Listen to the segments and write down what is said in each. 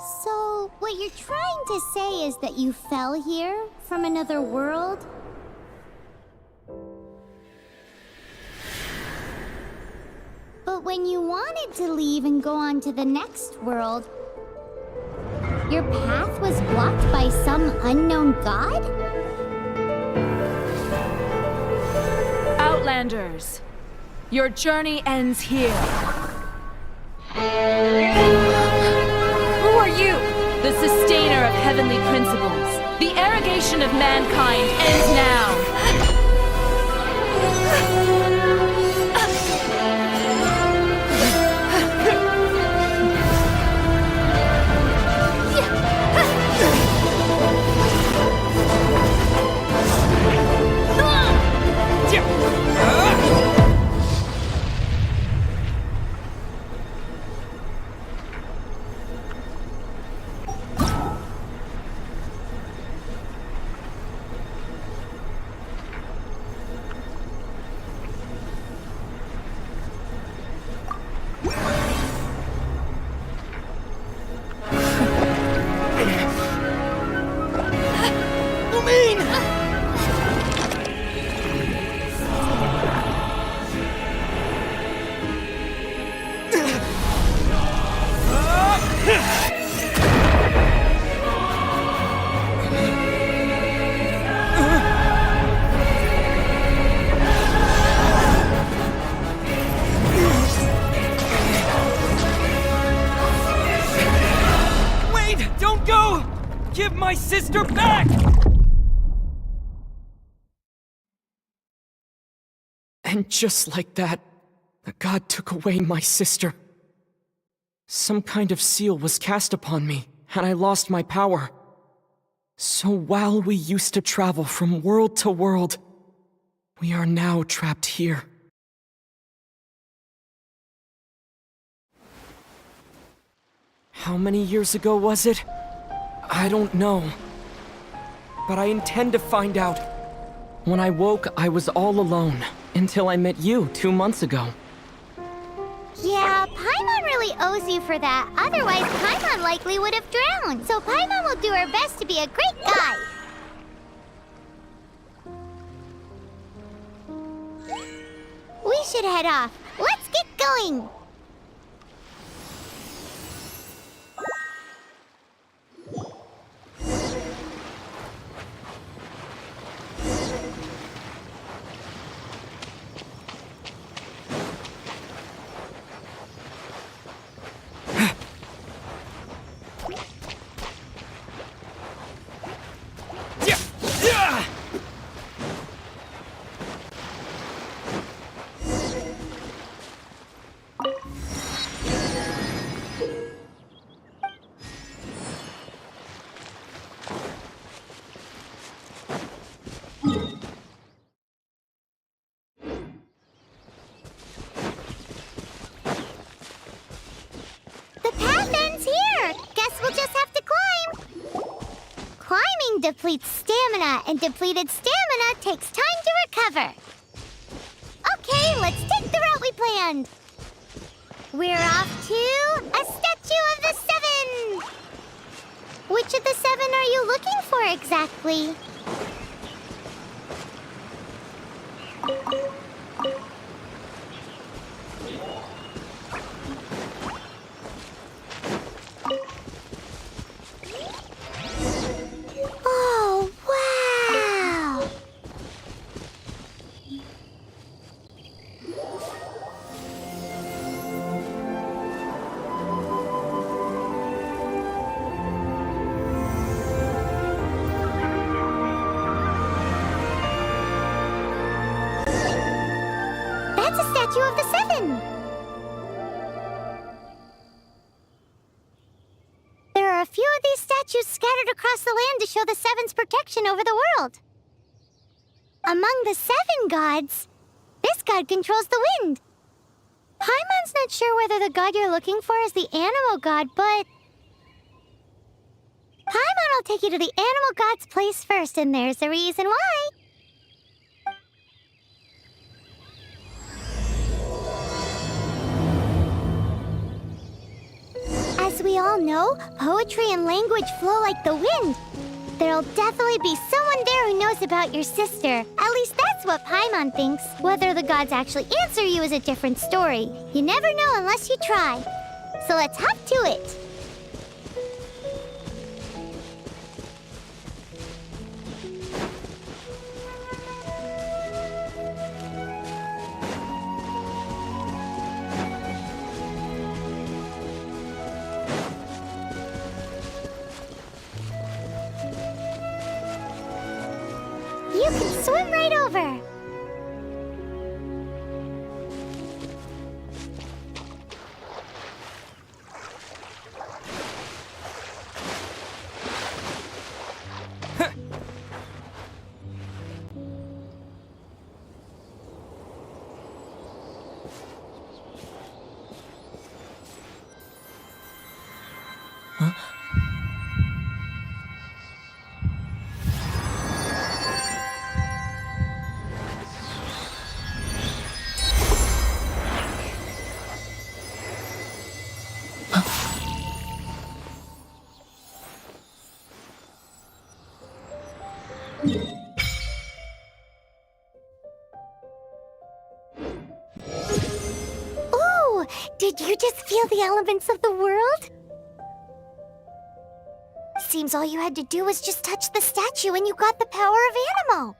So, what you're trying to say is that you fell here from another world? But when you wanted to leave and go on to the next world, your path was blocked by some unknown god? Outlanders, your journey ends here. Who are you? The sustainer of heavenly principles. The arrogation of mankind ends now. Give my sister back! And just like that, the god took away my sister. Some kind of seal was cast upon me, and I lost my power. So while we used to travel from world to world, we are now trapped here. How many years ago was it? I don't know. But I intend to find out. When I woke, I was all alone, until I met you 2 months ago. Yeah, Paimon really owes you for that. Otherwise, Paimon likely would have drowned. So Paimon will do her best to be a great guide. We should head off. Let's get going! Depletes stamina, and depleted stamina takes time to recover. Okay, let's take the route we planned. We're off to a statue of the Seven. Which of the seven are you looking for exactly? Of the Seven. There are a few of these statues scattered across the land to show the Seven's protection over the world. Among the Seven gods, this god controls the wind. Paimon's not sure whether the god you're looking for is the animal god, but Paimon will take you to the animal god's place first, and there's a reason why. As we all know, poetry and language flow like the wind. There'll definitely be someone there who knows about your sister. At least that's what Paimon thinks. Whether the gods actually answer you is a different story. You never know unless you try. So let's hop to it. You can swim right over. Ooh, did you just feel the elements of the world? Seems all you had to do was just touch the statue and you got the power of Animo.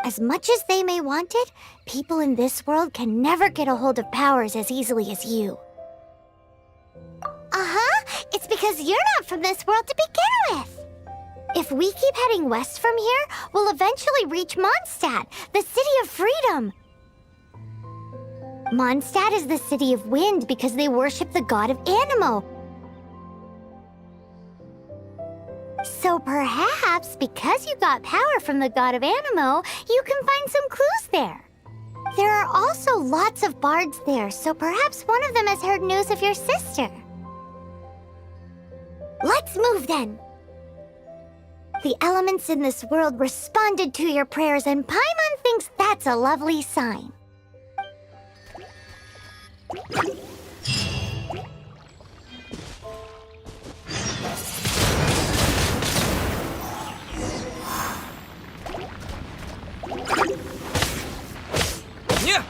As much as they may want it, people in this world can never get a hold of powers as easily as you. Uh-huh, it's because you're not from this world to begin with. If we keep heading west from here, we'll eventually reach Mondstadt, the city of freedom. Mondstadt is the city of wind because they worship the god of Animo. So perhaps, because you got power from the god of Animo, you can find some clues there. There are also lots of bards there, so perhaps one of them has heard news of your sister. Let's move then. The elements in this world responded to your prayers, and Paimon thinks that's a lovely sign. Yeah.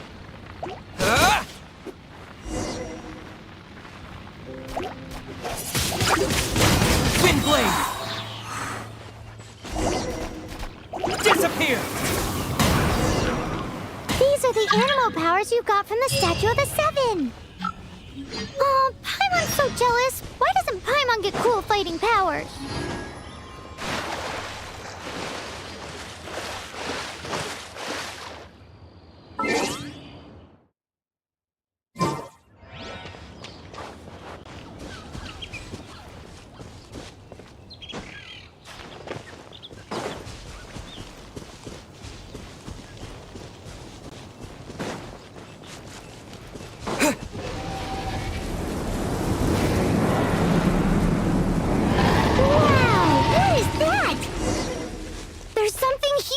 Wind blade. Disappear. These are the animal powers you got from the Statue of the Seven. Oh, Paimon's so jealous. Why doesn't Paimon get cool fighting powers?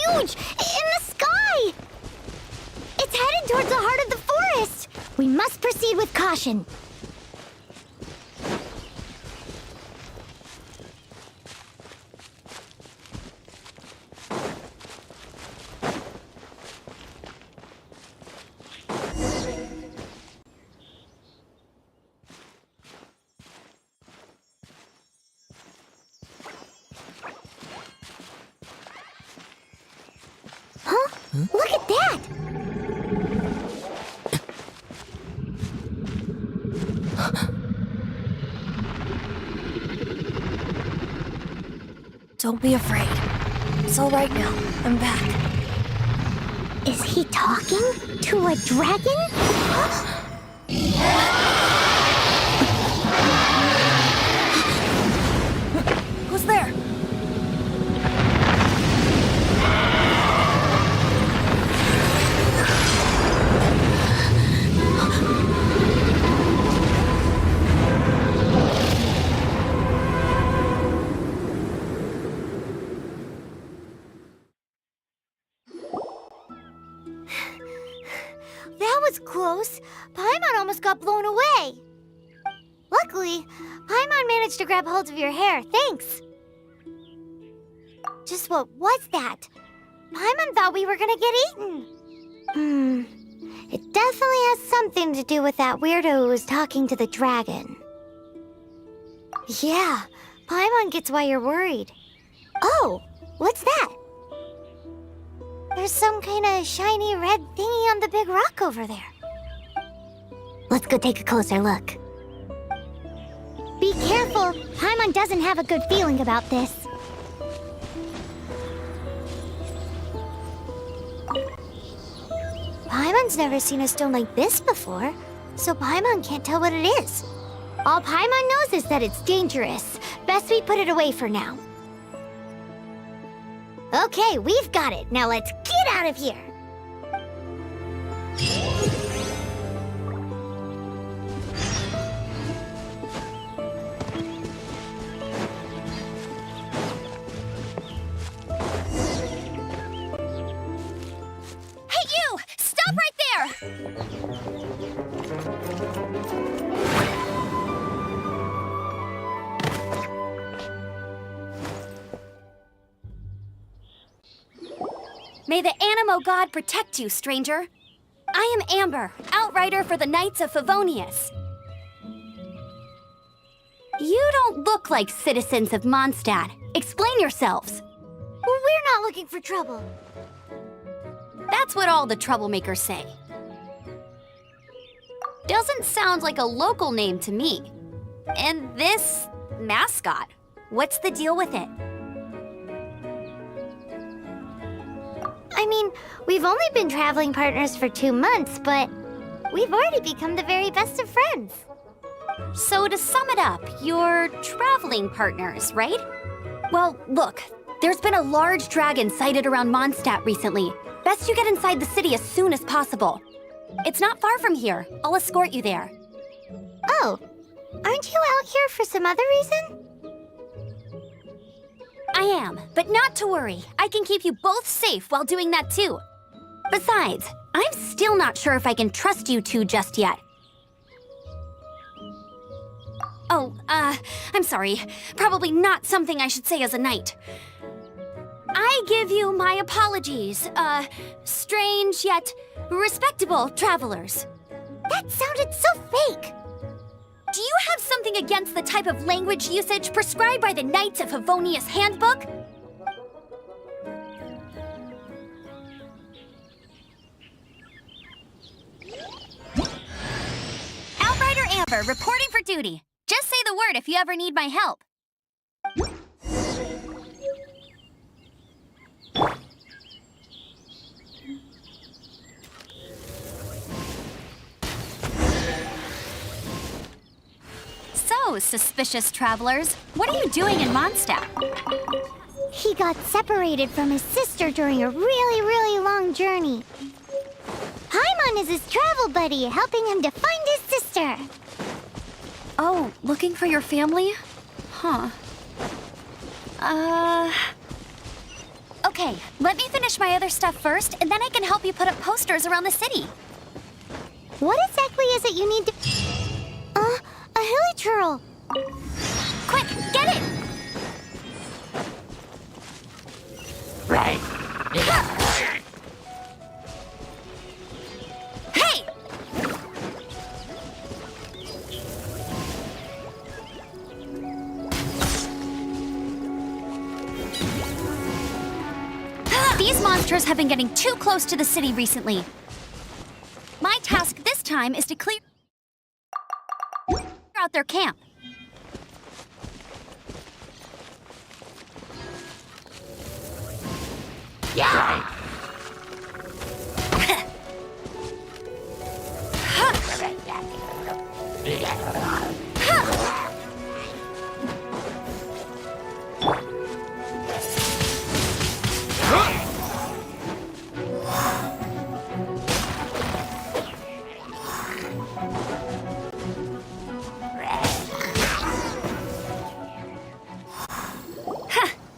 Huge! In the sky! It's headed towards the heart of the forest! We must proceed with caution. Look at that! Don't be afraid. It's all right now. I'm back. Is he talking to a dragon? Who's there? That was close. Paimon almost got blown away. Luckily, exactly. Paimon managed to grab hold of your hair, thanks. Just what was that? Paimon thought we were gonna get eaten. It definitely has something to do with that weirdo who was talking to the dragon. Yeah, Paimon gets why you're worried. Oh, what's that? There's some kind of shiny red thingy on the big rock over there. Let's go take a closer look. Be careful! Paimon doesn't have a good feeling about this. Paimon's never seen a stone like this before, so Paimon can't tell what it is. All Paimon knows is that it's dangerous. Best we put it away for now. Okay, we've got it. Now let's get out of here. Hey, you! Stop right there! May the Animo God protect you, stranger. I am Amber, outrider for the Knights of Favonius. You don't look like citizens of Mondstadt. Explain yourselves. We're not looking for trouble. That's what all the troublemakers say. Doesn't sound like a local name to me. And this mascot, what's the deal with it? I mean, we've only been traveling partners for 2 months, but we've already become the very best of friends. So to sum it up, you're traveling partners, right? Well, look, there's been a large dragon sighted around Mondstadt recently. Best you get inside the city as soon as possible. It's not far from here. I'll escort you there. Oh, aren't you out here for some other reason? I am, but not to worry. I can keep you both safe while doing that too. Besides, I'm still not sure if I can trust you two just yet. Oh, I'm sorry. Probably not something I should say as a knight. I give you my apologies, strange yet respectable travelers. That sounded so fake. Do you have something against the type of language usage prescribed by the Knights of Favonius Handbook? Outrider Amber, reporting for duty. Just say the word if you ever need my help. So, suspicious travelers, what are you doing in Mondstadt? He got separated from his sister during a really long journey. Paimon is his travel buddy, helping him to find his sister. Oh, looking for your family? Huh. Okay, let me finish my other stuff first, and then I can help you put up posters around the city. What exactly is it you need to... a hilly churl. Quick, get it! Right. Hey! These monsters have been getting too close to the city recently. My task this time is to clear out their camp. Yeah.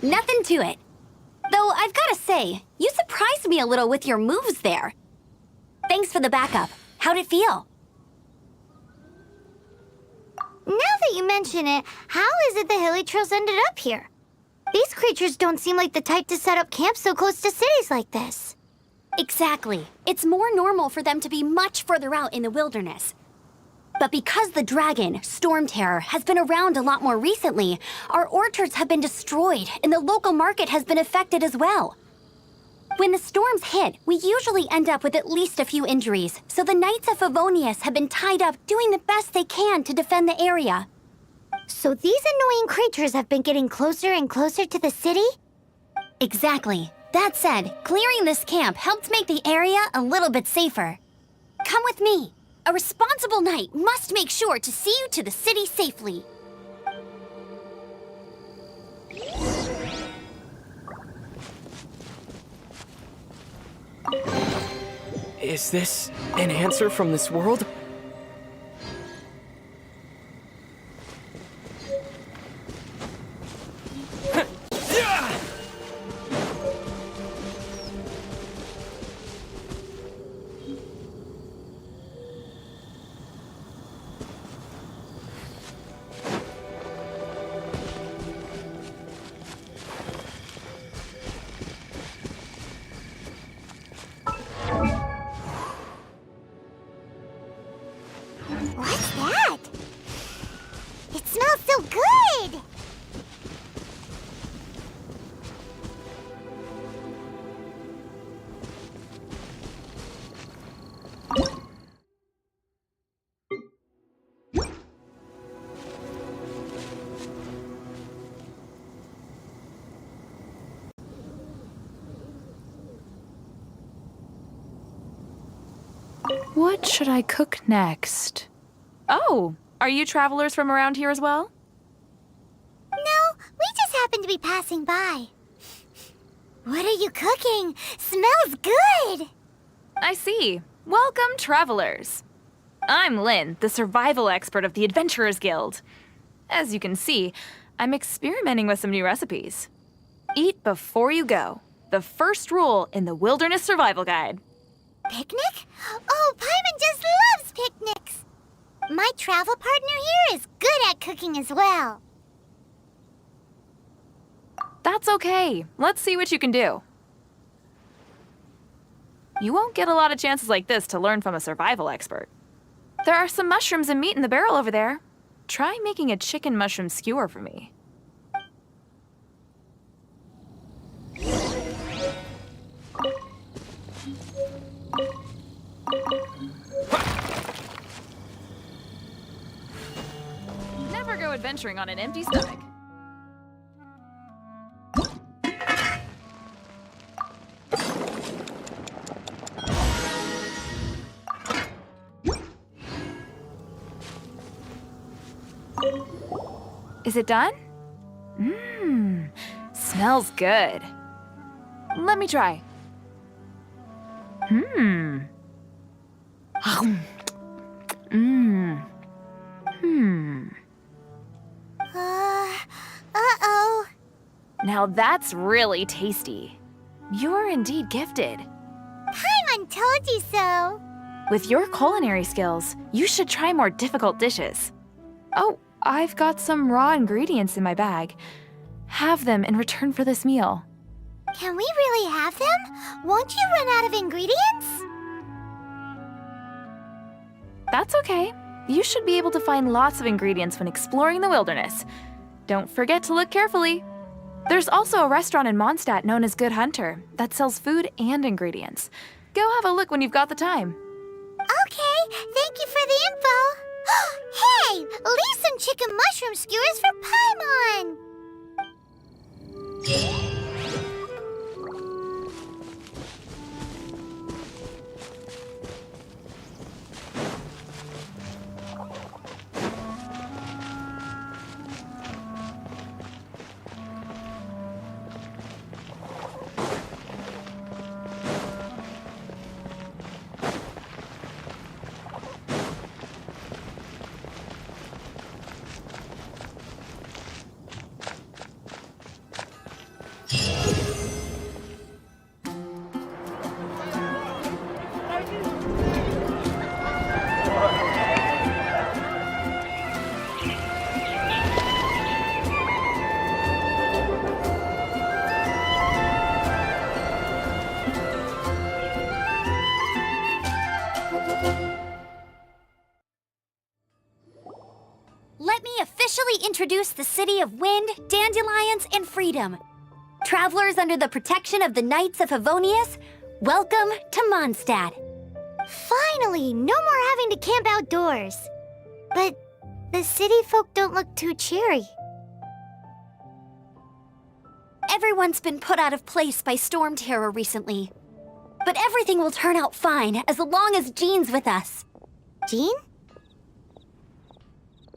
Nothing to it. Though I've gotta say, you surprised me a little with your moves there. Thanks for the backup. How'd it feel? Now that you mention it, how is it the hilly trails ended up here? These creatures don't seem like the type to set up camp so close to cities like this. Exactly. It's more normal for them to be much further out in the wilderness. But because the dragon, Storm Terror, has been around a lot more recently, our orchards have been destroyed and the local market has been affected as well. When the storms hit, we usually end up with at least a few injuries, so the Knights of Favonius have been tied up doing the best they can to defend the area. So these annoying creatures have been getting closer and closer to the city? Exactly. That said, clearing this camp helped make the area a little bit safer. Come with me. A responsible knight must make sure to see you to the city safely. Is this an answer from this world? What's that? It smells so good! What should I cook next? Oh, are you travelers from around here as well? No, we just happen to be passing by. What are you cooking? Smells good! I see. Welcome, travelers. I'm Lynn, the survival expert of the Adventurers Guild. As you can see, I'm experimenting with some new recipes. Eat before you go. The first rule in the Wilderness Survival Guide. Picnic? Oh, Paimon just loves picnics! My travel partner here is good at cooking as well. That's okay. Let's see what you can do. You won't get a lot of chances like this to learn from a survival expert. There are some mushrooms and meat in the barrel over there. Try making a chicken mushroom skewer for me. Never go adventuring on an empty stomach. Is it done? Mmm, smells good. Let me try. Mmm. Mmm. Hmm. Uh-oh. Now that's really tasty. You're indeed gifted. Paimon told you so. With your culinary skills, you should try more difficult dishes. Oh, I've got some raw ingredients in my bag. Have them in return for this meal. Can we really have them? Won't you run out of ingredients? That's okay. You should be able to find lots of ingredients when exploring the wilderness. Don't forget to look carefully. There's also a restaurant in Mondstadt known as Good Hunter that sells food and ingredients. Go have a look when you've got the time. Okay, thank you for the info. Hey, leave some chicken mushroom skewers for Paimon. introduce the city of wind, dandelions, and freedom. Travelers under the protection of the Knights of Favonius, welcome to Mondstadt. Finally, no more having to camp outdoors. But the city folk don't look too cheery. Everyone's been put out of place by storm terror recently. But everything will turn out fine as long as Jean's with us. Jean?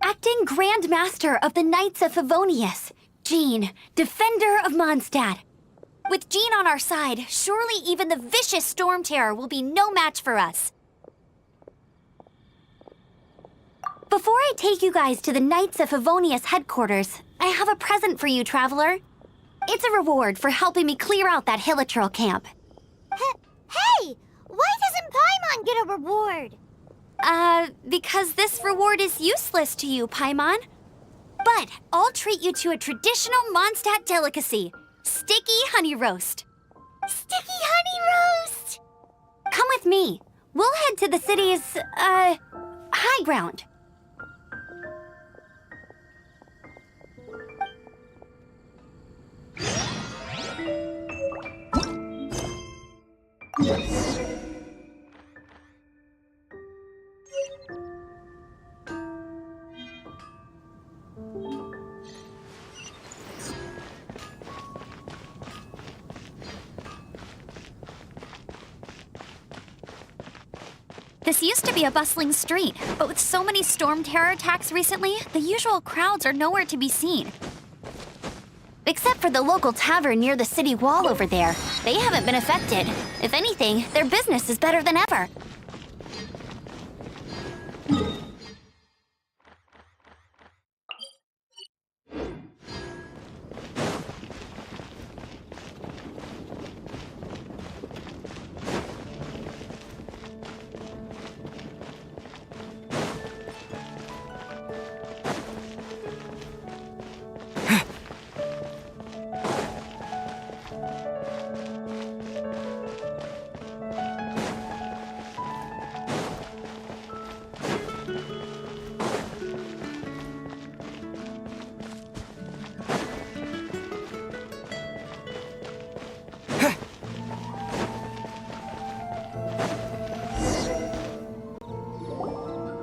Acting Grand Master of the Knights of Favonius, Jean, Defender of Mondstadt. With Jean on our side, surely even the vicious storm terror will be no match for us. Before I take you guys to the Knights of Favonius headquarters, I have a present for you, Traveler. It's a reward for helping me clear out that Hilitril camp. Hey! Why doesn't Paimon get a reward? Because this reward is useless to you, Paimon. But I'll treat you to a traditional Mondstadt delicacy, sticky honey roast. Sticky honey roast! Come with me. We'll head to the city's, high ground. This used to be a bustling street, but with so many storm terror attacks recently, the usual crowds are nowhere to be seen. Except for the local tavern near the city wall over there. They haven't been affected. If anything, their business is better than ever.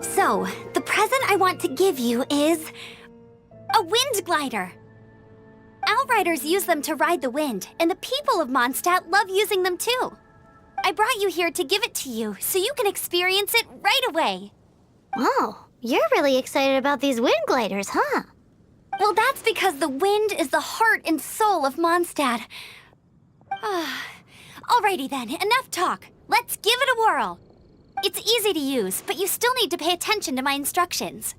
So, the present I want to give you is a wind glider. Outriders use them to ride the wind, and the people of Mondstadt love using them too. I brought you here to give it to you, so you can experience it right away. Oh, you're really excited about these wind gliders, huh? Well, that's because the wind is the heart and soul of Mondstadt. Alrighty then, enough talk. Let's give it a whirl. It's easy to use, but you still need to pay attention to my instructions.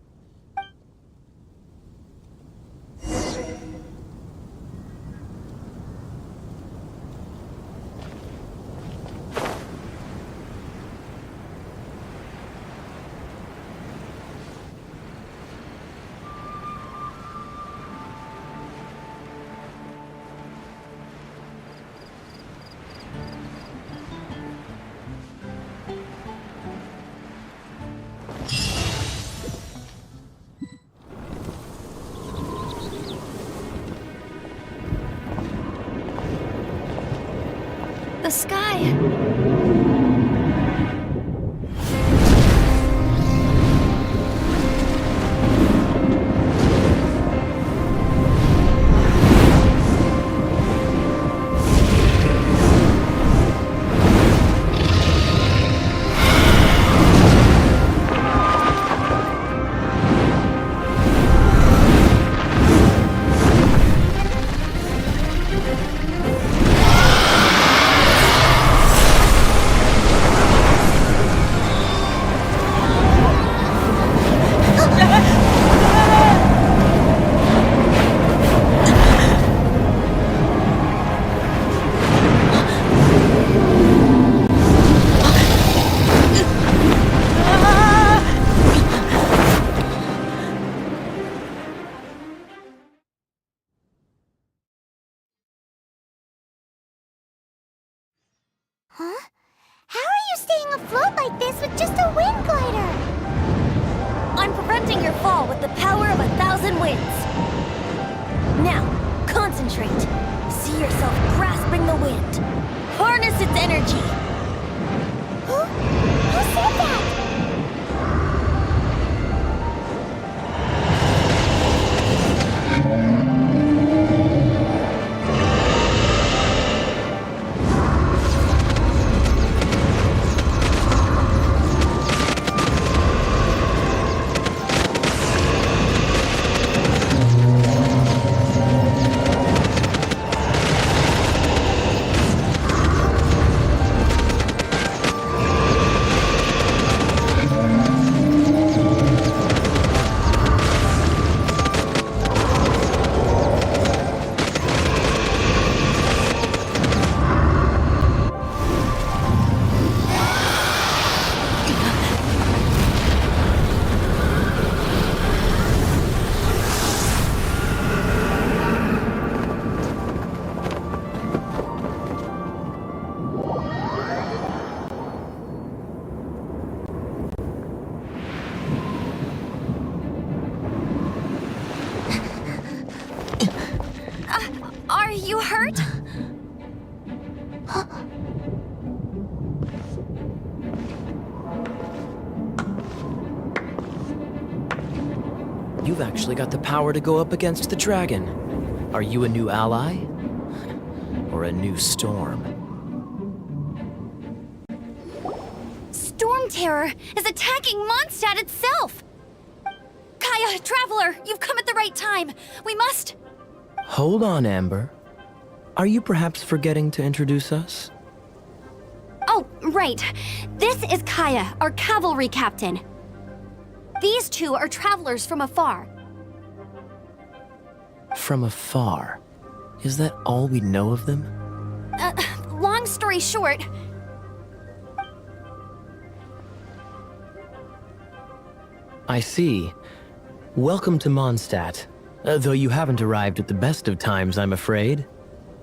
The sky. Huh? How are you staying afloat like this with just a wind glider? I'm preventing preventing your fall with the power of 1,000 winds. Now, concentrate. See yourself grasping the wind. Harness its energy. Who said that? Are you hurt? You've actually got the power to go up against the dragon. Are you a new ally? Or a new storm? Storm Terror is attacking Mondstadt itself! Kaya, Traveler, you've come at the right time. We must... Hold on, Amber. Are you perhaps forgetting to introduce us? Oh, right. This is Kaya, our cavalry captain. These two are travelers from afar. From afar? Is that all we know of them? Long story short... I see. Welcome to Mondstadt. Though you haven't arrived at the best of times, I'm afraid.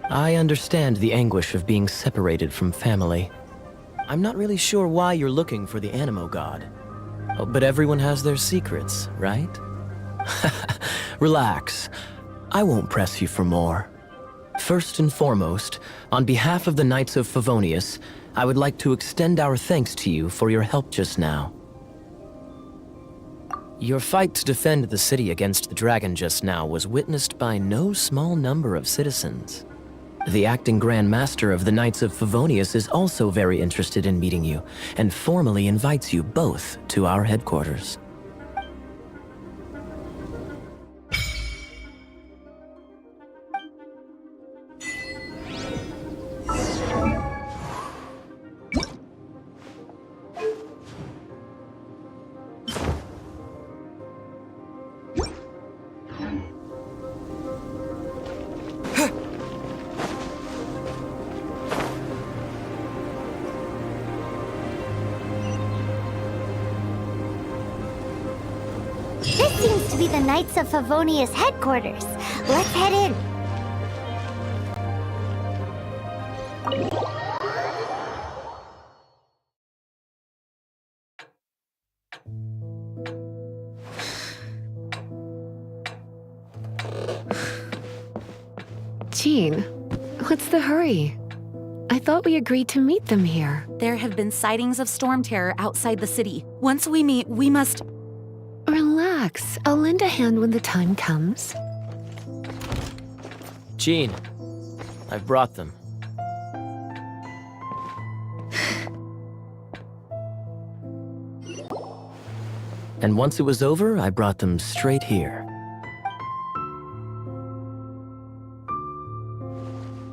I understand the anguish of being separated from family. I'm not really sure why you're looking for the Animo God. Oh, but everyone has their secrets, right? Relax. I won't press you for more. First and foremost, on behalf of the Knights of Favonius, I would like to extend our thanks to you for your help just now. Your fight to defend the city against the dragon just now was witnessed by no small number of citizens. The acting Grand Master of the Knights of Favonius is also very interested in meeting you, and formally invites you both to our headquarters. This seems to be the Knights of Favonius headquarters. Let's head in. Jean, what's the hurry? I thought we agreed to meet them here. There have been sightings of storm terror outside the city. Once we meet, we must... Relax. I'll lend a hand when the time comes. Jean, I've brought them. And once it was over, I brought them straight here.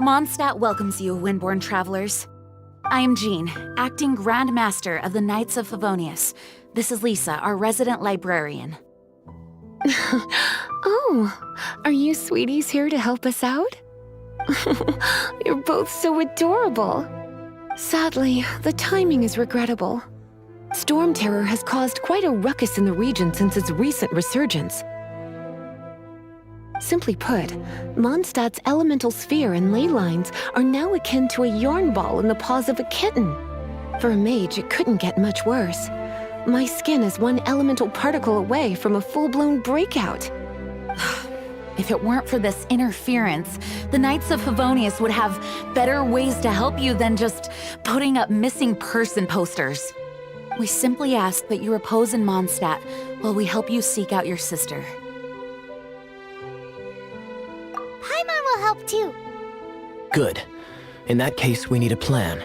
Mondstadt welcomes you, Windborn travelers. I am Jean, acting Grand Master of the Knights of Favonius. This is Lisa, our resident librarian. Oh, are you sweeties here to help us out? You're both so adorable. Sadly, the timing is regrettable. Storm Terror has caused quite a ruckus in the region since its recent resurgence. Simply put, Mondstadt's elemental sphere and ley lines are now akin to a yarn ball in the paws of a kitten. For a mage, it couldn't get much worse. My skin is one elemental particle away from a full-blown breakout. If it weren't for this interference, the Knights of Favonius would have better ways to help you than just putting up missing person posters. We simply ask that you repose in Mondstadt while we help you seek out your sister. Paimon will help too. Good. In that case, we need a plan.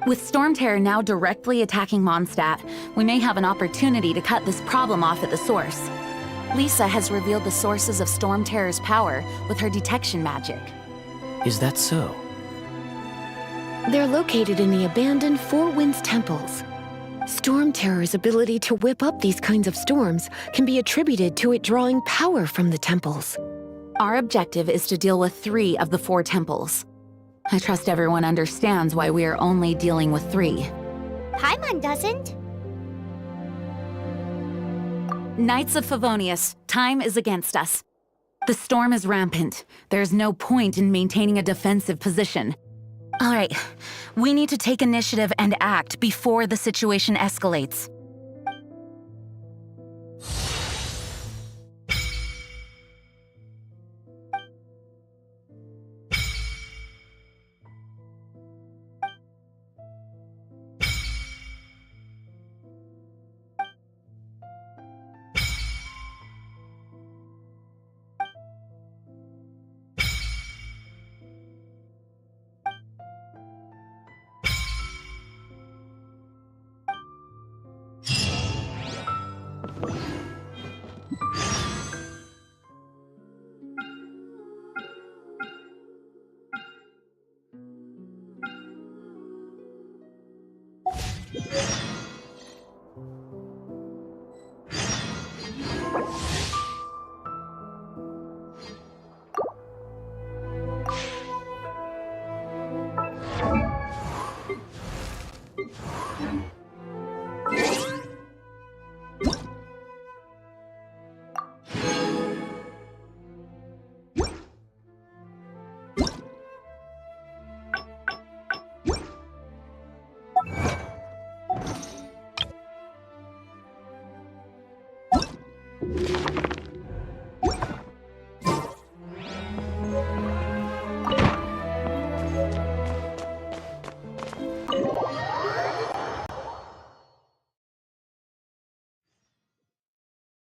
With Storm Terror now directly attacking Mondstadt, we may have an opportunity to cut this problem off at the source. Lisa has revealed the sources of Storm Terror's power with her detection magic. Is that so? They're located in the abandoned Four Winds temples. Storm Terror's ability to whip up these kinds of storms can be attributed to it drawing power from the temples. Our objective is to deal with 3 of the 4 temples. I trust everyone understands why we are only dealing with 3. Paimon doesn't. Knights of Favonius, time is against us. The storm is rampant. There's no point in maintaining a defensive position. All right, we need to take initiative and act before the situation escalates.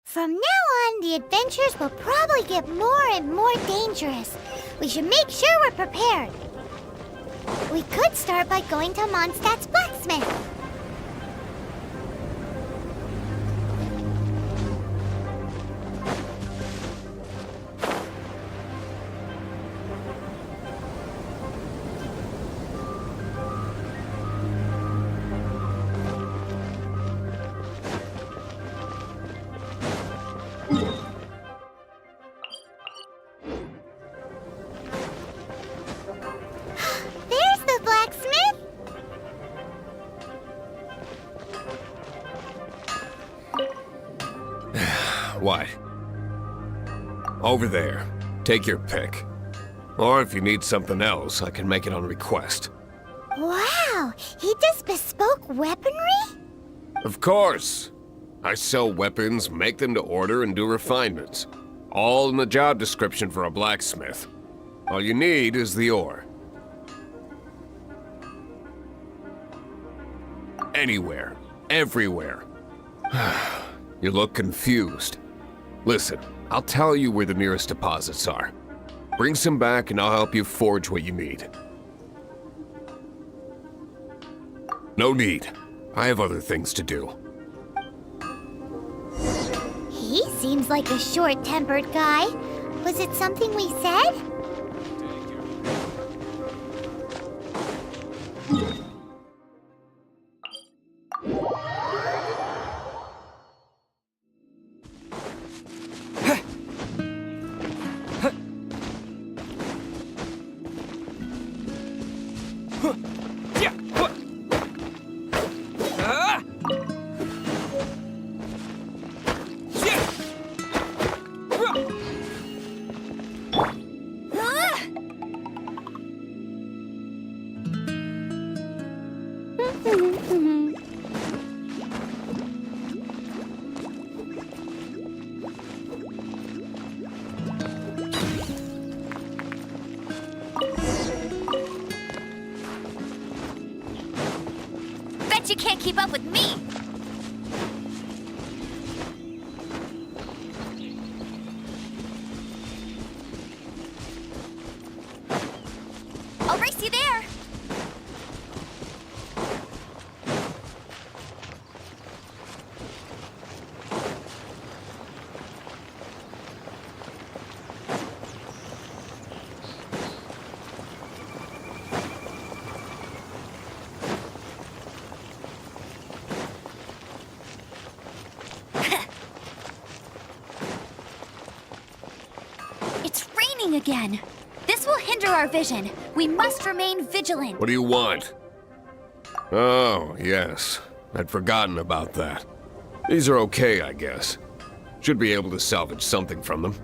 From now on, the adventures will probably get more and more dangerous. We should make sure we're prepared. We could start by going to Mondstadt's blacksmith. There's the blacksmith! What? Over there. Take your pick. Or if you need something else, I can make it on request. Wow, he does bespoke weaponry? Of course! I sell weapons, make them to order, and do refinements. All in the job description for a blacksmith. All you need is the ore. Anywhere. Everywhere. You look confused. Listen, I'll tell you where the nearest deposits are. Bring some back and I'll help you forge what you need. No need. I have other things to do. He seems like a short-tempered guy. Was it something we said? you can't keep up with me! I'll race you there! It's raining again! This will hinder our vision. We must remain vigilant. What do you want? Oh, yes. I'd forgotten about that. These are okay, I guess. Should be able to salvage something from them.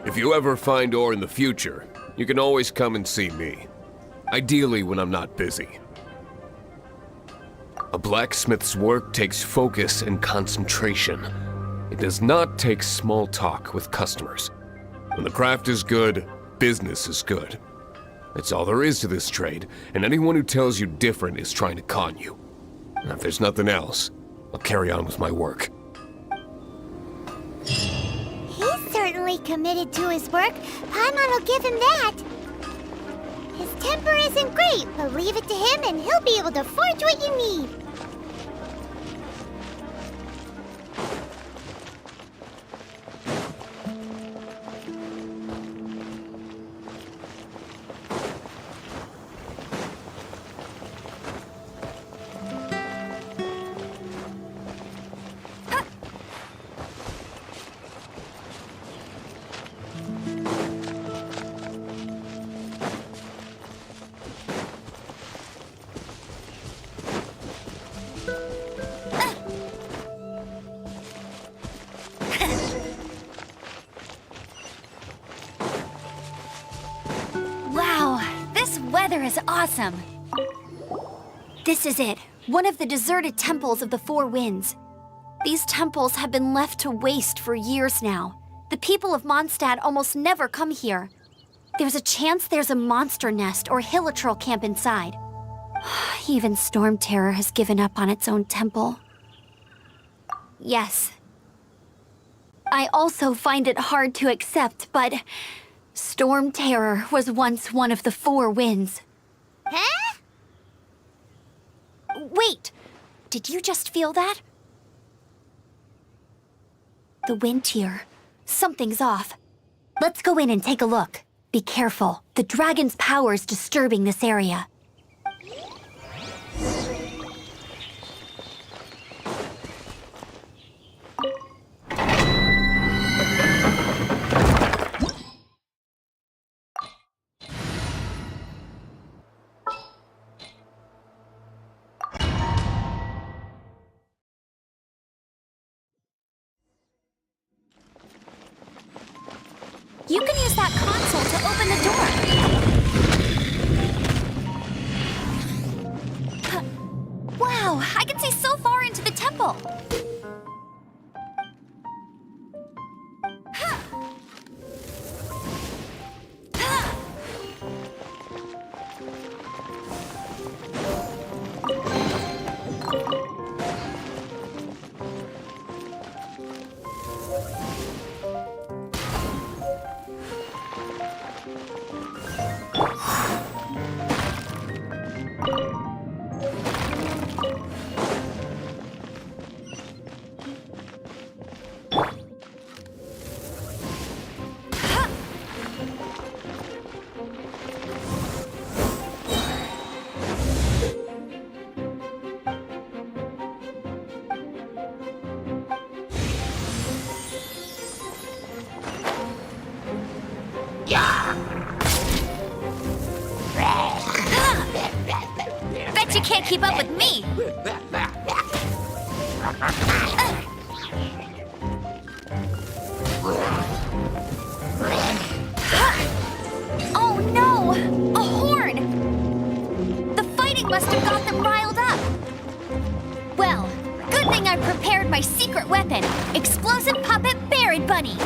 If you ever find ore in the future, you can always come and see me. Ideally when I'm not busy. A blacksmith's work takes focus and concentration. It does not take small talk with customers. When the craft is good, business is good. That's all there is to this trade, and anyone who tells you different is trying to con you. And if there's nothing else, I'll carry on with my work. He's certainly committed to his work. Paimon will give him that. His temper isn't great, but leave it to him and he'll be able to forge what you need. Weather is awesome. This is it, one of the deserted temples of the Four Winds. These temples have been left to waste for years now. The people of Mondstadt almost never come here. There's a chance there's a monster nest or hilichurl camp inside. Even Storm Terror has given up on its own temple. Yes. I also find it hard to accept, but Storm Terror was once one of the Four Winds. Huh? Wait! Did you just feel that? The wind here. Something's off. Let's go in and take a look. Be careful. The dragon's power is disturbing this area. You can use that console to open the door. Wow, I can see so far into the temple. Bet you can't keep up with me! I've prepared my secret weapon, Explosive Puppet Buried Bunny.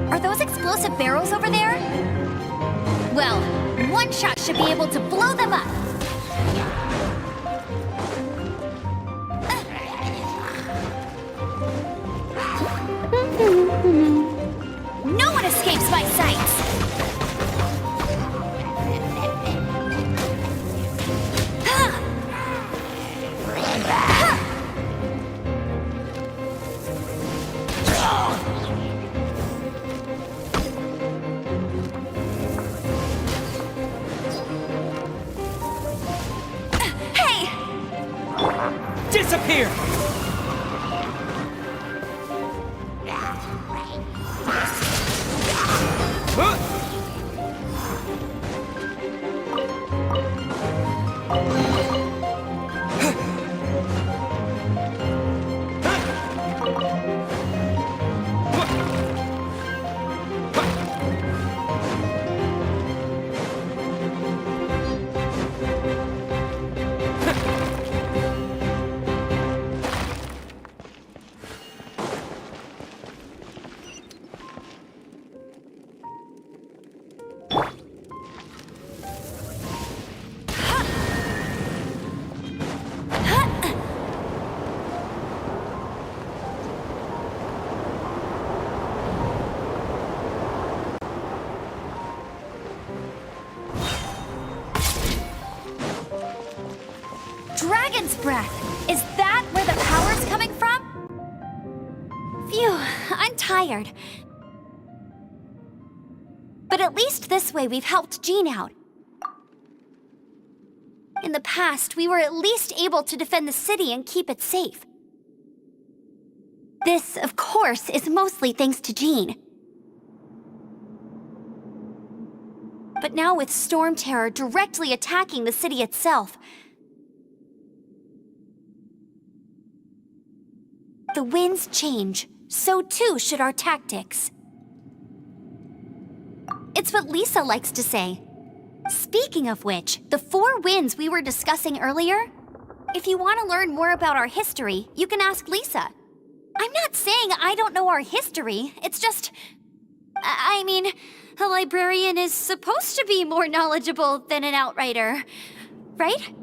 Are those explosive barrels over there? Well, one shot should be able to blow them up. No one escapes my sights! Hey! Disappear! Dragon's breath! Is that where the power's coming from? Phew, I'm tired. But at least this way we've helped Jean out. In the past, we were at least able to defend the city and keep it safe. This, of course, is mostly thanks to Jean. But now with Storm Terror directly attacking the city itself, the winds change, so too should our tactics. It's what Lisa likes to say. Speaking of which, the 4 winds we were discussing earlier, if you want to learn more about our history, you can ask Lisa. I'm not saying I don't know our history, it's just... I mean, a librarian is supposed to be more knowledgeable than an outrider, right?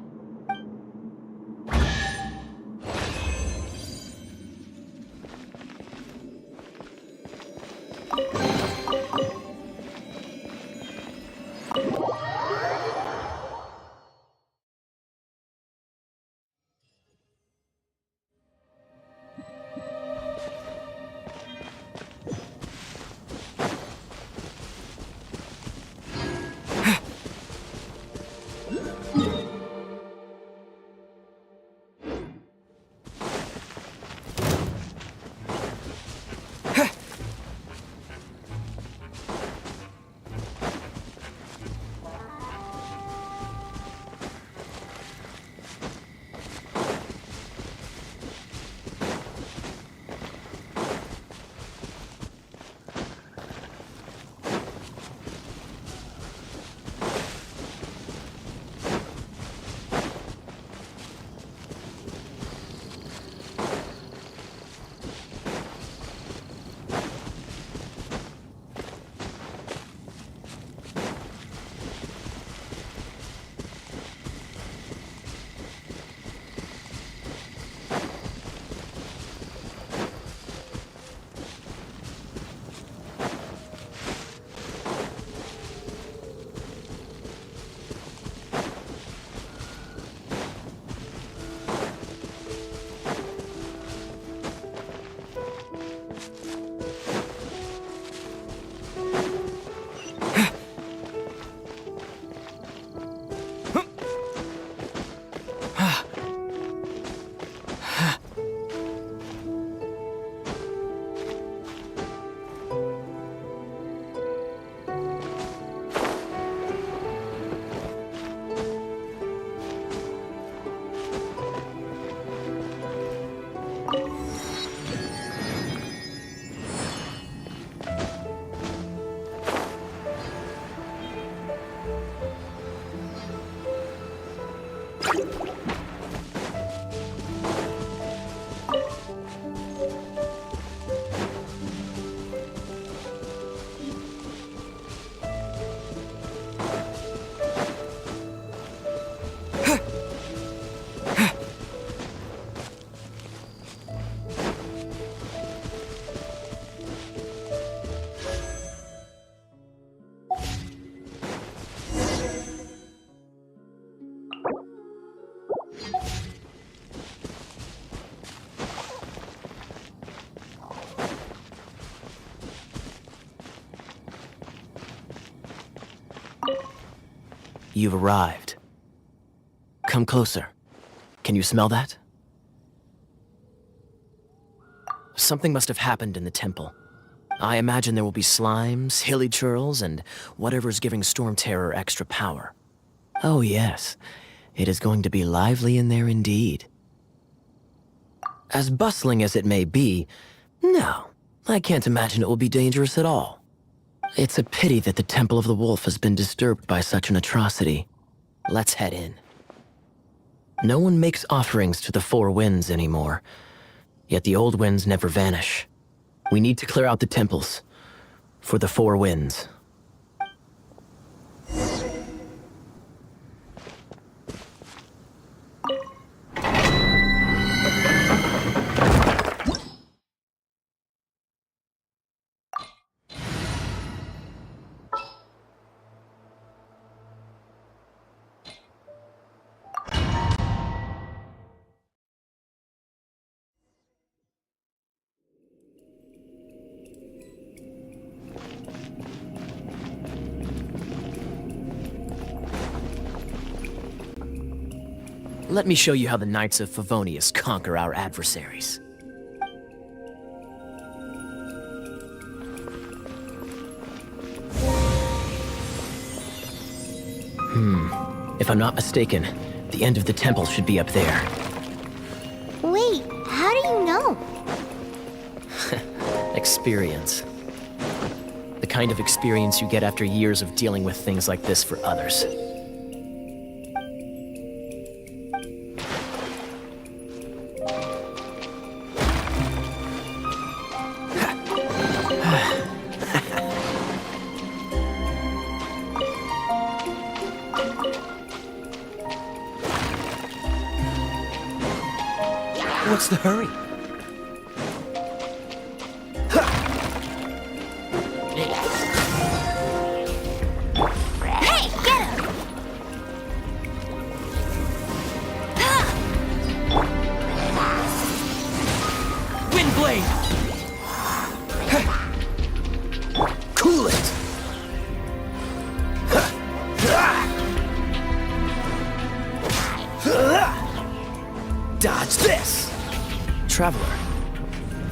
You've arrived. Come closer. Can you smell that? Something must have happened in the temple. I imagine there will be slimes, hilly churls, and whatever's giving Storm Terror extra power. Oh yes, it is going to be lively in there indeed. As bustling as it may be, no, I can't imagine it will be dangerous at all. It's a pity that the Temple of the Wolf has been disturbed by such an atrocity. Let's head in. No one makes offerings to the Four Winds anymore, yet the old winds never vanish. We need to clear out the temples for the Four Winds. Let me show you how the Knights of Favonius conquer our adversaries. If I'm not mistaken, the end of the temple should be up there. Wait, how do you know? Experience. The kind of experience you get after years of dealing with things like this for others. What's the hurry? Hey, get him! Wind blade! Cool it! Dodge this! Traveler,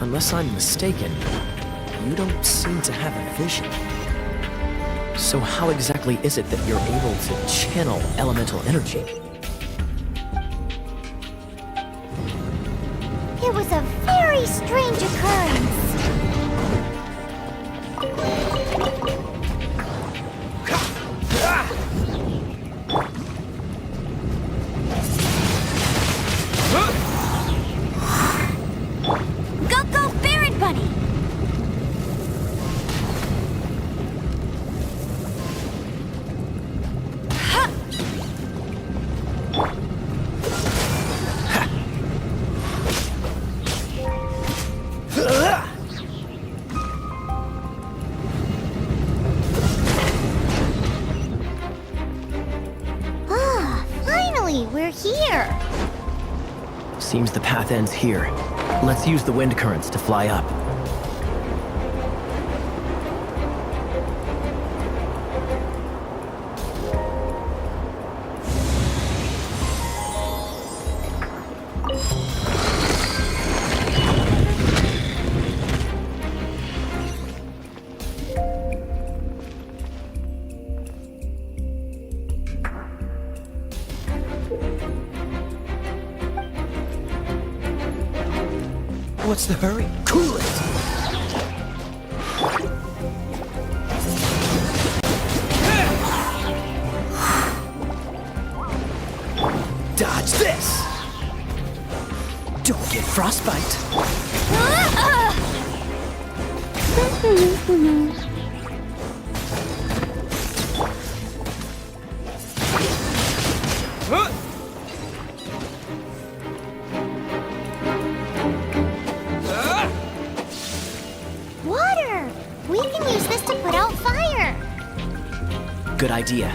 unless I'm mistaken, you don't seem to have a vision. So how exactly is it that you're able to channel elemental energy? It was a very strange occurrence. We're here. Seems the path ends here. Let's use the wind currents to fly up. What's the hurry? Cool it! Dodge Water! We can use this to put out fire. Good idea.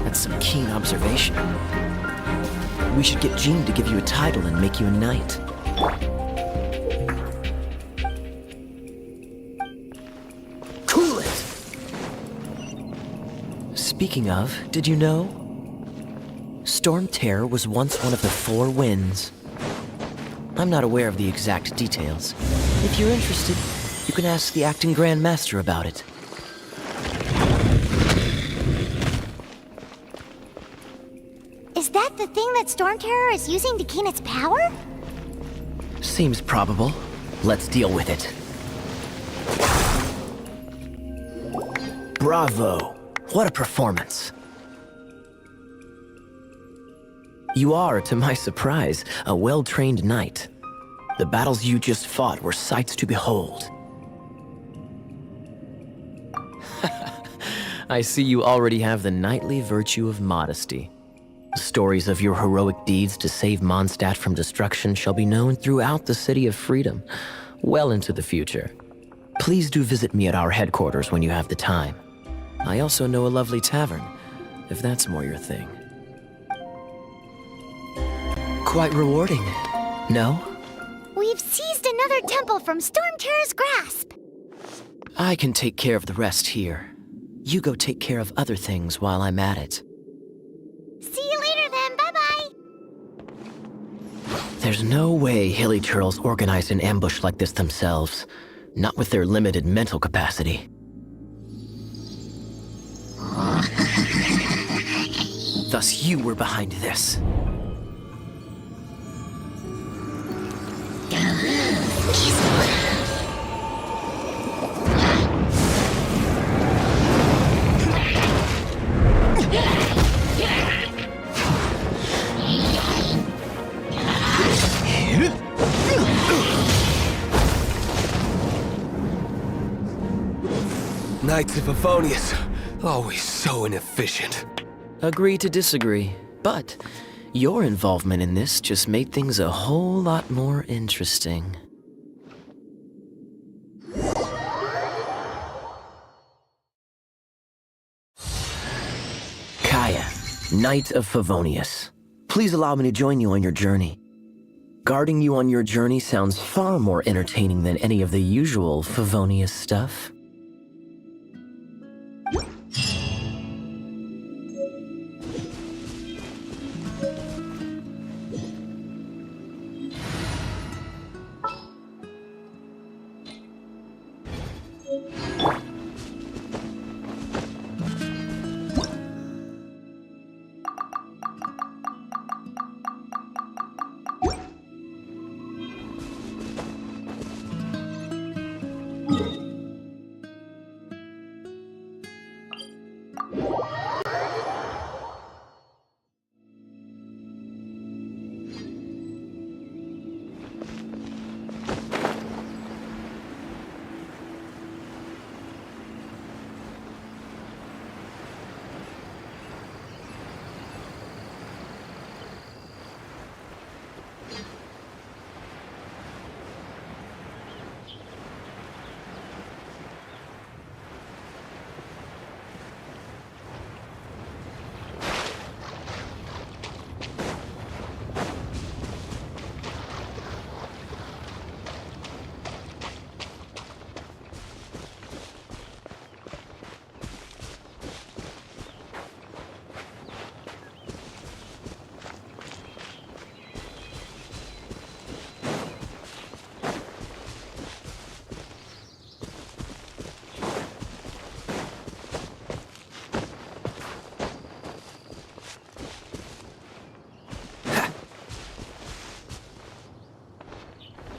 That's some keen observation. We should get Jean to give you a title and make you a knight. Cool it! Speaking of, did you know? Storm Terror was once one of the 4 winds. I'm not aware of the exact details. If you're interested, you can ask the acting Grand Master about it. Is that the thing that Storm Terror is using to gain its power? Seems probable. Let's deal with it. Bravo! What a performance! You are, to my surprise, a well-trained knight. The battles you just fought were sights to behold. I see you already have the knightly virtue of modesty. Stories of your heroic deeds to save Mondstadt from destruction shall be known throughout the City of Freedom, well into the future. Please do visit me at our headquarters when you have the time. I also know a lovely tavern, if that's more your thing. Quite rewarding, no? We've seized another temple from Storm Terror's grasp. I can take care of the rest here. You go take care of other things while I'm at it. See you later then, bye-bye. There's no way Hilly Turtles organized an ambush like this themselves, not with their limited mental capacity. Thus you were behind this. Knights of Favonius, always so inefficient. Agree to disagree, but your involvement in this just made things a whole lot more interesting. Kaya, Knight of Favonius. Please allow me to join you on your journey. Guarding you on your journey sounds far more entertaining than any of the usual Favonius stuff.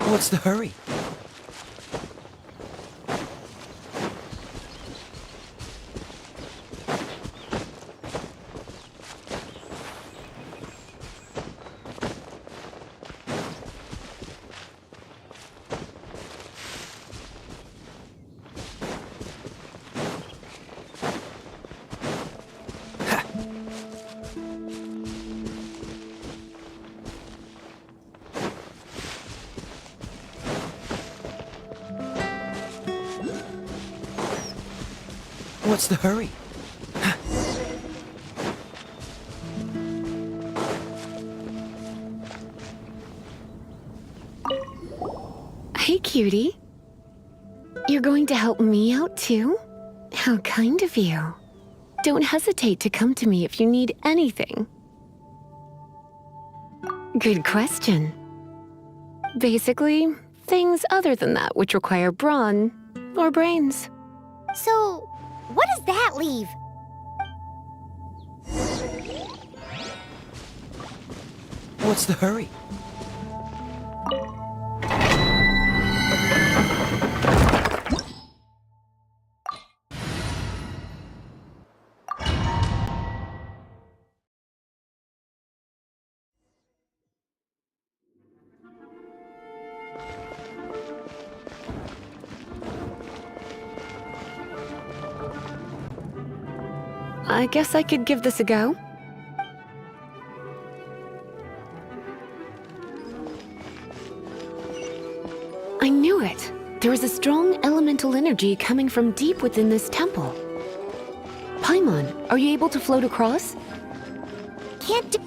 What's the hurry? What's the hurry? Hey, cutie. You're going to help me out too? How kind of you. Don't hesitate to come to me if you need anything. Good question. Basically, things other than that which require brawn or brains. So, what does that leave? What's the hurry? I guess I could give this a go. I knew it. There is a strong elemental energy coming from deep within this temple. Paimon, are you able to float across? Can't do.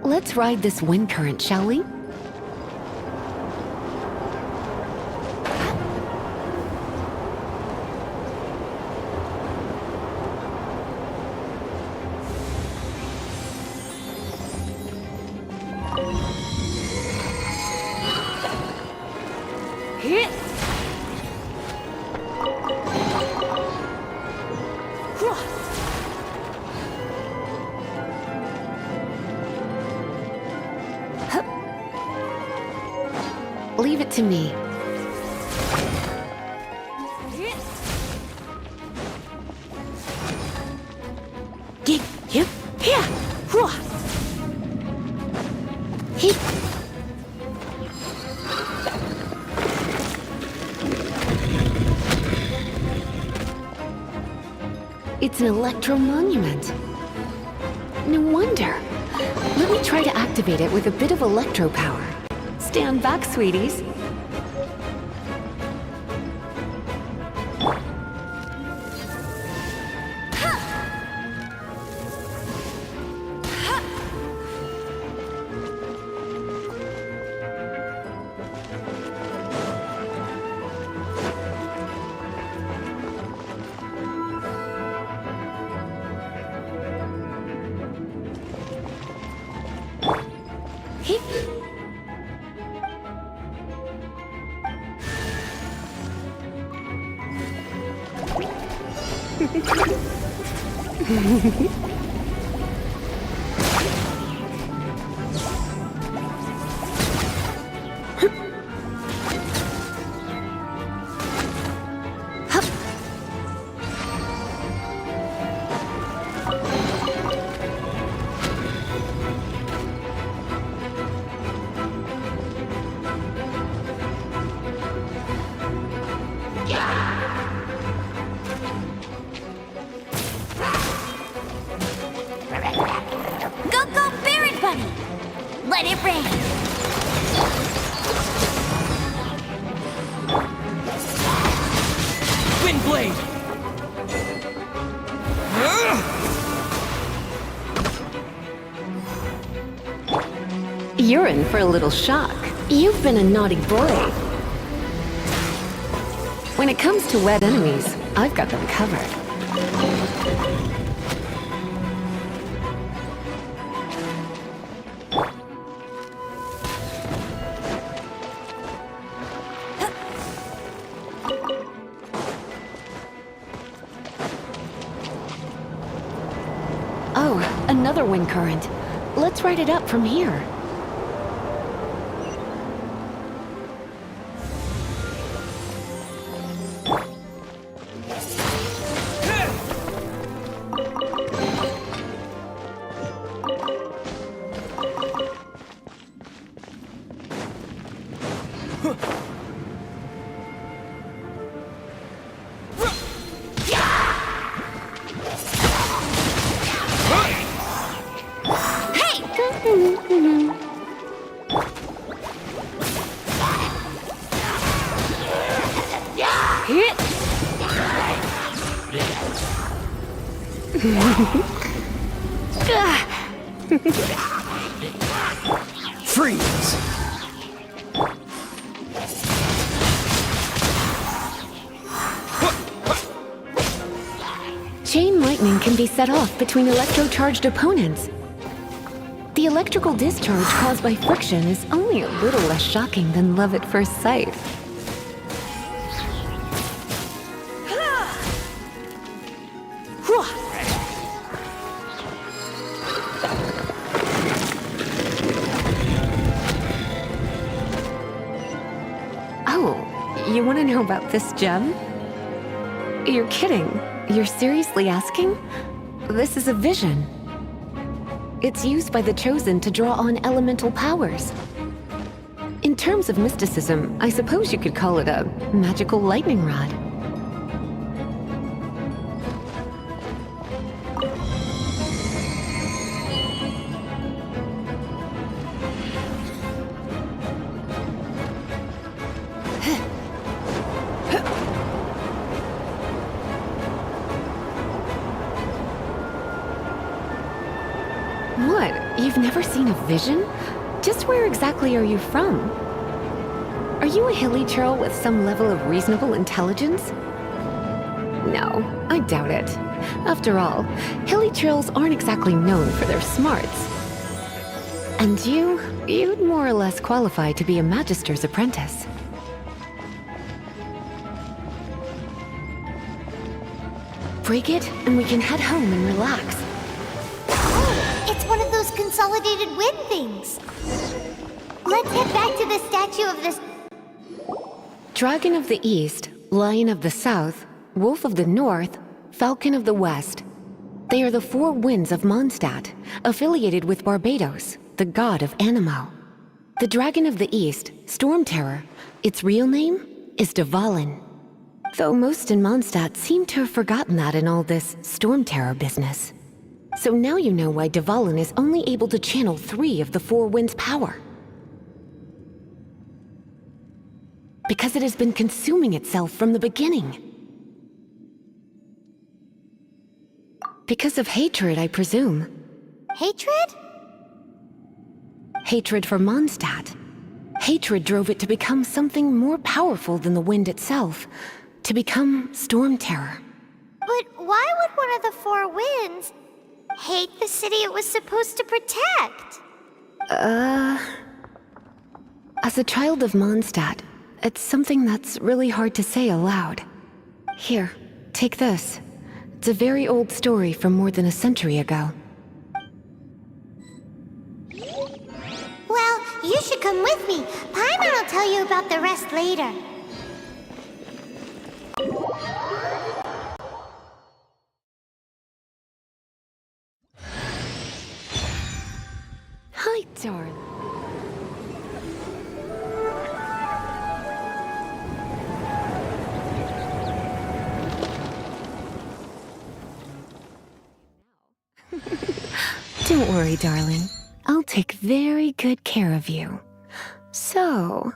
Let's ride this wind current, shall we? Leave it to me. It's an electro monument. No wonder. Let me try to activate it with a bit of electro power. Stand back, sweeties. Go, go, Barret Bunny! Let it rain! Windblade! You're in for a little shock. You've been a naughty boy. When it comes to wet enemies, I've got them covered. Oh, another wind current. Let's ride it up from here. Freeze! Chain lightning can be set off between electro-charged opponents. The electrical discharge caused by friction is only a little less shocking than love at first sight. Oh, you want to know about this gem? You're kidding. You're seriously asking? This is a vision. It's used by the Chosen to draw on elemental powers. In terms of mysticism, I suppose you could call it a magical lightning rod. What? You've never seen a vision? Just where exactly are you from? Are you a hilly churl with some level of reasonable intelligence? No, I doubt it. After all, hilly churls aren't exactly known for their smarts. And you'd more or less qualify to be a magister's apprentice. Break it, and we can head home and relax. It's one of those consolidated wind things. Let's head back to the statue of this. Dragon of the East, Lion of the South, Wolf of the North, Falcon of the West. They are the four winds of Mondstadt, affiliated with Barbados, the god of Anemo. The Dragon of the East, Storm Terror, its real name is Dvalin. Though most in Mondstadt seem to have forgotten that in all this Storm Terror business. So now you know why Dvalin is only able to channel 3 of the four winds' power. Because it has been consuming itself from the beginning. Because of hatred, I presume. Hatred? Hatred for Mondstadt. Hatred drove it to become something more powerful than the wind itself. To become Storm Terror. But why would one of the four winds hate the city it was supposed to protect? As a child of Mondstadt, it's something that's really hard to say aloud. Here, take this. It's a very old story from more than a century ago. Well, you should come with me. Paimon will tell you about the rest later. Hi, darling. Don't worry, darling. I'll take very good care of you. So...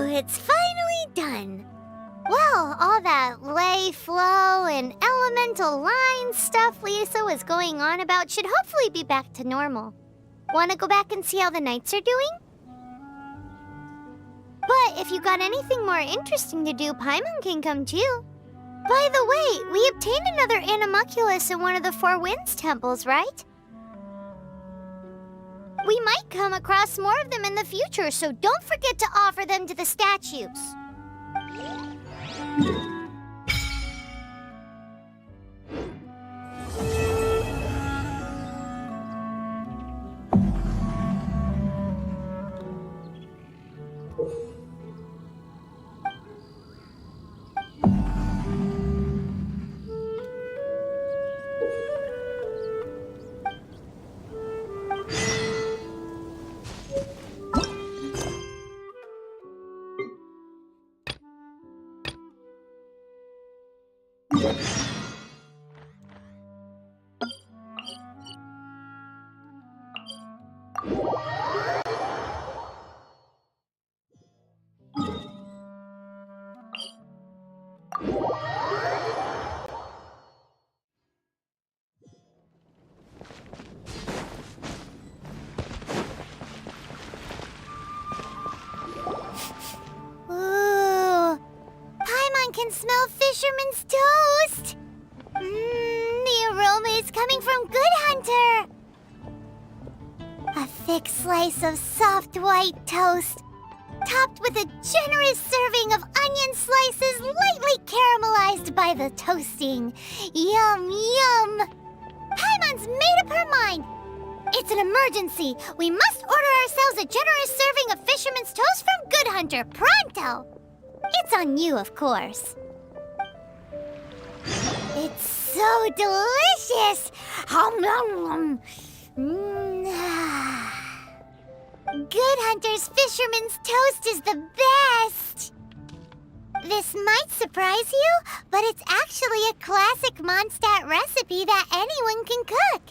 It's finally done. Well, all that lay, flow, and elemental line stuff Lisa was going on about should hopefully be back to normal. Want to go back and see how the knights are doing? But if you got anything more interesting to do, Paimon can come too. By the way, we obtained another Animalculus in one of the Four Winds temples, right? We might come across more of them in the future, so don't forget to offer them to the statues. smell fisherman's toast. The aroma is coming from Good Hunter. A thick slice of soft white toast, topped with a generous serving of onion slices lightly caramelized by the toasting. Yum, yum! Paimon's made up her mind. It's an emergency. We must order ourselves a generous serving of fisherman's toast from Good Hunter, pronto! It's on you, of course. It's so delicious! Hum, nom, nom. Good Hunter's fisherman's toast is the best! This might surprise you, but it's actually a classic Mondstadt recipe that anyone can cook.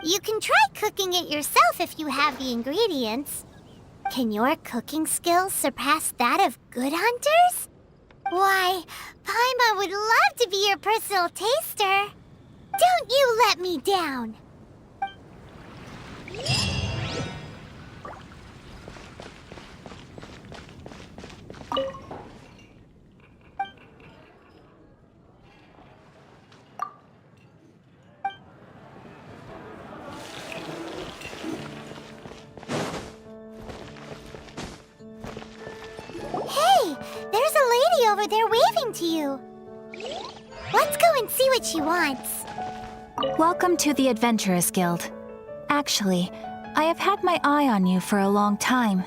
You can try cooking it yourself if you have the ingredients. Can your cooking skills surpass that of Good Hunter's? Why, Paimon would love to be your personal taster. Don't you let me down! Hey, there's a lady over there waving to you. Let's go and see what she wants. Welcome to the Adventurers Guild. Actually, I have had my eye on you for a long time.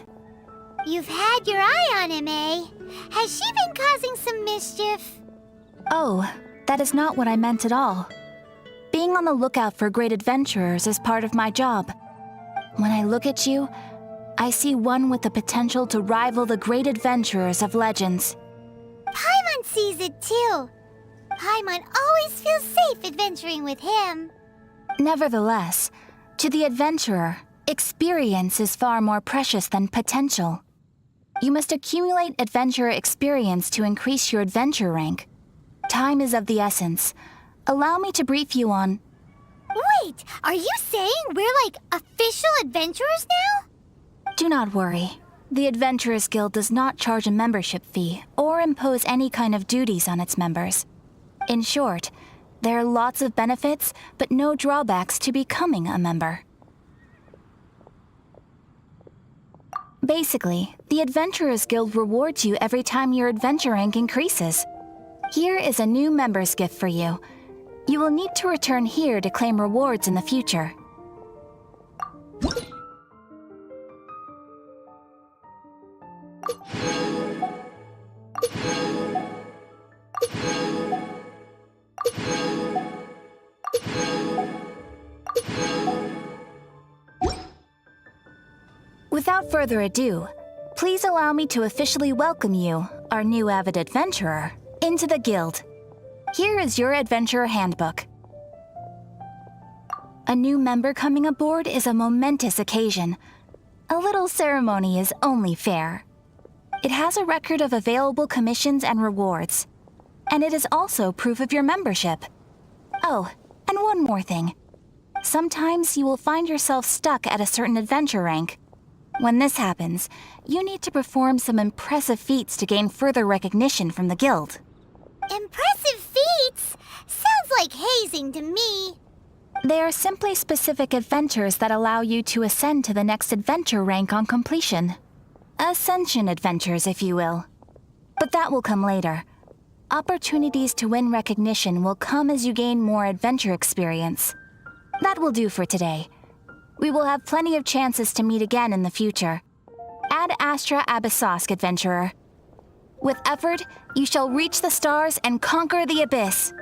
You've had your eye on him, eh? Has she been causing some mischief? Oh, that is not what I meant at all. Being on the lookout for great adventurers is part of my job. When I look at you, I see one with the potential to rival the great adventurers of legends. Paimon sees it too. Paimon always feels safe adventuring with him. Nevertheless, to the adventurer, experience is far more precious than potential. You must accumulate adventurer experience to increase your adventure rank. Time is of the essence. Allow me to brief you on... Wait, are you saying we're like official adventurers now? Do not worry. The Adventurers Guild does not charge a membership fee or impose any kind of duties on its members. In short, there are lots of benefits, but no drawbacks to becoming a member. Basically, the Adventurers Guild rewards you every time your adventure rank increases. Here is a new member's gift for you. You will need to return here to claim rewards in the future. Without further ado, please allow me to officially welcome you, our new avid adventurer, into the guild. Here is your adventurer handbook. A new member coming aboard is a momentous occasion. A little ceremony is only fair. It has a record of available commissions and rewards. And it is also proof of your membership. Oh, and one more thing. Sometimes you will find yourself stuck at a certain adventure rank. When this happens, you need to perform some impressive feats to gain further recognition from the guild. Impressive feats? Sounds like hazing to me. They are simply specific adventures that allow you to ascend to the next adventure rank on completion. Ascension adventures, if you will. But that will come later. Opportunities to win recognition will come as you gain more adventure experience. That will do for today. We will have plenty of chances to meet again in the future. Ad Astra Abyssosk, adventurer. With effort, you shall reach the stars and conquer the abyss.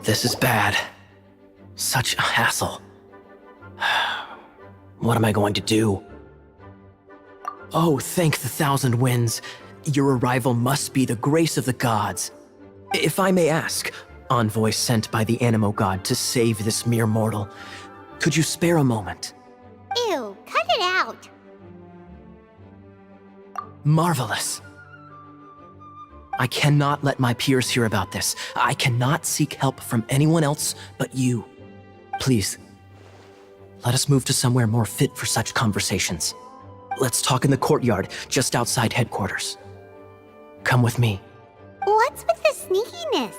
This is bad. Such a hassle. What am I going to do? Oh, thank the thousand winds. Your arrival must be the grace of the gods. If I may ask, envoy sent by the Animo god to save this mere mortal, could you spare a moment? Ew, cut it out. Marvelous. I cannot let my peers hear about this. I cannot seek help from anyone else but you. Please, let us move to somewhere more fit for such conversations. Let's talk in the courtyard, just outside headquarters. Come with me. What's with the sneakiness?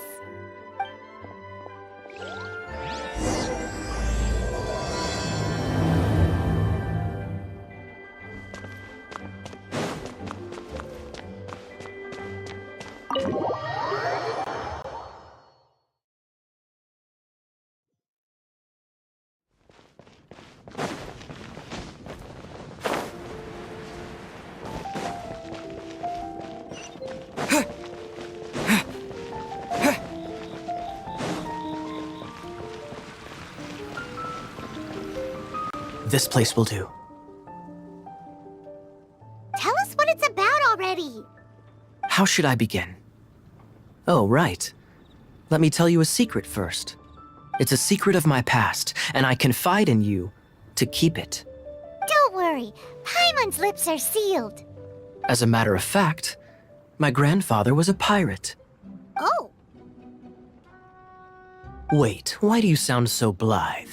This place will do. Tell us what it's about already. How should I begin? Oh, right. Let me tell you a secret first. It's a secret of my past, and I confide in you to keep it. Don't worry, Paimon's lips are sealed. As a matter of fact, my grandfather was a pirate. Oh, Wait, why do you sound so blithe?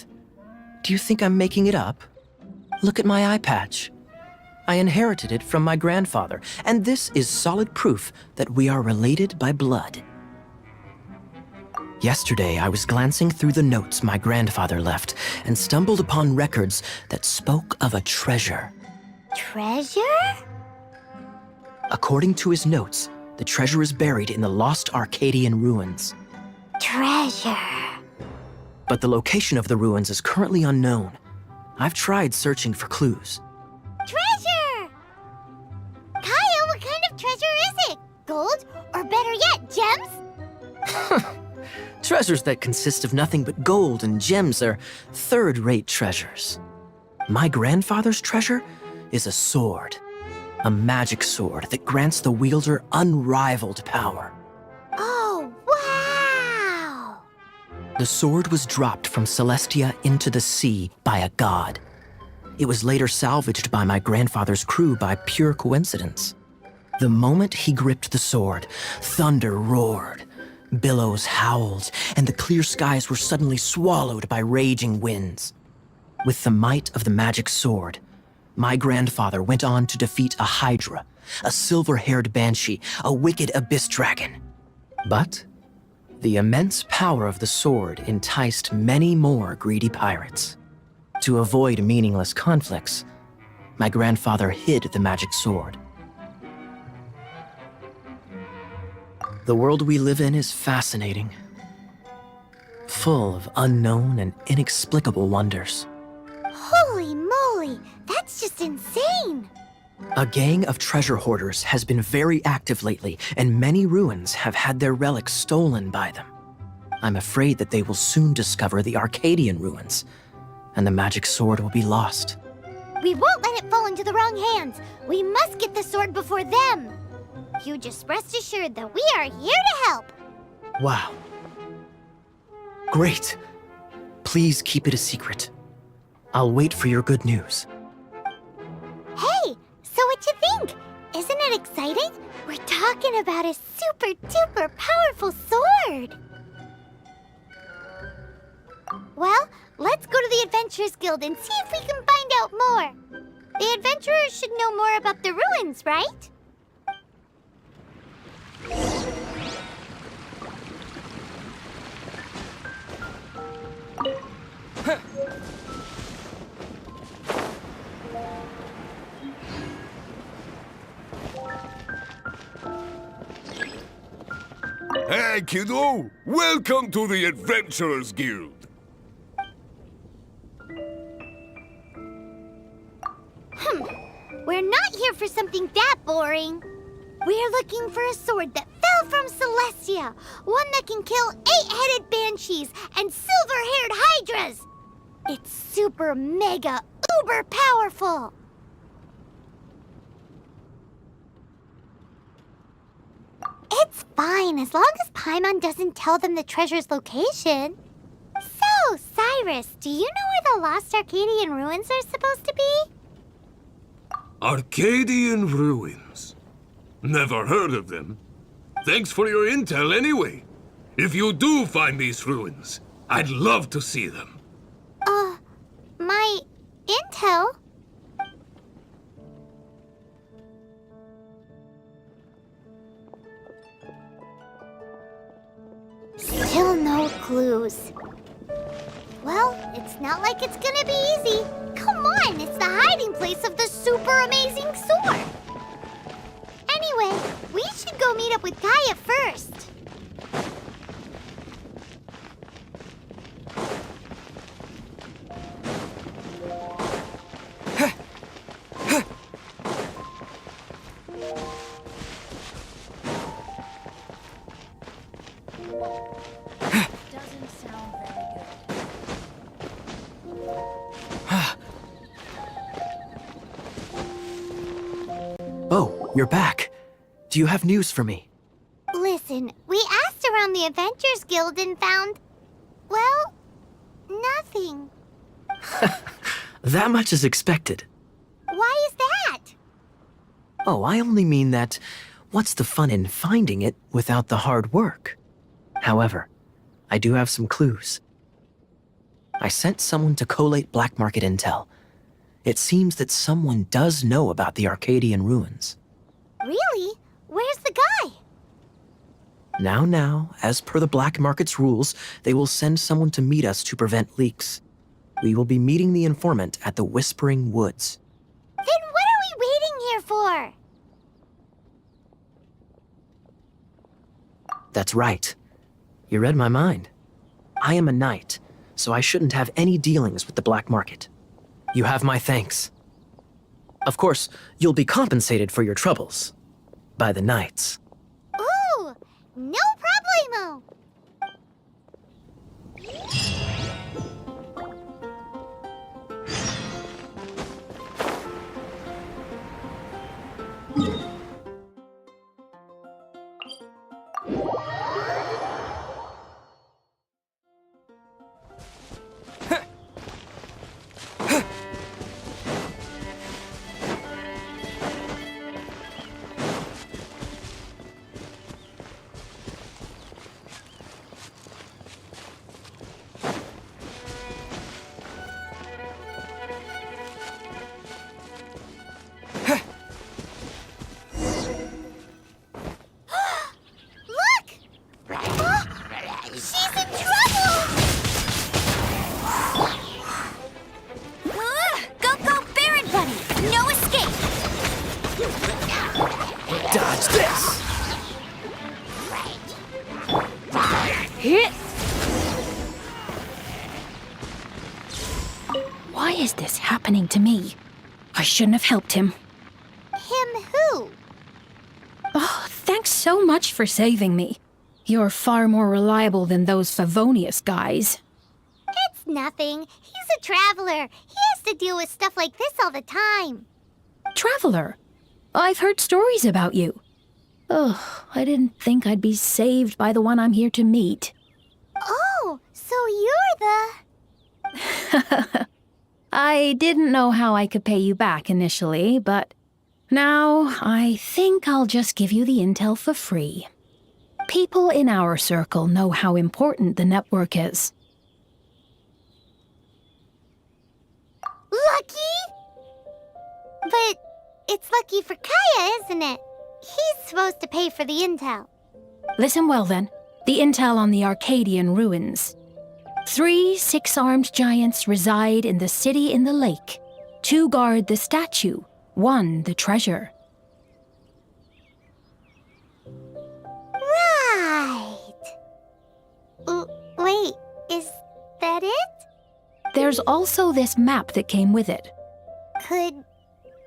Do you think I'm making it up? Look at my eye patch. I inherited it from my grandfather, and this is solid proof that we are related by blood. Yesterday, I was glancing through the notes my grandfather left and stumbled upon records that spoke of a treasure. treasure? According to his notes, the treasure is buried in the lost Arcadian ruins. Treasure. But the location of the ruins is currently unknown. I've tried searching for clues. Treasure! Kyle, what kind of treasure is it? Gold? Or better yet, gems? Treasures that consist of nothing but gold and gems are third-rate treasures. My grandfather's treasure is a sword. A magic sword that grants the wielder unrivaled power. Oh, wow! The sword was dropped from Celestia into the sea by a god. It was later salvaged by my grandfather's crew by pure coincidence. The moment he gripped the sword, thunder roared, billows howled, and the clear skies were suddenly swallowed by raging winds. With the might of the magic sword, my grandfather went on to defeat a hydra, a silver-haired banshee, a wicked abyss dragon. But the immense power of the sword enticed many more greedy pirates. To avoid meaningless conflicts, my grandfather hid the magic sword. The world we live in is fascinating, full of unknown and inexplicable wonders. Holy moly, that's just insane! A gang of treasure hoarders has been very active lately, and many ruins have had their relics stolen by them. I'm afraid that they will soon discover the Arcadian ruins, and the magic sword will be lost. We won't let it fall into the wrong hands. We must get the sword before them. You just rest assured that we are here to help. Wow. Great. Please keep it a secret. I'll wait for your good news. Hey, so what you think? Isn't it exciting? We're talking about a super duper powerful sword. Well, let's go to the Adventurers Guild and see if we can find out more. The adventurers should know more about the ruins, right? Hey, kiddo! Welcome to the Adventurers Guild! We're not here for something that boring. We're looking for a sword that fell from Celestia, one that can kill 8-headed banshees and silver-haired hydras. It's super mega uber powerful. It's fine as long as Paimon doesn't tell them the treasure's location. So, Cyrus, do you know where the lost Arcadian ruins are supposed to be? Arcadian ruins? Never heard of them. Thanks for your intel anyway. If you do find these ruins, I'd love to see them. My intel? Still no clues. Well, it's not like it's gonna be easy. Come on, it's the hiding place of the super amazing sword. Anyway, we should go meet up with Gaia first. Doesn't sound very good. Oh, you're back. Do you have news for me? Listen, we asked around the Adventurers Guild and found, well, nothing. That much is expected. Why is that? Oh, I only mean that what's the fun in finding it without the hard work? However, I do have some clues. I sent someone to collate black market intel. It seems that someone does know about the Arcadian ruins. Really? Where's the guy? Now, as per the black market's rules, they will send someone to meet us to prevent leaks. We will be meeting the informant at the Whispering Woods. Then what are we waiting here for? That's right. You read my mind. I am a knight, so I shouldn't have any dealings with the black market. You have my thanks. Of course, you'll be compensated for your troubles. By the knights. Ooh, no problemo. She's in trouble! Go, Baron Bunny! No escape! Dodge this! Hit! Why is this happening to me? I shouldn't have helped him. Him who? Oh, thanks so much for saving me. You're far more reliable than those Favonius guys. It's nothing. He's a traveler. He has to deal with stuff like this all the time. Traveler, I've heard stories about you. Ugh, I didn't think I'd be saved by the one I'm here to meet. Oh, so you're the... I didn't know how I could pay you back initially, but now I think I'll just give you the intel for free. People in our circle know how important the network is. Lucky? But it's lucky for Kaya, isn't it? He's supposed to pay for the intel. Listen well then. The intel on the Arcadian ruins. 3 6-armed giants reside in the city in the lake. 2 guard the statue, 1 the treasure. Right. Wait, is that it? There's also this map that came with it. Could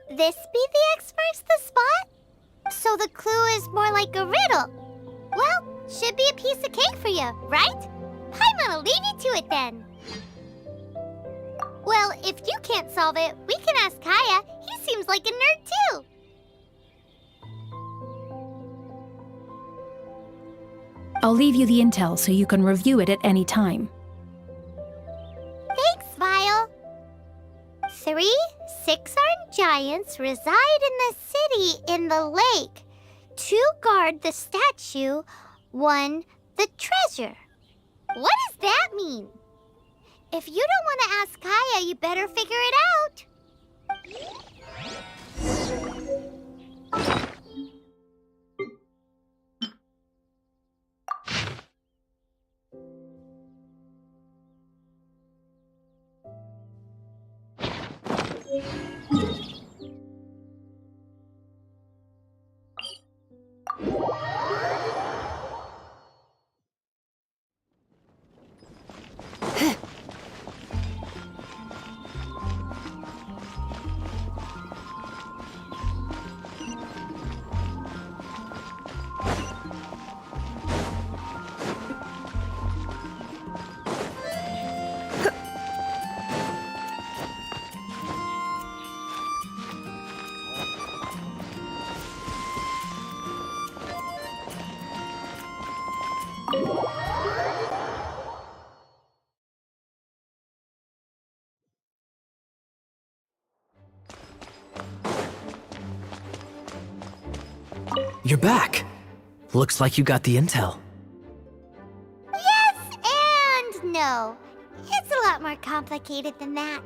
this be the X marks the spot? So the clue is more like a riddle. Well, should be a piece of cake for you, right? Paimon'll leave you to it then. Well, if you can't solve it, we can ask Kaya. He seems like a nerd too. I'll leave you the intel so you can review it at any time. Thanks, Vile. 3 six-armed giants reside in the city in the lake. 2 guard the statue, 1 the treasure. What does that mean? If you don't want to ask Kaya, you better figure it out. You're back. Looks like you got the intel. Yes and no. It's a lot more complicated than that.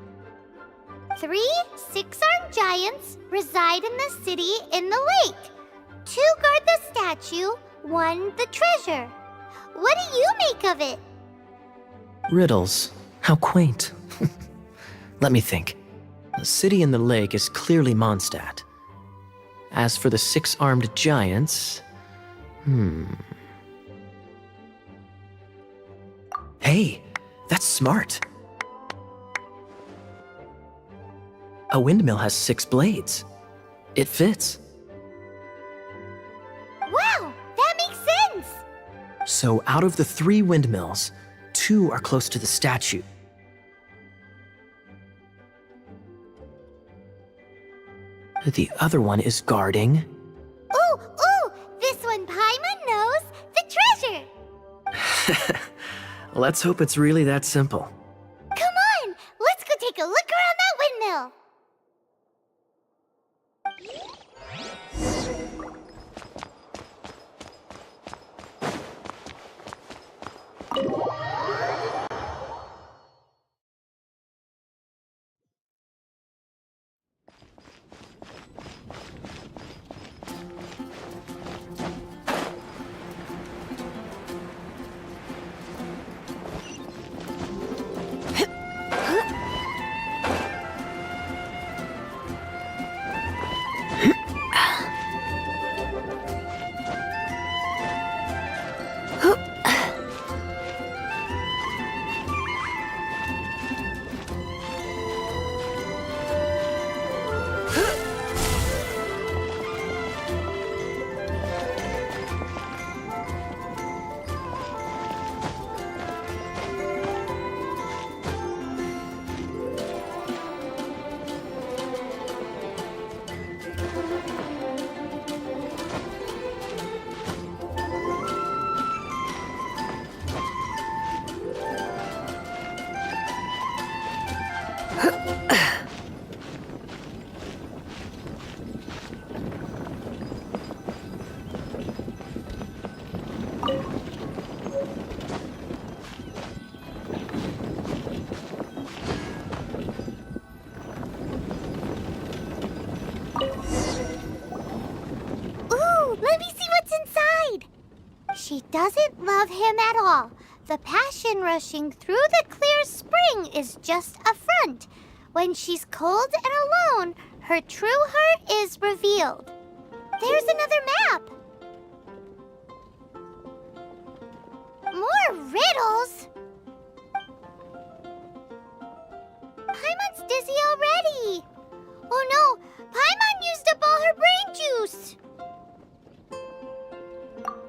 3 six-armed giants reside in the city in the lake. 2 guard the statue, 1 the treasure. What do you make of it? Riddles. How quaint. Let me think. The city in the lake is clearly Mondstadt. As for the 6-armed giants... Hey, that's smart. A windmill has 6 blades. It fits. Wow, that makes sense! So out of the 3 windmills, 2 are close to the statue. The other one is guarding... Ooh, this one Paimon knows the treasure! Let's hope it's really that simple. Come on, let's go take a look around that windmill! She doesn't love him at all. The passion rushing through the clear spring is just a front. When she's cold and alone, her true heart is revealed. There's another map. More riddles? Paimon's dizzy already. Oh no, Paimon used up all her brain juice.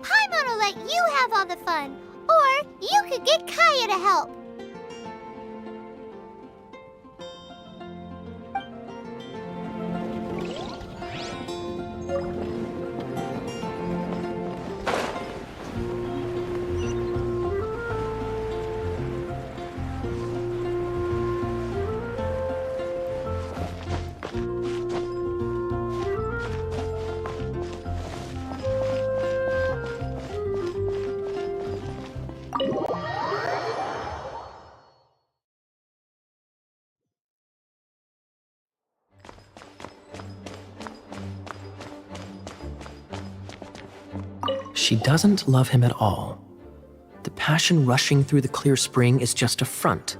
Paimon will let you have all the fun. Or you could get Kaya to help. She doesn't love him at all. The passion rushing through the clear spring is just a front.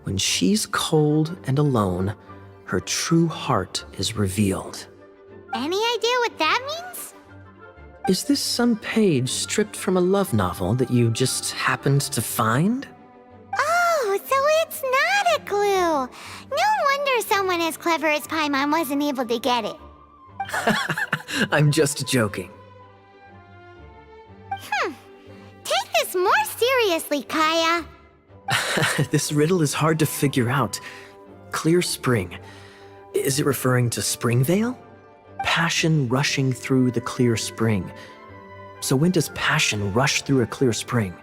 When she's cold and alone, her true heart is revealed. Any idea what that means? Is this some page stripped from a love novel that you just happened to find? Oh, so it's not a clue. No wonder someone as clever as Paimon wasn't able to get it. I'm just joking. Take this more seriously, Kaya. This riddle is hard to figure out. Clear spring. Is it referring to Springvale? Passion rushing through the clear spring. So when does passion rush through a clear spring?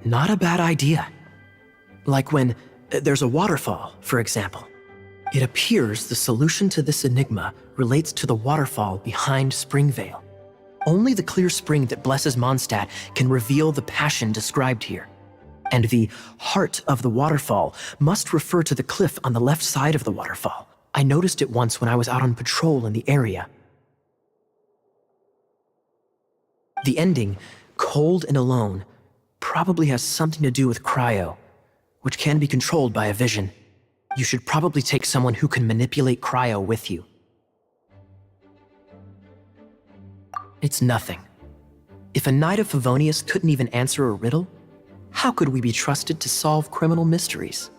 Not a bad idea. Like when there's a waterfall, for example. It appears the solution to this enigma relates to the waterfall behind Springvale. Only the clear spring that blesses Mondstadt can reveal the passion described here. And the heart of the waterfall must refer to the cliff on the left side of the waterfall. I noticed it once when I was out on patrol in the area. The ending, cold and alone, probably has something to do with cryo, which can be controlled by a vision. You should probably take someone who can manipulate cryo with you. It's nothing. If a Knight of Favonius couldn't even answer a riddle, how could we be trusted to solve criminal mysteries?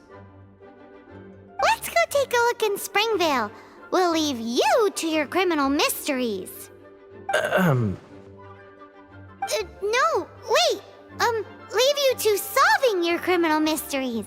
Let's go take a look in Springvale. We'll leave you to your criminal mysteries. No, wait. Leave you to solving your criminal mysteries.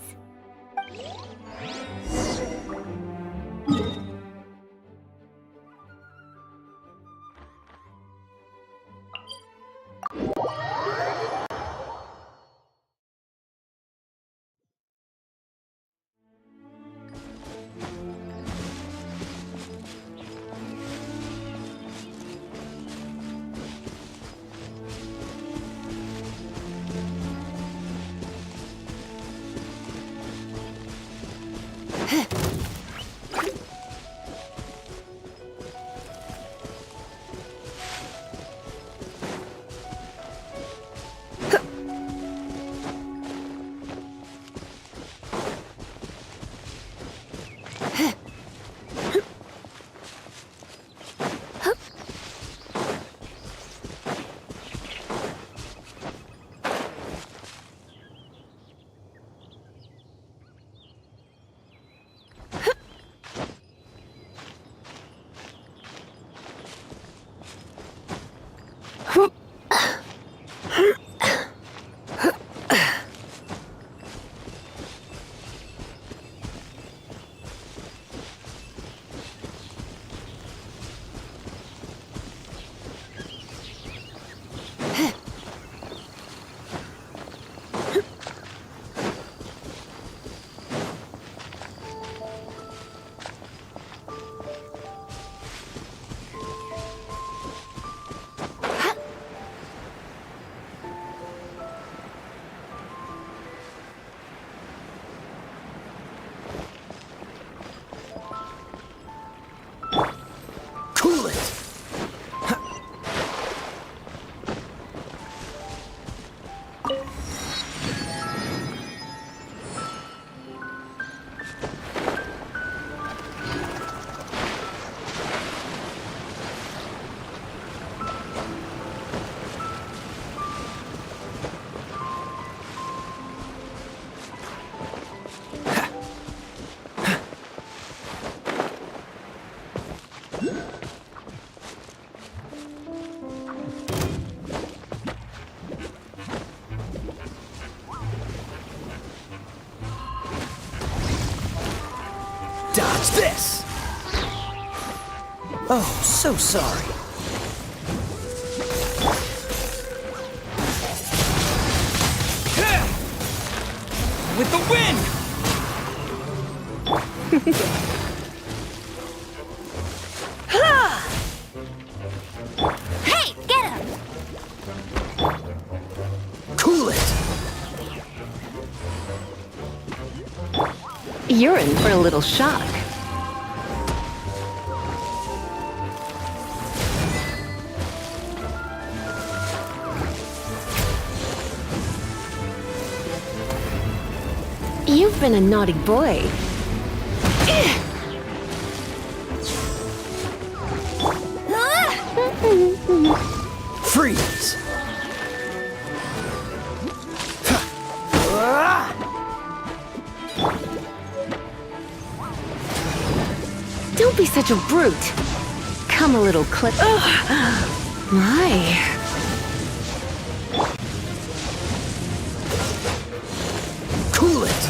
this. Oh, so sorry. With the wind! Hey, get him! Cool it! You're in for a little shock. You've been a naughty boy. Freeze! Don't be such a brute. Come a little My. Cool it!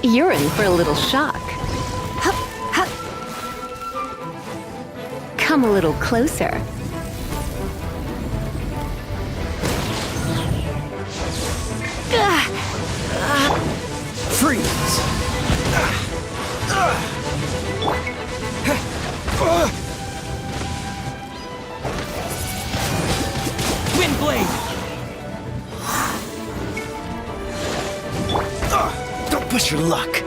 You're in for a little shock. Come a little closer. Freeze! Windblade! Don't push your luck.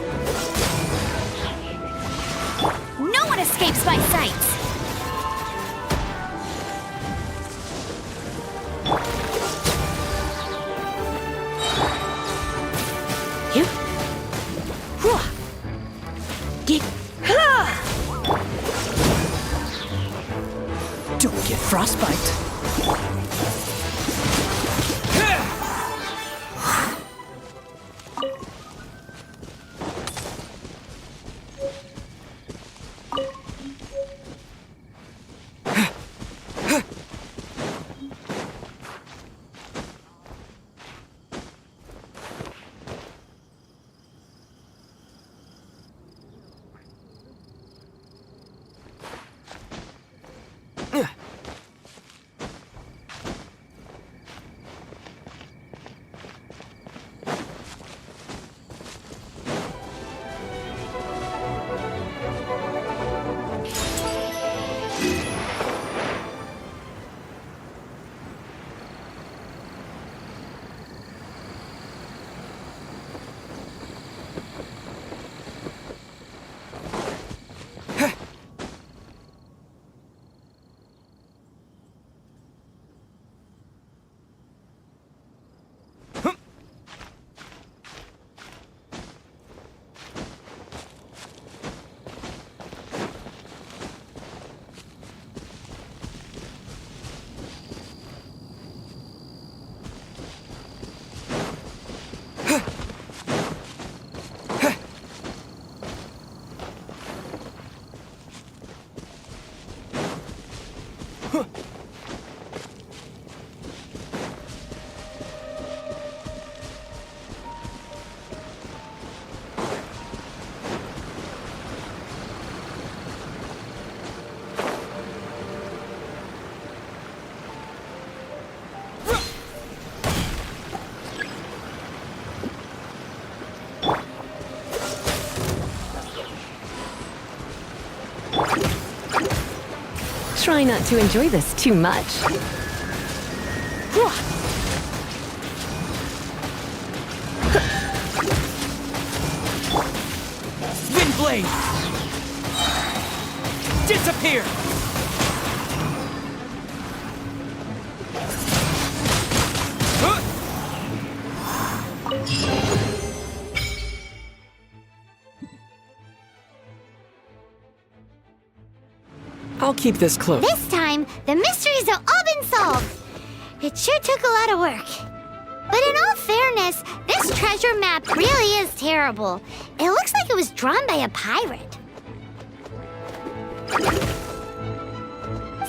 No one escapes my sights! Don't get frostbite. Try not to enjoy this too much. Windblade! Disappear! I'll keep this close. This time, the mysteries have all been solved. It sure took a lot of work. But in all fairness, this treasure map really is terrible. It looks like it was drawn by a pirate.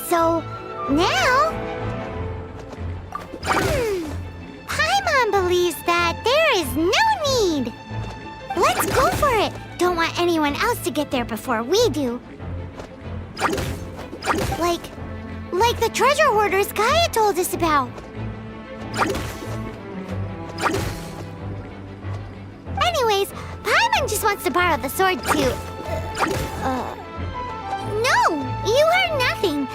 So, Now... Paimon believes that there is no need. Let's go for it. Don't want anyone else to get there before we do. Like the treasure hoarders Gaia told us about. Anyways, Paimon just wants to borrow the sword to... No, you heard nothing.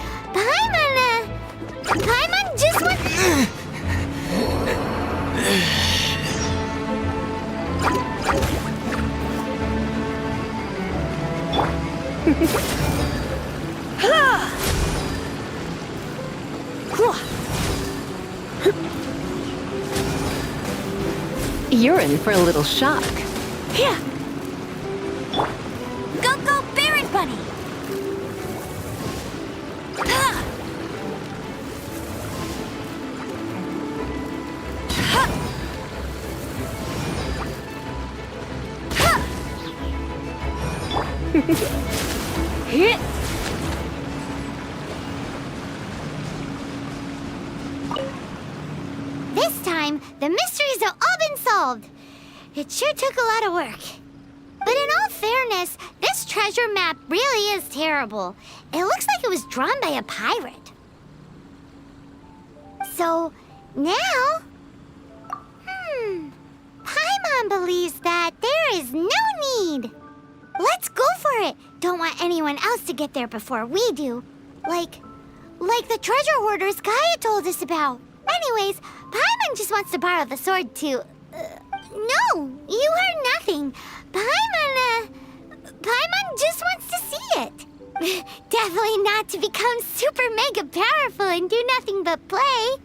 Paimon just wants... You're in for a little shock. Here! Go, go, Baron Bunny! Ha! Ha! Ha! Hit! This time, the mysteries have all been solved. It sure took a lot of work. But in all fairness, this treasure map really is terrible. It looks like it was drawn by a pirate. So, now... Paimon believes that there is no need. Let's go for it. Don't want anyone else to get there before we do. Like the treasure hoarders Gaia told us about. Anyways, Paimon just wants to borrow the sword to... No, you heard nothing. Paimon just wants to see it. Definitely not to become super mega powerful and do nothing but play.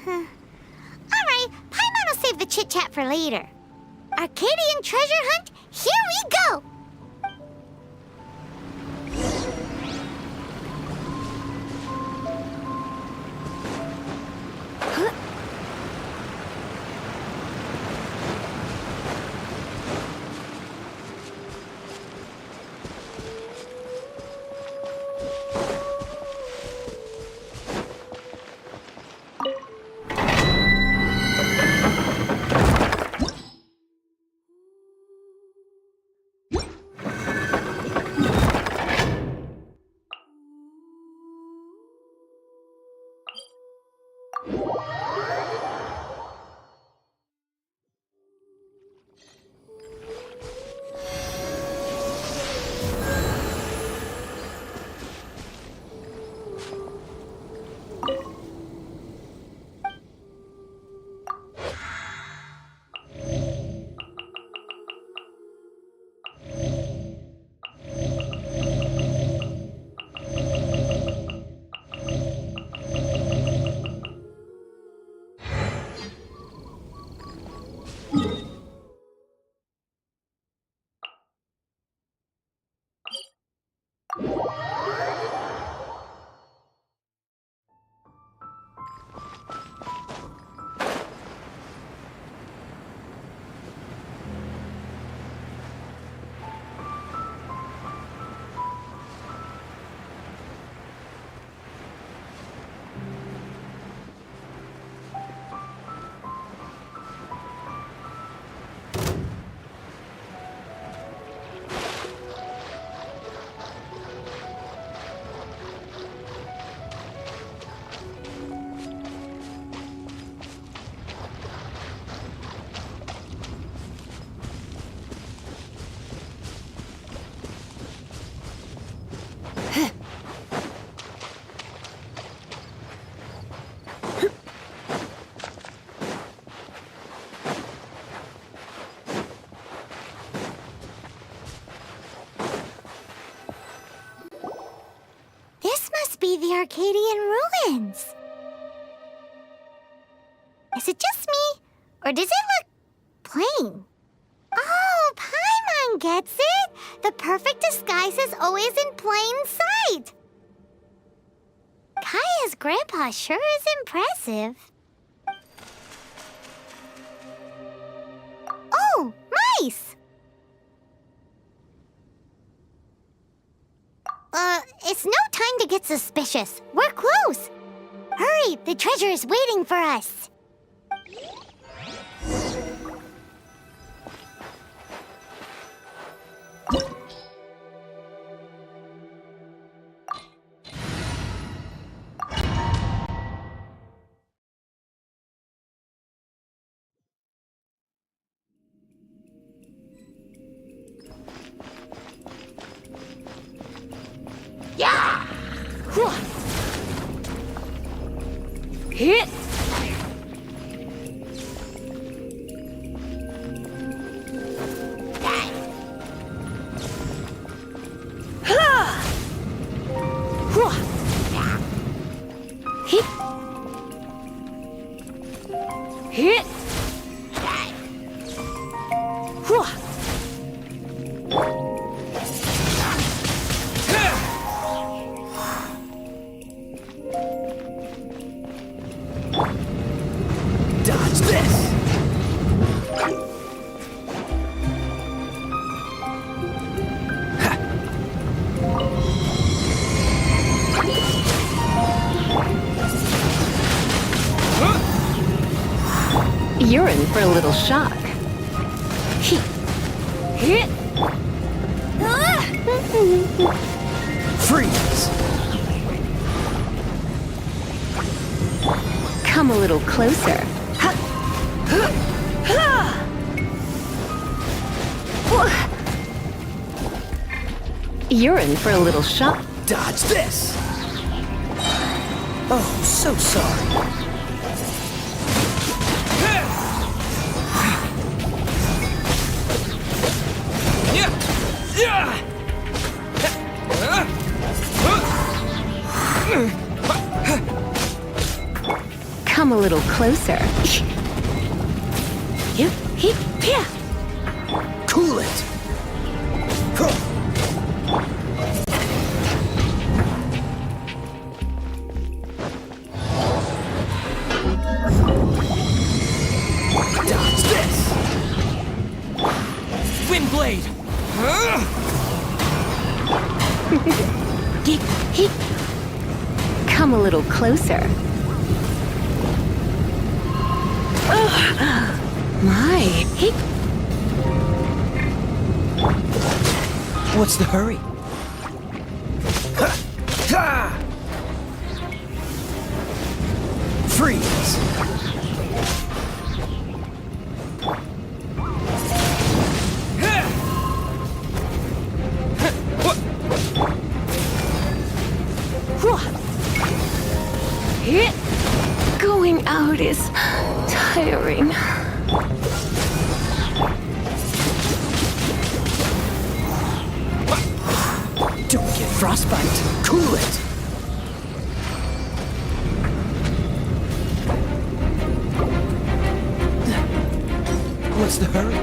Alright, Paimon will save the chit-chat for later. Arcadian treasure hunt, here we go! Be the Arcadian ruins. Is it just me, or does it look plain? Oh, Paimon gets it! The perfect disguise is always in plain sight! Kaya's grandpa sure is impressive. Oh, mice! It's no time to get suspicious. We're close. Hurry, the treasure is waiting for us. Yeah! Hit! Hit! Hit! Dodge this! You're in for a little shock. Hit! Freeze! Come a little closer. You're in for a little shock. Dodge this! Oh, so sorry. Come a little closer. Cool it! Dodge this! Windblade! Come a little closer. My. What's the hurry? Freeze! Going out is tiring. Don't get frostbite. Cool it. What's the hurry?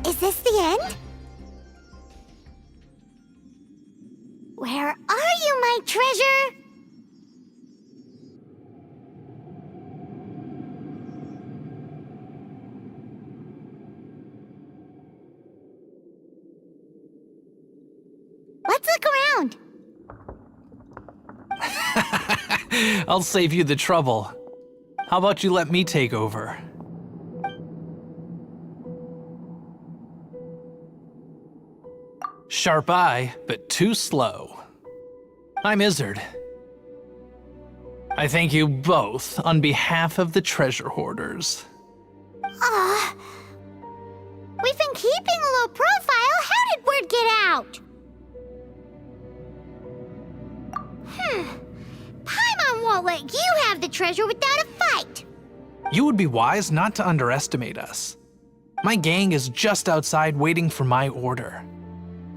Is this the end? Where are you, my treasure? Let's look around. I'll save you the trouble. How about you let me take over? Sharp eye, but too slow. I'm Izzard. I thank you both on behalf of the treasure hoarders. We've been keeping a low profile. How did word get out? Paimon won't let you have the treasure without a fight. You would be wise not to underestimate us. My gang is just outside waiting for my order.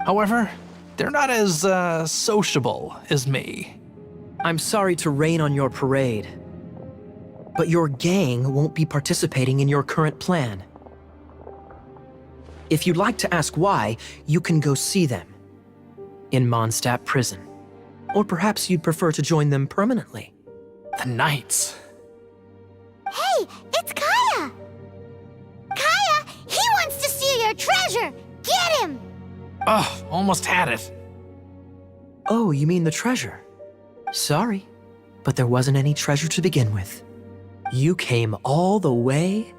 However, they're not as, sociable as me. I'm sorry to rain on your parade, but your gang won't be participating in your current plan. If you'd like to ask why, you can go see them in Mondstadt prison. Or perhaps you'd prefer to join them permanently. The Knights. Hey, it's Kyle! treasure! Get him! Ugh, almost had it. Oh, you mean the treasure? Sorry, but there wasn't any treasure to begin with. You came all the way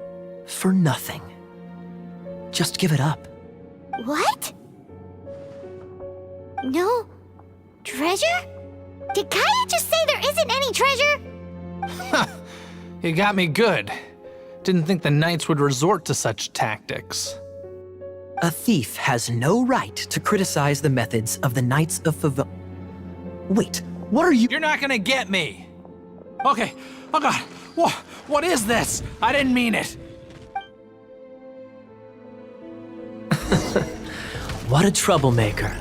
for nothing. Just give it up. What? No treasure? Did Kaya just say there isn't any treasure? You got me good. Didn't think the knights would resort to such tactics. A thief has no right to criticize the methods of the Knights of Favonius. Wait, what are you— You're not gonna get me! Okay, oh god, what is this? I didn't mean it. What a troublemaker.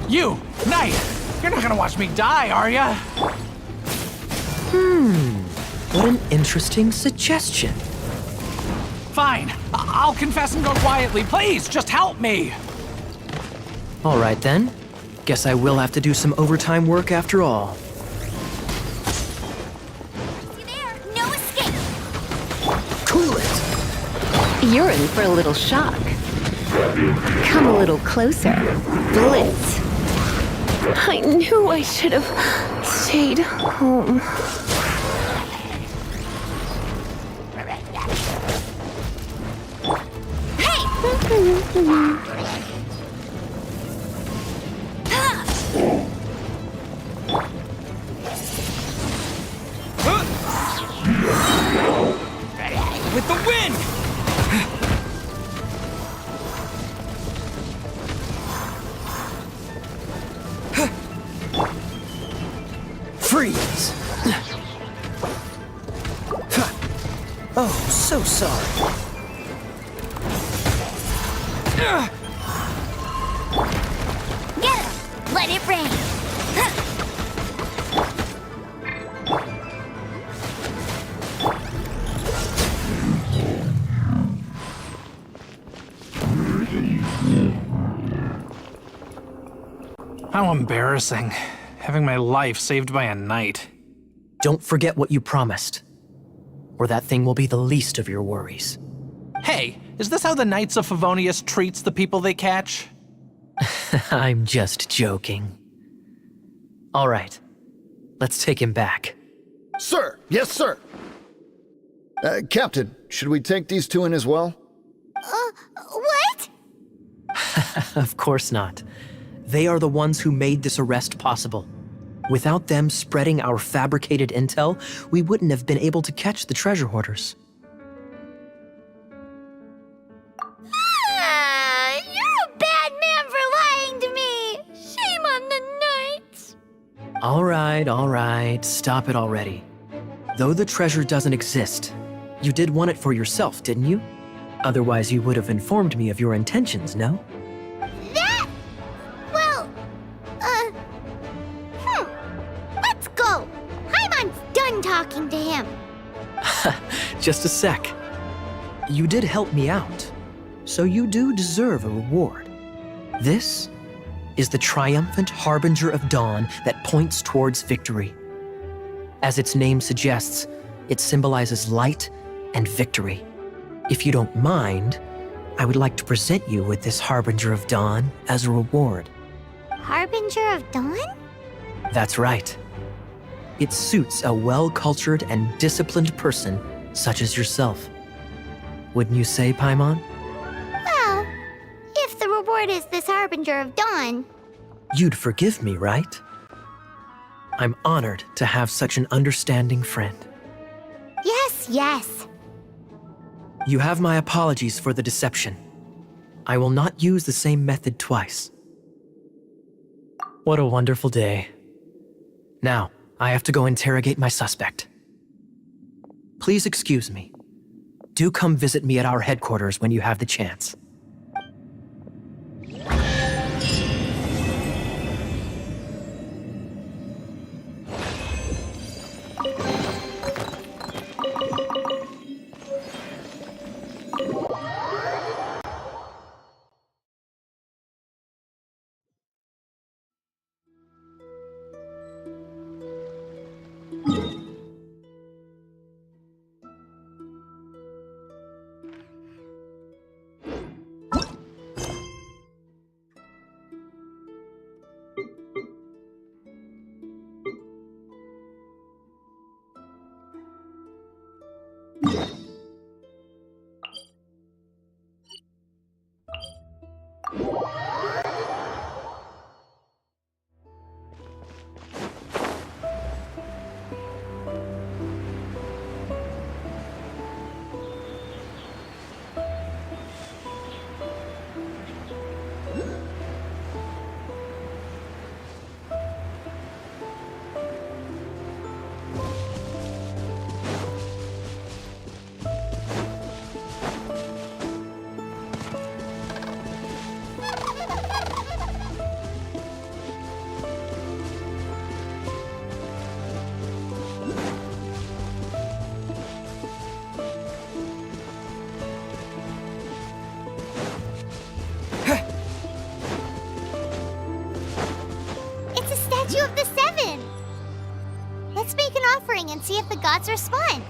You, knight! You're not gonna watch me die, are ya? What an interesting suggestion. Fine, I'll confess and go quietly. Please, just help me! All right then. Guess I will have to do some overtime work after all. See there? No escape! Cool it! You're in for a little shock. Come a little closer. Blitz. I knew I should have stayed home. With the wind! Freeze! Oh, so sorry. Get him! Let it rain! How embarrassing. Having my life saved by a knight. Don't forget what you promised, or that thing will be the least of your worries. Hey, is this how the Knights of Favonius treats the people they catch? I'm just joking. All right, let's take him back. Sir! Yes, sir! Captain, should we take these two in as well? What? Of course not. They are the ones who made this arrest possible. Without them spreading our fabricated intel, we wouldn't have been able to catch the treasure hoarders. You're a bad man for lying to me! Shame on the knights! All right, stop it already. Though the treasure doesn't exist, you did want it for yourself, didn't you? Otherwise you would have informed me of your intentions, no? That? Well, let's go! Paimon's done talking to him. Just a sec. You did help me out, so you do deserve a reward. This is the triumphant harbinger of dawn that points towards victory. As its name suggests, it symbolizes light and victory. If you don't mind, I would like to present you with this harbinger of dawn as a reward. Harbinger of Dawn? That's right. It suits a well-cultured and disciplined person such as yourself. Wouldn't you say, Paimon? Well, if the reward is this Harbinger of Dawn. You'd forgive me, right? I'm honored to have such an understanding friend. Yes. You have my apologies for the deception. I will not use the same method twice. What a wonderful day. Now, I have to go interrogate my suspect. Please excuse me. Do come visit me at our headquarters when you have the chance. statue of the Seven! Let's make an offering and see if the gods respond.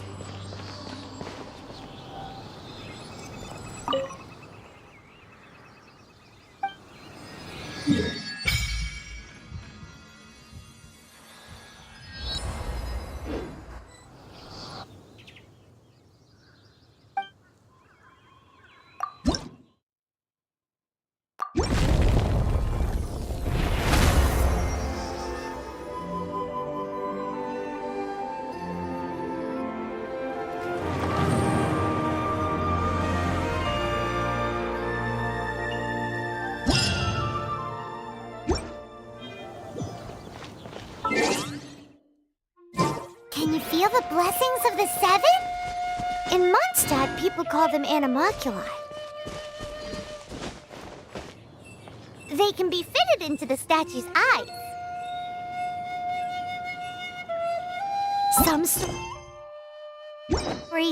Can you feel the blessings of the Seven? In Mondstadt, people call them animalculi. They can be fitted into the statue's eyes. Some stories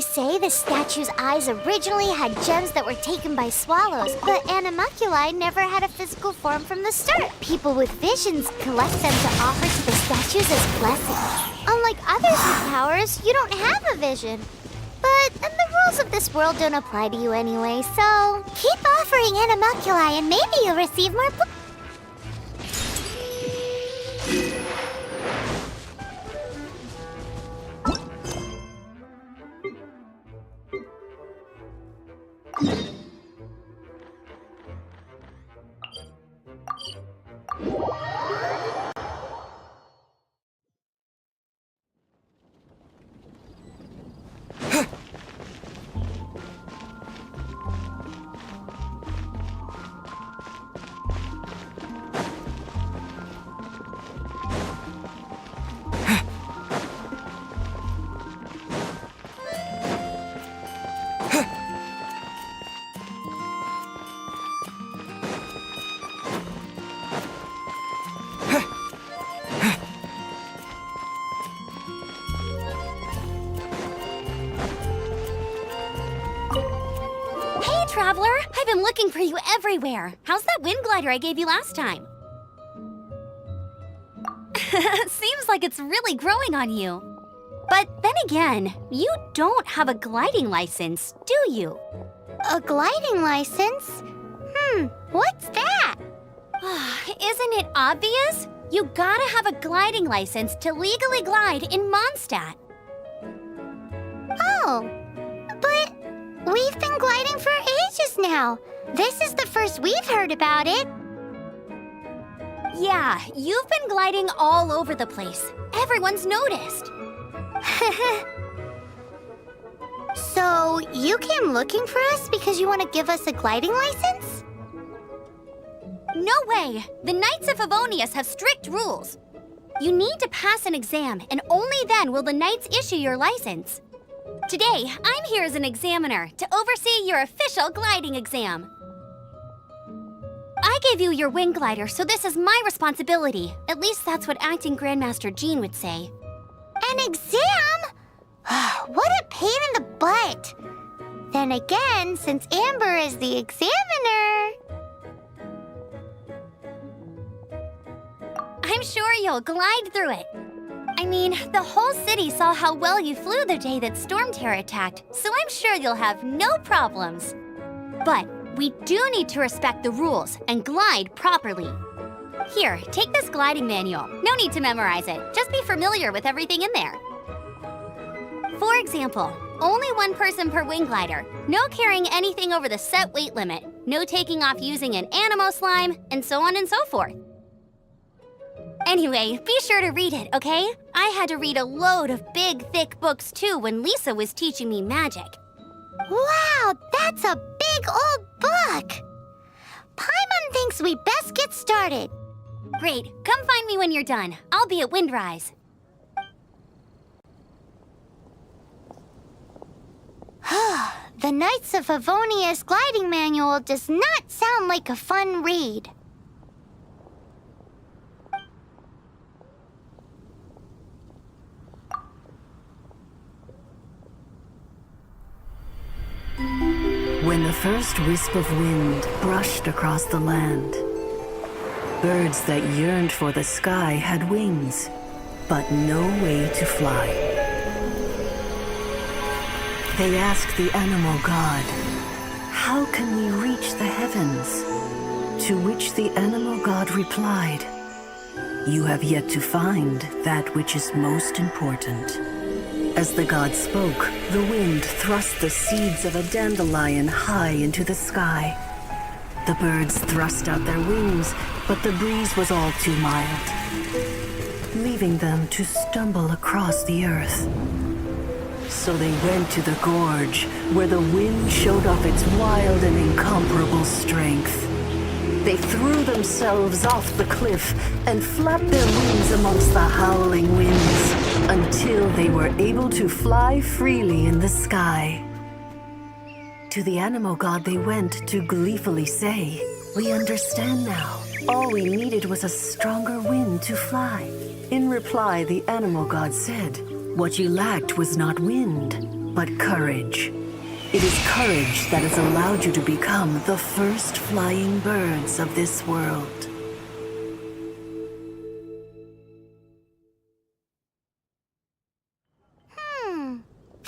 say the statue's eyes originally had gems that were taken by swallows, but animalculi never had a physical form from the start. People with visions collect them to offer to the statues as blessings. Unlike others with powers, you don't have a vision. But the rules of this world don't apply to you anyway, so keep offering animalculi and maybe you'll receive more Traveler, I've been looking for you everywhere. How's that wind glider I gave you last time? Seems like it's really growing on you. But then again, you don't have a gliding license, do you? A gliding license? What's that? Isn't it obvious? You gotta have a gliding license to legally glide in Mondstadt. Oh, but we've been gliding for ages now. This is the first we've heard about it. Yeah, you've been gliding all over the place. Everyone's noticed. So, you came looking for us because you want to give us a gliding license? No way! The Knights of Favonius have strict rules. You need to pass an exam, and only then will the Knights issue your license. Today, I'm here as an examiner to oversee your official gliding exam. I gave you your wing glider, so this is my responsibility. At least that's what Acting Grandmaster Jean would say. An exam? What a pain in the butt. Then again, since Amber is the examiner... I'm sure you'll glide through it. I mean, the whole city saw how well you flew the day that Storm Terror attacked, so I'm sure you'll have no problems. But we do need to respect the rules and glide properly. Here, take this gliding manual. No need to memorize it. Just be familiar with everything in there. For example, only one person per wing glider, no carrying anything over the set weight limit, no taking off using an animo slime, and so on and so forth. Anyway, be sure to read it, okay? I had to read a load of big, thick books too when Lisa was teaching me magic. Wow, that's a big old book! Paimon thinks we best get started. Great, come find me when you're done. I'll be at Windrise. The Knights of Favonius gliding manual does not sound like a fun read. When the first wisp of wind brushed across the land, birds that yearned for the sky had wings, but no way to fly. They asked the animal god, "How can we reach the heavens?" To which the animal god replied, "You have yet to find that which is most important." As the god spoke, the wind thrust the seeds of a dandelion high into the sky. The birds thrust out their wings, but the breeze was all too mild, leaving them to stumble across the earth. So they went to the gorge, where the wind showed off its wild and incomparable strength. They threw themselves off the cliff and flapped their wings amongst the howling winds until they were able to fly freely in the sky. To the animal god they went to gleefully say, "We understand now. All we needed was a stronger wind to fly." In reply, the animal god said, "What you lacked was not wind, but courage. It is courage that has allowed you to become the first flying birds of this world."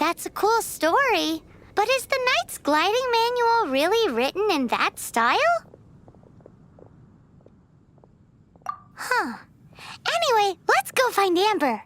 That's a cool story. But is the Knight's gliding manual really written in that style? Huh. Anyway, let's go find Amber.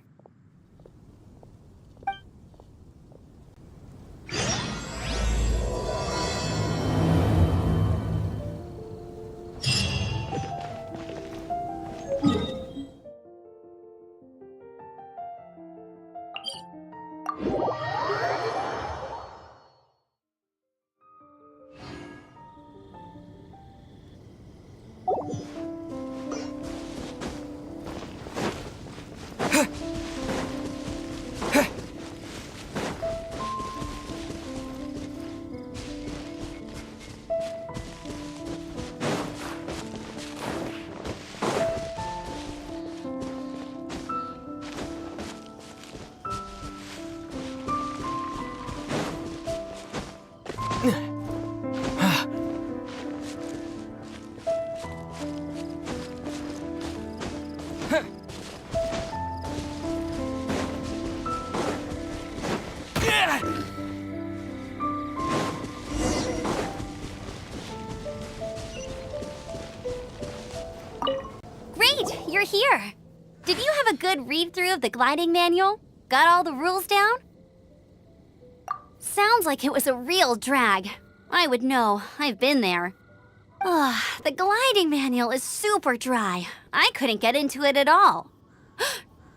You're here. Did you have a good read-through of the gliding manual? Got all the rules down? Sounds like it was a real drag. I would know. I've been there. Ugh, the gliding manual is super dry. I couldn't get into it at all.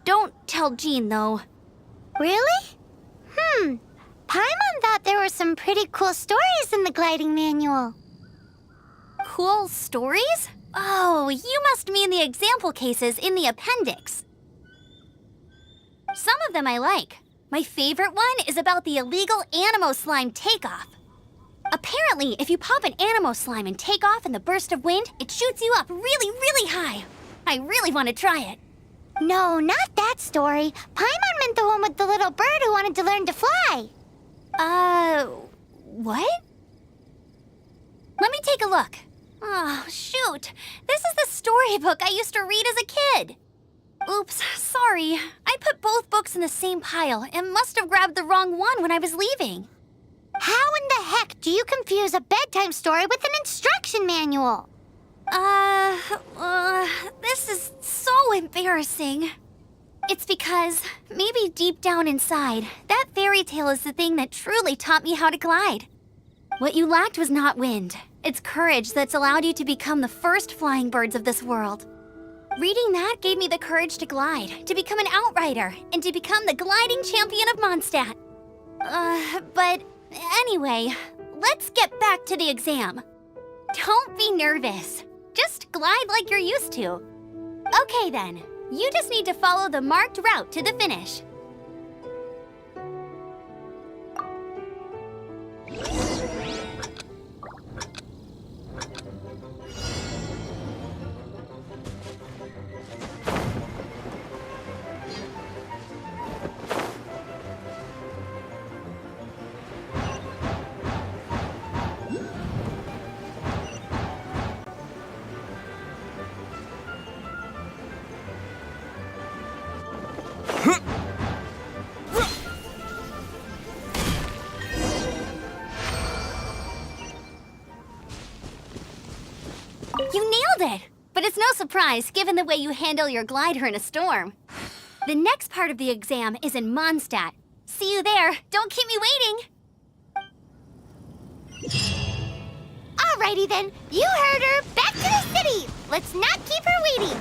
Don't tell Jean, though. Really? Paimon thought there were some pretty cool stories in the gliding manual. Cool stories? Oh, you must mean the example cases in the appendix. Some of them I like. My favorite one is about the illegal Animo Slime takeoff. Apparently, if you pop an Animo Slime and take off in the burst of wind, it shoots you up really, really high. I really want to try it. No, not that story. Paimon meant the one with the little bird who wanted to learn to fly. What? Let me take a look. Oh, shoot. This is the storybook I used to read as a kid. Oops, sorry. I put both books in the same pile and must have grabbed the wrong one when I was leaving. How in the heck do you confuse a bedtime story with an instruction manual? This is so embarrassing. It's because, maybe deep down inside, that fairy tale is the thing that truly taught me how to glide. What you lacked was not wind. It's courage that's allowed you to become the first flying birds of this world. Reading that gave me the courage to glide, to become an outrider, and to become the gliding champion of Mondstadt. But anyway, let's get back to the exam. Don't be nervous. Just glide like you're used to. Okay then, you just need to follow the marked route to the finish. it. But it's no surprise, given the way you handle your glider in a storm. The next part of the exam is in Mondstadt. See you there. Don't keep me waiting. Alrighty then, you heard her. Back to the city. Let's not keep her waiting.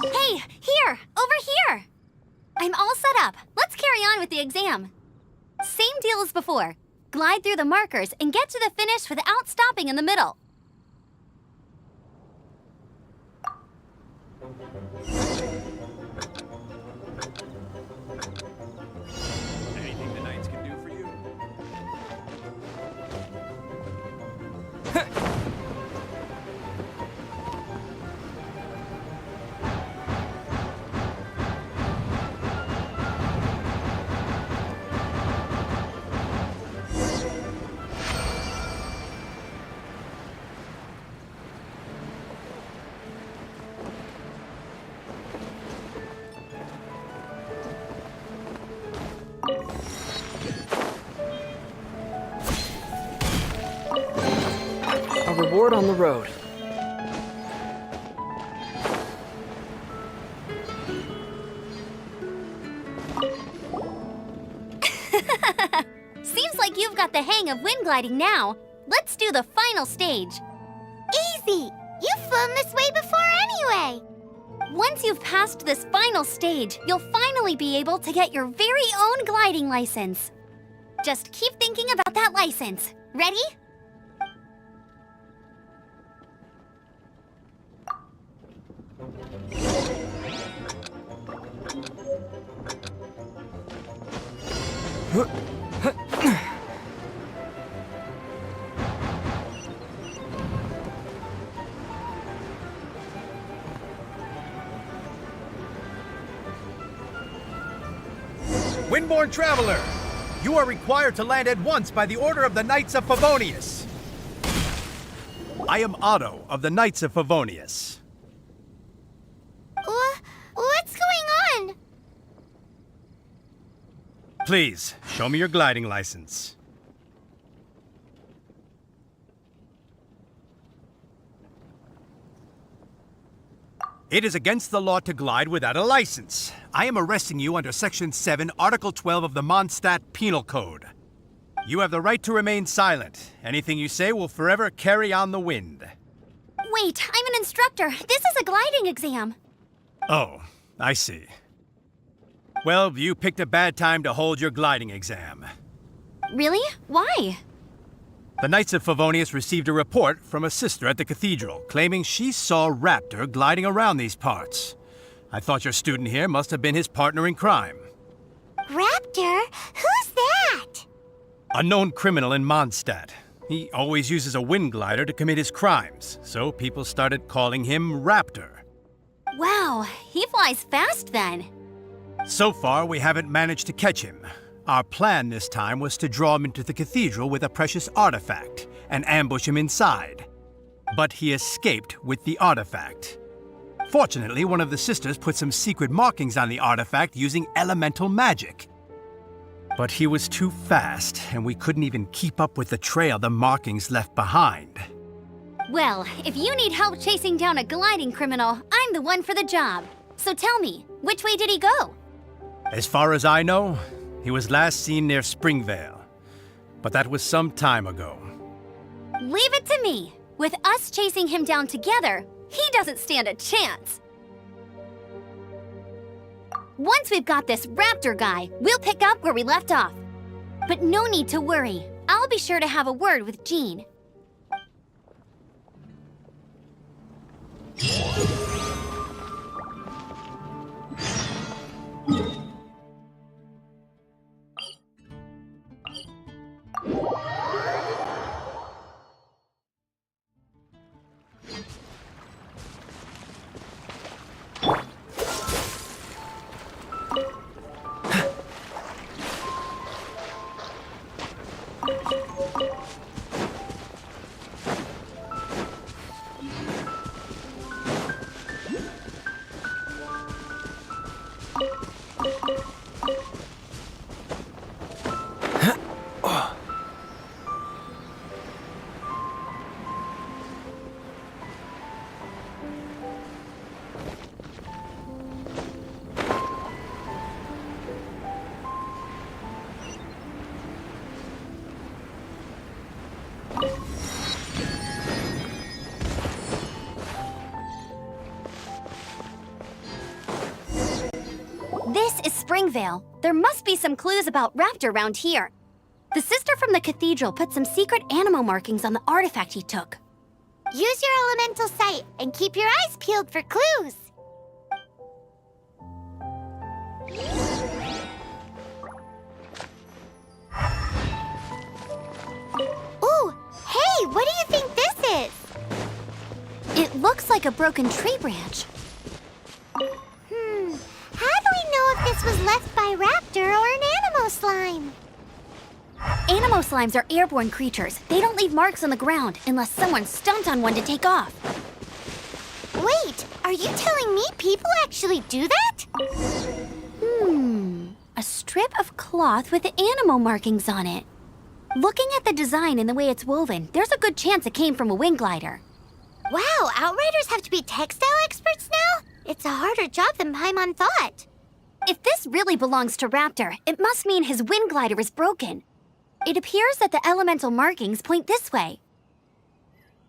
Hey, here! Over here! I'm all set up. Let's carry on with the exam. Same deal as before. Glide through the markers and get to the finish without stopping in the middle. Anything the knights can do for you? A reward on the road. Seems like you've got the hang of wind gliding now. Let's do the final stage. Easy! You've flown this way before anyway! Once you've passed this final stage, you'll finally be able to get your very own gliding license. Just keep thinking about that license. Ready? Windborne Traveler! You are required to land at once by the order of the Knights of Favonius. I am Otto of the Knights of Favonius. What's going on? Please, show me your gliding license. It is against the law to glide without a license. I am arresting you under Section 7, Article 12 of the Mondstadt Penal Code. You have the right to remain silent. Anything you say will forever carry on the wind. Wait, I'm an instructor. This is a gliding exam. Oh, I see. Well, you picked a bad time to hold your gliding exam. Really? Why? The Knights of Favonius received a report from a sister at the cathedral claiming she saw Raptor gliding around these parts. I thought your student here must have been his partner in crime. Raptor? Who's that? A known criminal in Mondstadt. He always uses a wind glider to commit his crimes, so people started calling him Raptor. Wow, he flies fast then. So far, we haven't managed to catch him. Our plan this time was to draw him into the cathedral with a precious artifact and ambush him inside. But he escaped with the artifact. Fortunately, one of the sisters put some secret markings on the artifact using elemental magic. But he was too fast, and we couldn't even keep up with the trail the markings left behind. Well, if you need help chasing down a gliding criminal, I'm the one for the job. So tell me, which way did he go? As far as I know, he was last seen near Springvale. But that was some time ago. Leave it to me. With us chasing him down together, he doesn't stand a chance. Once we've got this raptor guy, we'll pick up where we left off. But no need to worry. I'll be sure to have a word with Jean. This is Springvale. There must be some clues about Raptor around here. The sister from the cathedral put some secret animal markings on the artifact he took. Use your elemental sight and keep your eyes peeled for clues. Ooh, hey, what do you think this is? It looks like a broken tree branch. How do we know if this was left by Raptor or an Animo slime? Animo slimes are airborne creatures. They don't leave marks on the ground unless someone stomped on one to take off. Wait, are you telling me people actually do that? A strip of cloth with Animo markings on it. Looking at the design and the way it's woven, there's a good chance it came from a wing glider. Wow, Outriders have to be textile experts now? It's a harder job than Paimon thought. If this really belongs to Raptor, it must mean his wind glider is broken. It appears that the elemental markings point this way.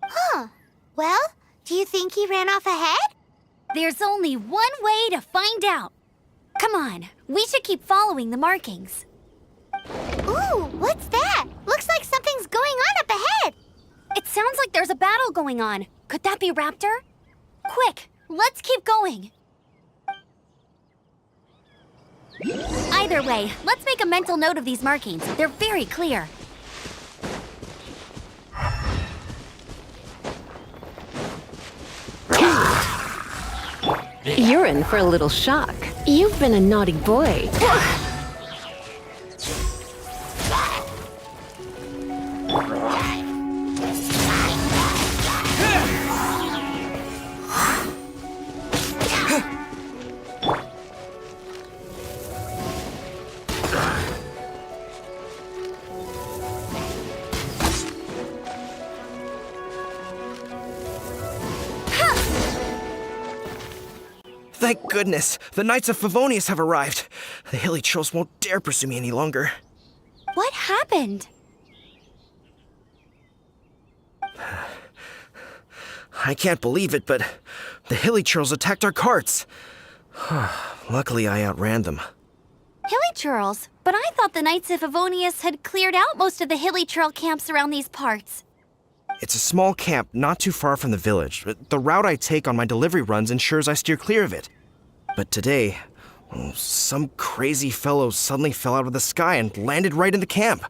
Huh. Well, do you think he ran off ahead? There's only one way to find out. Come on, we should keep following the markings. Ooh, what's that? Looks like something's going on up ahead. It sounds like there's a battle going on. Could that be Raptor? Quick, let's keep going. Either way, let's make a mental note of these markings. They're very clear. You're in for a little shock. You've been a naughty boy. Thank goodness! The Knights of Favonius have arrived! The hilly trolls won't dare pursue me any longer. What happened? I can't believe it, but the hilly trolls attacked our carts. Luckily, I outran them. Hilly Churls? But I thought the Knights of Favonius had cleared out most of the Hilly Churl camps around these parts. It's a small camp not too far from the village. The route I take on my delivery runs ensures I steer clear of it. But today, some crazy fellow suddenly fell out of the sky and landed right in the camp.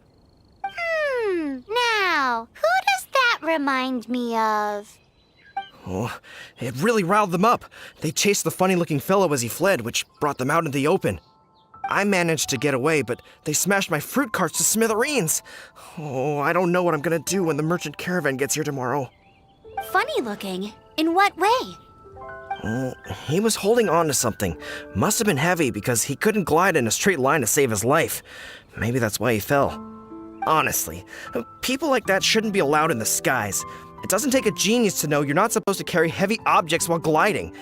Now, who does that remind me of? Oh, it really riled them up. They chased the funny-looking fellow as he fled, which brought them out in the open. I managed to get away, but they smashed my fruit carts to smithereens. Oh, I don't know what I'm gonna do when the merchant caravan gets here tomorrow. Funny looking? In what way? He was holding on to something. Must have been heavy because he couldn't glide in a straight line to save his life. Maybe that's why he fell. Honestly, people like that shouldn't be allowed in the skies. It doesn't take a genius to know you're not supposed to carry heavy objects while gliding.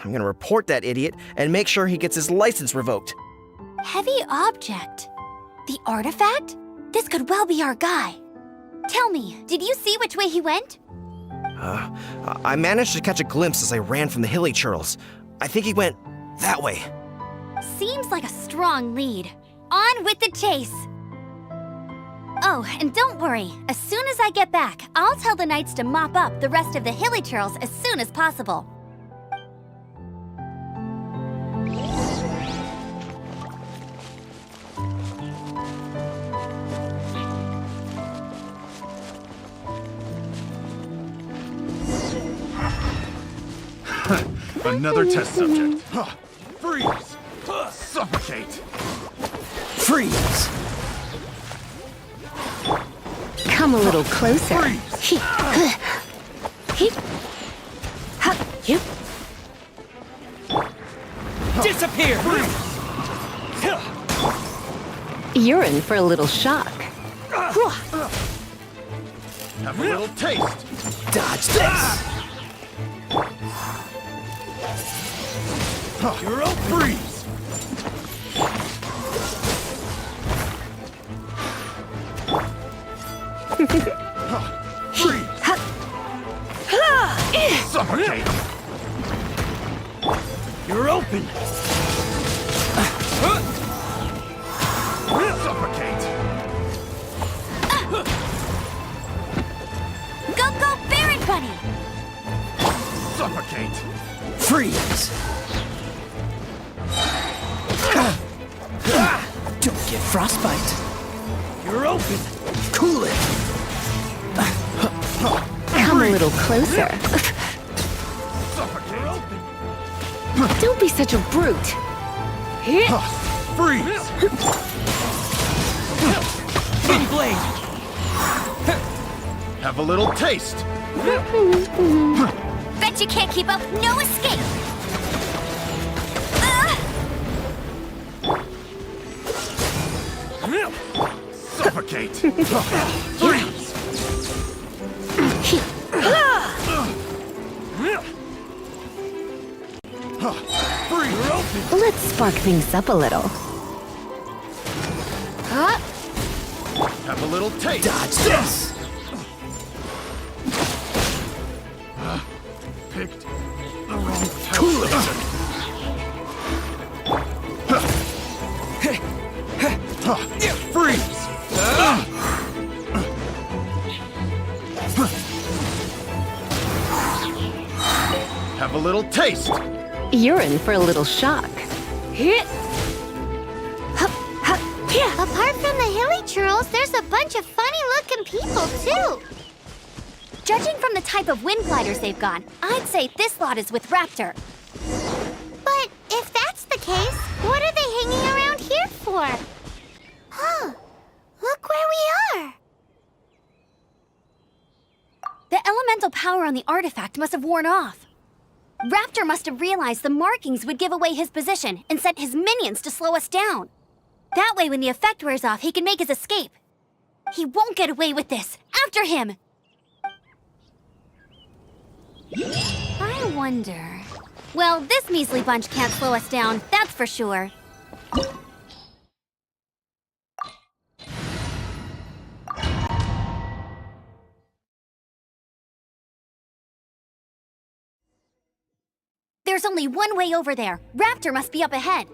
I'm gonna report that idiot and make sure he gets his license revoked. Heavy object? The artifact? This could well be our guy. Tell me, did you see which way he went? I managed to catch a glimpse as I ran from the hilly churls. I think he went that way. Seems like a strong lead. On with the chase! Oh, and don't worry. As soon as I get back, I'll tell the knights to mop up the rest of the hilly churls as soon as possible. Another test subject. Freeze! Suffocate! Freeze! Come a little closer. Disappear! You're in for a little shock. Have a little taste. Dodge this! Hero freeze! Freeze! Suffocate! You're open! Suffocate! Go, Baron Bunny! Suffocate! Freeze! Don't get frostbite. You're open! Cool it! Come a little closer. Suffocate! Open! Don't be such a brute. Freeze! Thin blade! Have a little taste! Bet you can't keep up. No escape! Suffocate! Freeze! Freeze! Open! Let's spark things up a little. Have a little taste! Dodge this! Picked the wrong Cool it! Freeze! Have a little taste! You're in for a little shock. Apart from the hilly churls, there's a bunch of funny-looking people, too. Judging from the type of wind gliders they've got, I'd say this lot is with Raptor. But if that's the case, what are they hanging around here for? Huh. Look where we are. The elemental power on the artifact must have worn off. Raptor must have realized the markings would give away his position and sent his minions to slow us down. That way, when the effect wears off, he can make his escape. He won't get away with this. After him! I wonder... Well, this measly bunch can't slow us down, that's for sure. There's only one way over there. Raptor must be up ahead.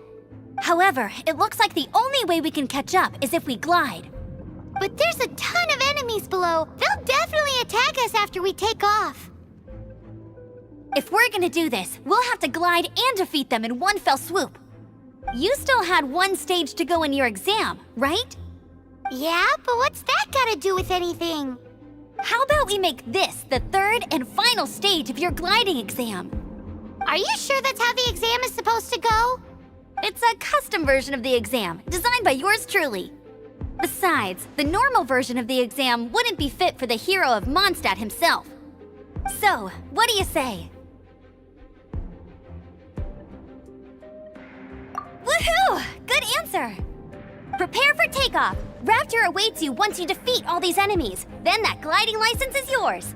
However, it looks like the only way we can catch up is if we glide. But there's a ton of enemies below. They'll definitely attack us after we take off. If we're gonna do this, we'll have to glide and defeat them in one fell swoop. You still had one stage to go in your exam, right? Yeah, but what's that gotta do with anything? How about we make this the third and final stage of your gliding exam? Are you sure that's how the exam is supposed to go? It's a custom version of the exam, designed by yours truly. Besides, the normal version of the exam wouldn't be fit for the hero of Mondstadt himself. So, what do you say? Woohoo! Good answer! Prepare for takeoff. Raptor awaits you once you defeat all these enemies. Then that gliding license is yours.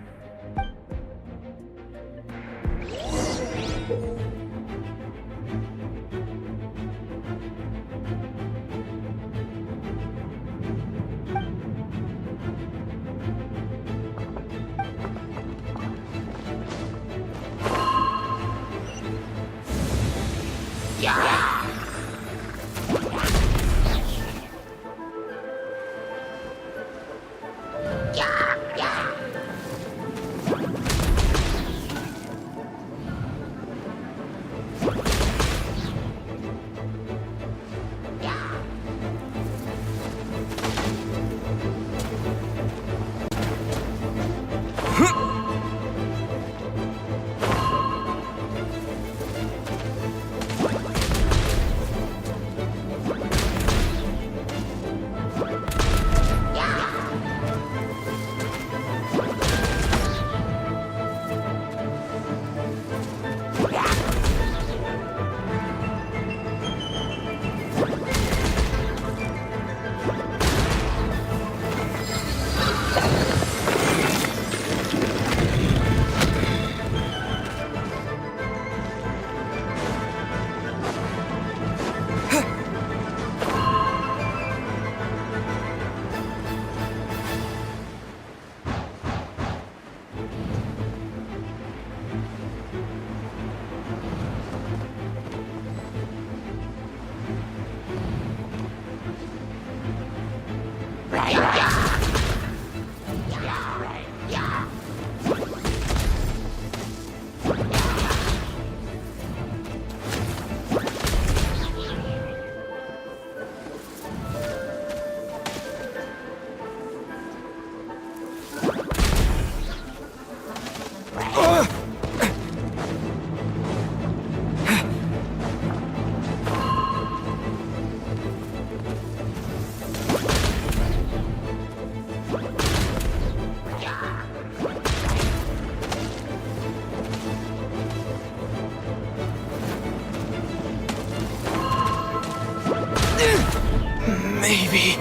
Maybe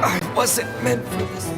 I wasn't meant for this.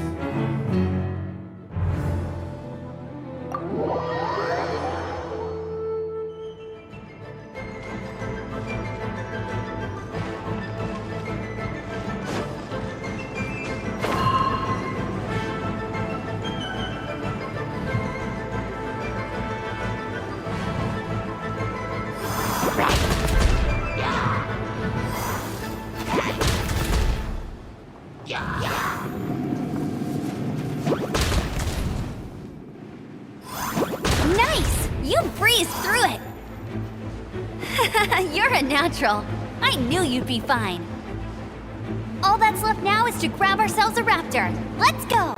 Nice! You breezed through it! You're a natural. I knew you'd be fine. All that's left now is to grab ourselves a raptor. Let's go!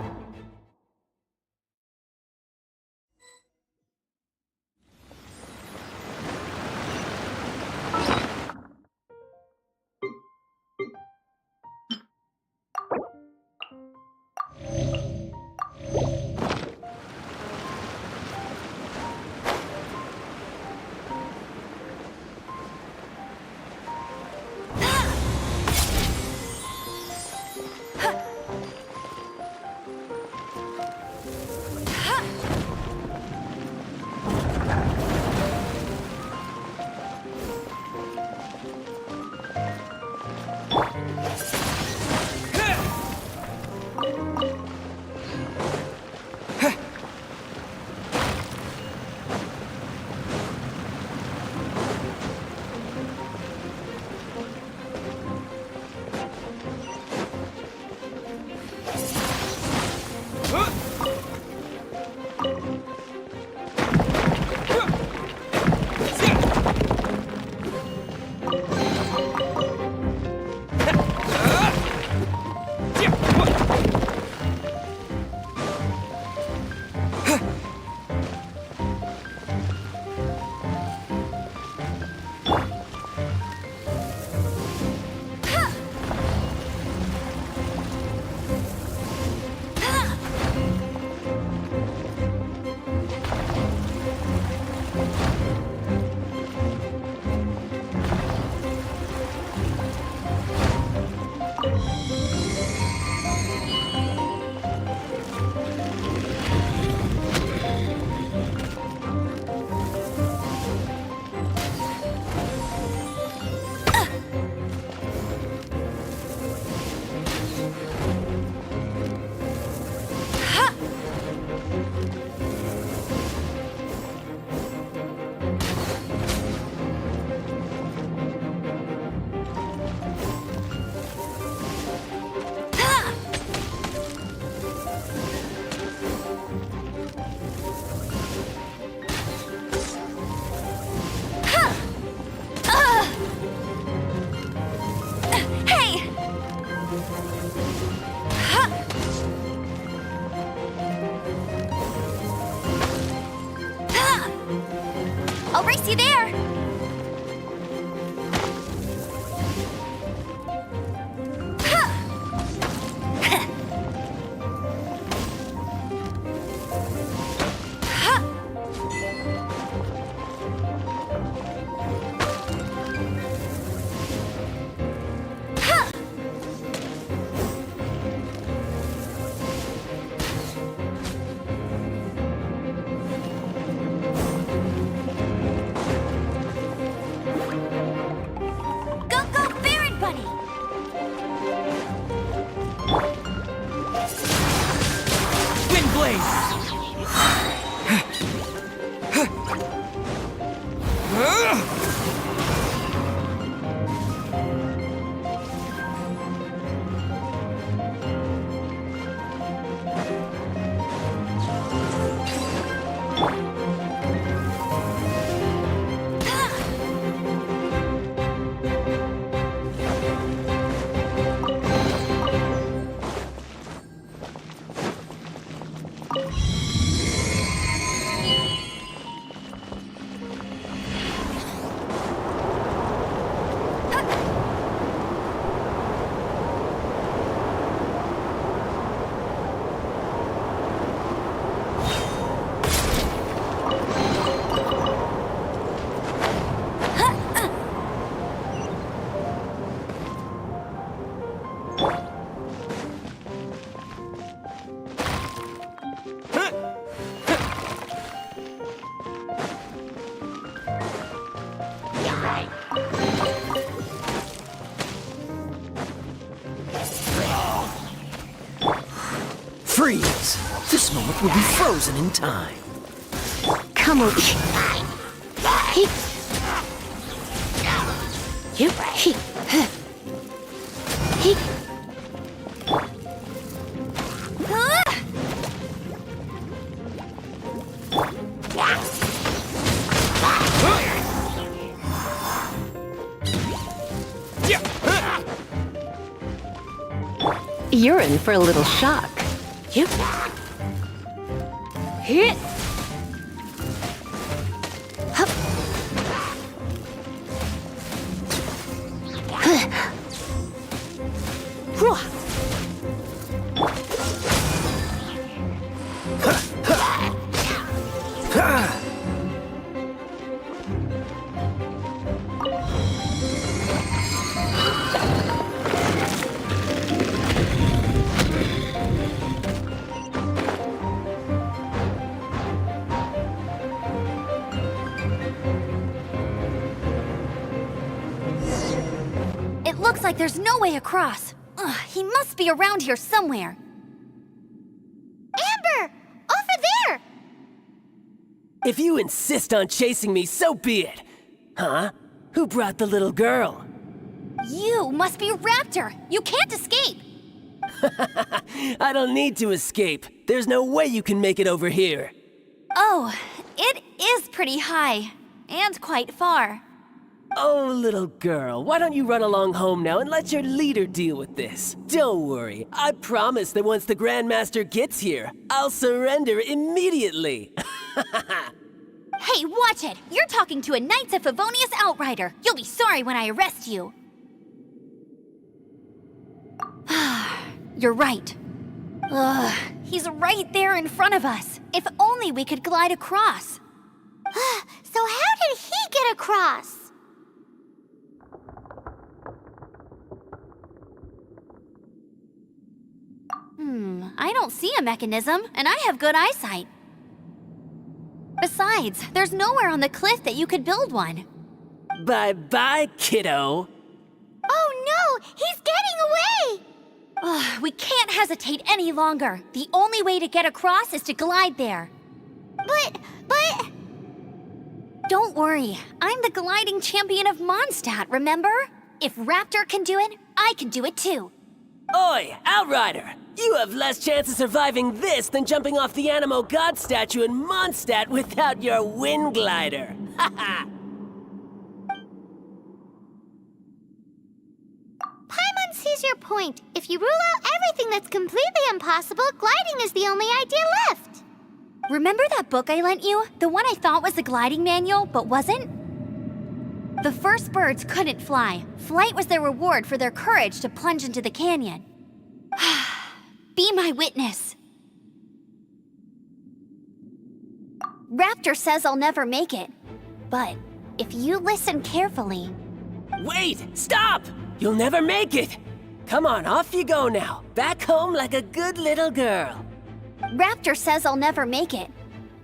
I'll race you there! moment will be frozen in time. Come on. You're in for a little shock. Hit. Hup. It looks like there's no way across. Ugh, he must be around here somewhere. Amber! Over there! If you insist on chasing me, so be it. Huh? Who brought the little girl? You must be Raptor! You can't escape! I don't need to escape. There's no way you can make it over here. Oh, it is pretty high. And quite far. Oh, little girl, why don't you run along home now and let your leader deal with this? Don't worry, I promise that once the Grandmaster gets here, I'll surrender immediately. Hey, watch it! You're talking to a Knights of Favonius outrider. You'll be sorry when I arrest you. You're right. Ugh, he's right there in front of us. If only we could glide across. So how did he get across? I don't see a mechanism, and I have good eyesight. Besides, there's nowhere on the cliff that you could build one. Bye-bye, kiddo. Oh no! He's getting away! Ugh, we can't hesitate any longer. The only way to get across is to glide there. But... Don't worry, I'm the gliding champion of Mondstadt, remember? If Raptor can do it, I can do it too. Oi, Outrider! You have less chance of surviving this than jumping off the Animo God statue in Mondstadt without your wind glider. Haha! Paimon sees your point. If you rule out everything that's completely impossible, gliding is the only idea left. Remember that book I lent you? The one I thought was the gliding manual, but wasn't? The first birds couldn't fly. Flight was their reward for their courage to plunge into the canyon. Be my witness. Raptor says I'll never make it. But if you listen carefully... Wait! Stop! You'll never make it! Come on, off you go now. Back home like a good little girl. Raptor says I'll never make it.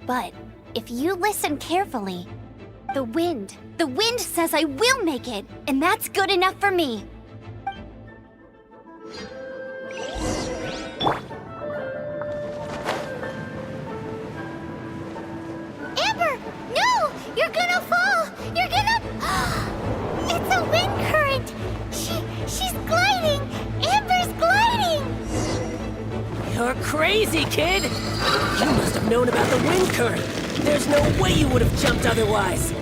But if you listen carefully, the wind says I will make it, and that's good enough for me. Amber! No! You're gonna fall! You're gonna... It's a wind current! She's gliding! Amber's gliding! You're crazy, kid! You must have known about the wind current. There's no way you would have jumped otherwise.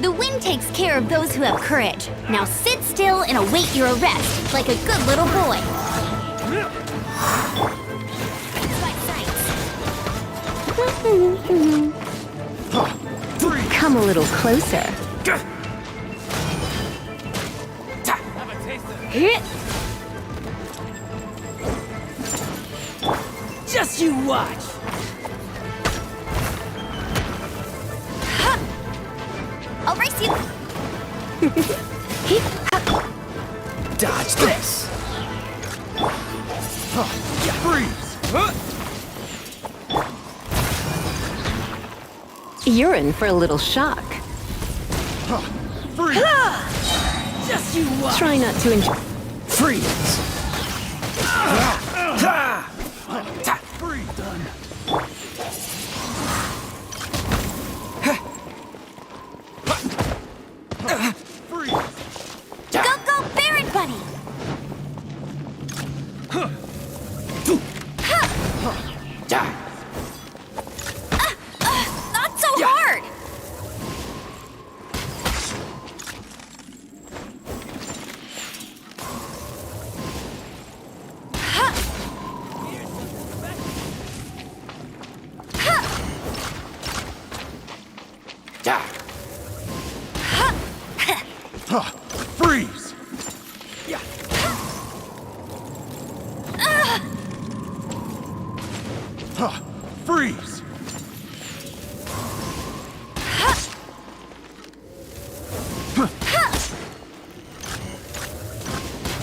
The wind takes care of those who have courage. Now sit still and await your arrest, like a good little boy. Come a little closer. Hit! Just you watch! I'll race you! Dodge this! Freeze! You're in for a little shock. Freeze! Just you watch! Try not to enjoy. Freeze! done. Go, Baron Bunny! Not so hard! Freeze! Freeze!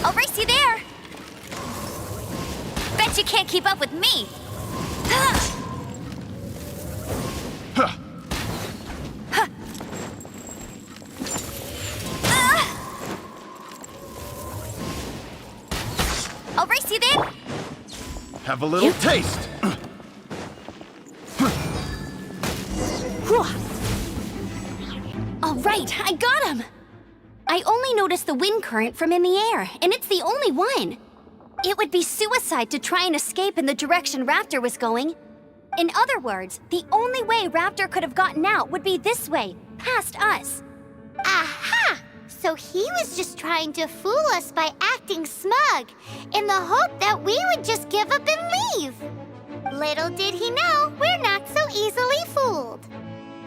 I'll race you there! Bet you can't keep up with me! I'll race you there! Have a little taste! All right, I got him! I only noticed the wind current from in the air, and it's the only one. It would be suicide to try and escape in the direction Raptor was going. In other words, the only way Raptor could have gotten out would be this way, past us. Aha! So he was just trying to fool us by acting smug, in the hope that we would just give up and leave. Little did he know, we're not so easily fooled.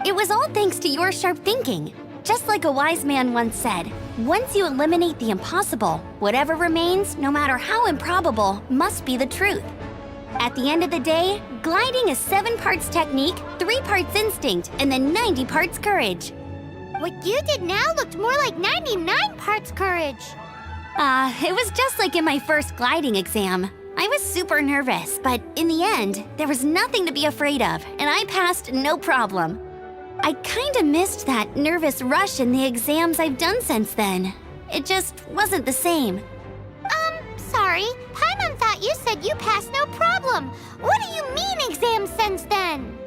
It was all thanks to your sharp thinking. Just like a wise man once said, once you eliminate the impossible, whatever remains, no matter how improbable, must be the truth. At the end of the day, gliding is 7 parts technique, 3 parts instinct, and then 90 parts courage. What you did now looked more like 99 parts courage. It was just like in my first gliding exam. I was super nervous, but in the end, there was nothing to be afraid of, and I passed no problem. I kinda missed that nervous rush in the exams I've done since then. It just wasn't the same. Sorry. Paimon thought you said you passed no problem. What do you mean exams since then?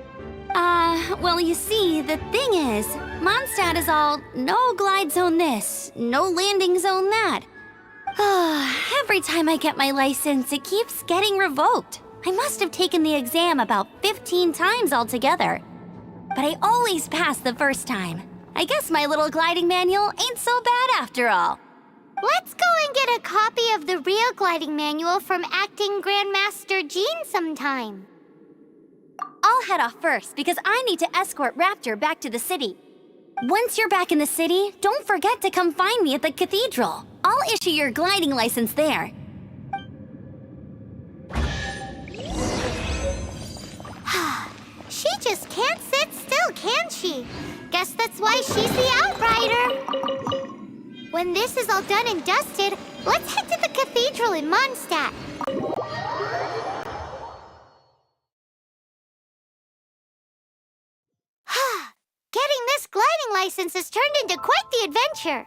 Well, you see, the thing is, Mondstadt is all, no glide zone this, no landing zone that. Every time I get my license, it keeps getting revoked. I must have taken the exam about 15 times altogether. But I always pass the first time. I guess my little gliding manual ain't so bad after all. Let's go and get a copy of the real gliding manual from Acting Grandmaster Jean sometime. I'll head off first because I need to escort Raptor back to the city. Once you're back in the city, don't forget to come find me at the cathedral. I'll issue your gliding license there. She just can't sit still, can she? Guess that's why she's the Outrider. When this is all done and dusted, let's head to the cathedral in Mondstadt. Getting this gliding license has turned into quite the adventure.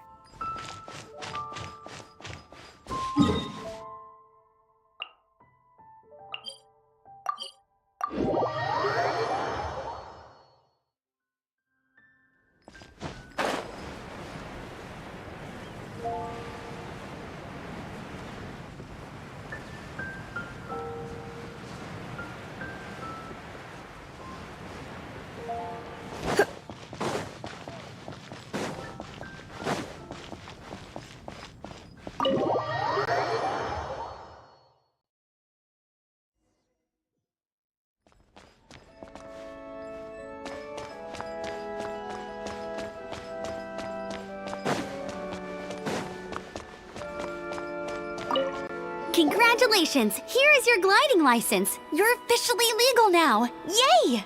Congratulations! Here is your gliding license. You're officially legal now. Yay!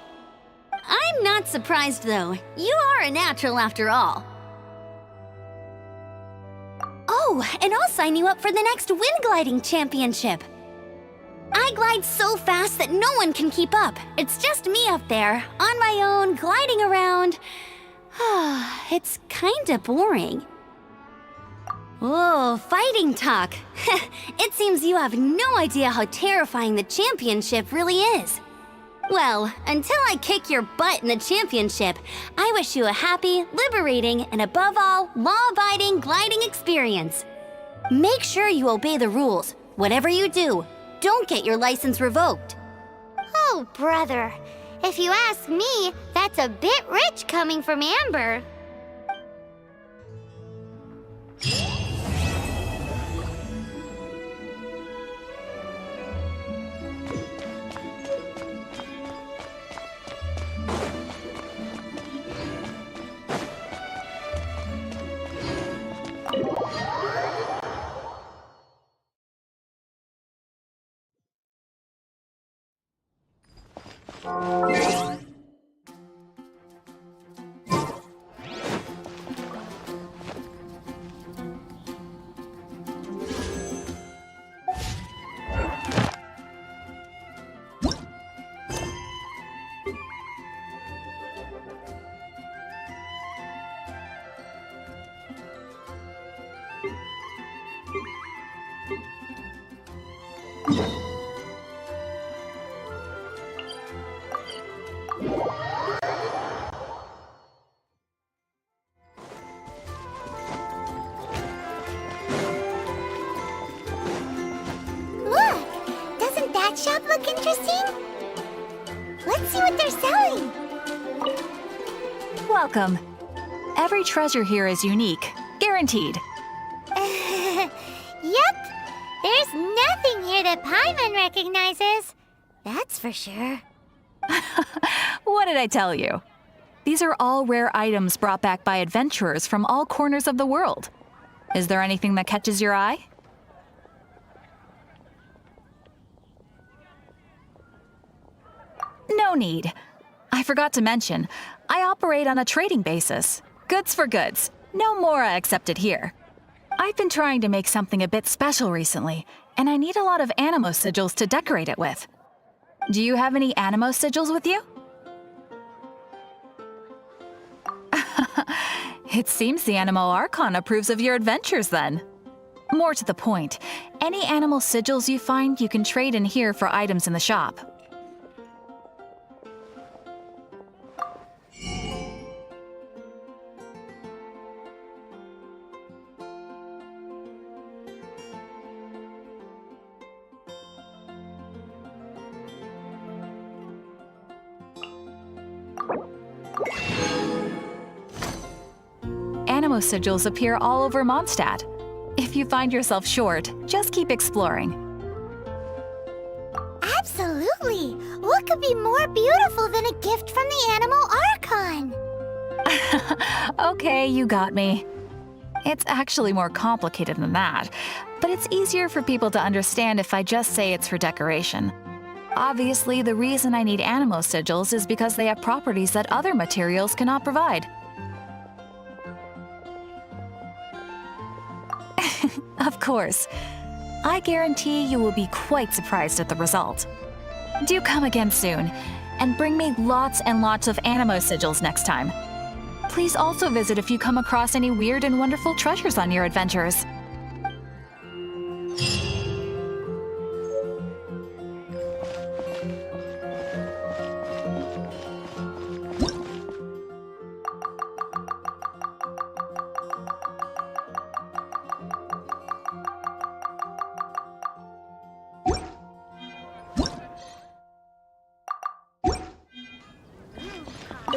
I'm not surprised, though. You are a natural after all. Oh, and I'll sign you up for the next wind gliding championship. I glide so fast that no one can keep up. It's just me up there, on my own, gliding around. It's kinda boring. Oh, fighting talk. It seems you have no idea how terrifying the championship really is. Well, until I kick your butt in the championship, I wish you a happy, liberating, and above all, law-abiding gliding experience. Make sure you obey the rules. Whatever you do, don't get your license revoked. Oh, brother. If you ask me, that's a bit rich coming from Amber. Look! Doesn't that shop look interesting? Let's see what they're selling. Welcome. Every treasure here is unique, guaranteed. Yep. There's nothing here that Paimon recognizes. That's for sure. What did I tell you? These are all rare items brought back by adventurers from all corners of the world. Is there anything that catches your eye? No need. I forgot to mention, I operate on a trading basis. Goods for goods. No Mora accepted here. I've been trying to make something a bit special recently, and I need a lot of animo sigils to decorate it with. Do you have any animo sigils with you? It seems the animal Archon approves of your adventures then. More to the point, any animal sigils you find you can trade in here for items in the shop. Animo sigils appear all over Mondstadt. If you find yourself short, just keep exploring. Absolutely! What could be more beautiful than a gift from the animal Archon? Okay, you got me. It's actually more complicated than that, but it's easier for people to understand if I just say it's for decoration. Obviously, the reason I need animo sigils is because they have properties that other materials cannot provide. Of course. I guarantee you will be quite surprised at the result. Do come again soon, and bring me lots and lots of animo sigils next time. Please also visit if you come across any weird and wonderful treasures on your adventures.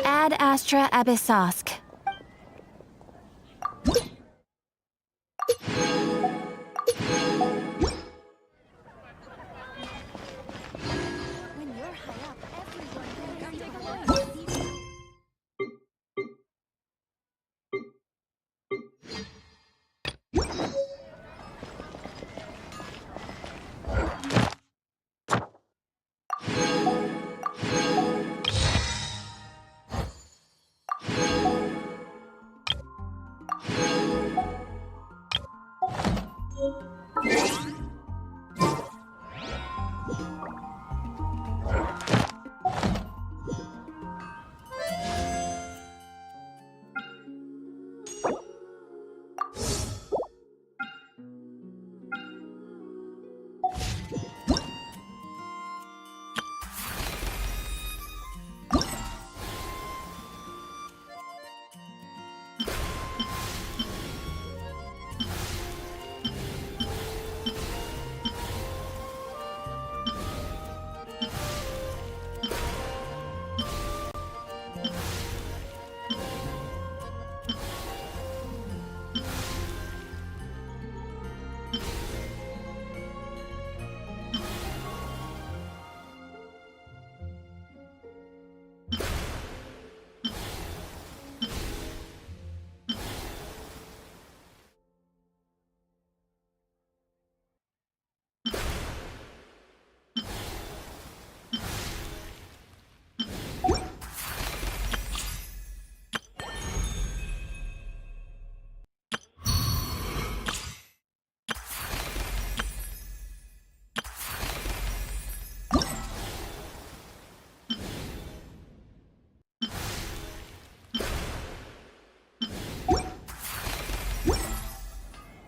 Ad Astra Abyssosk.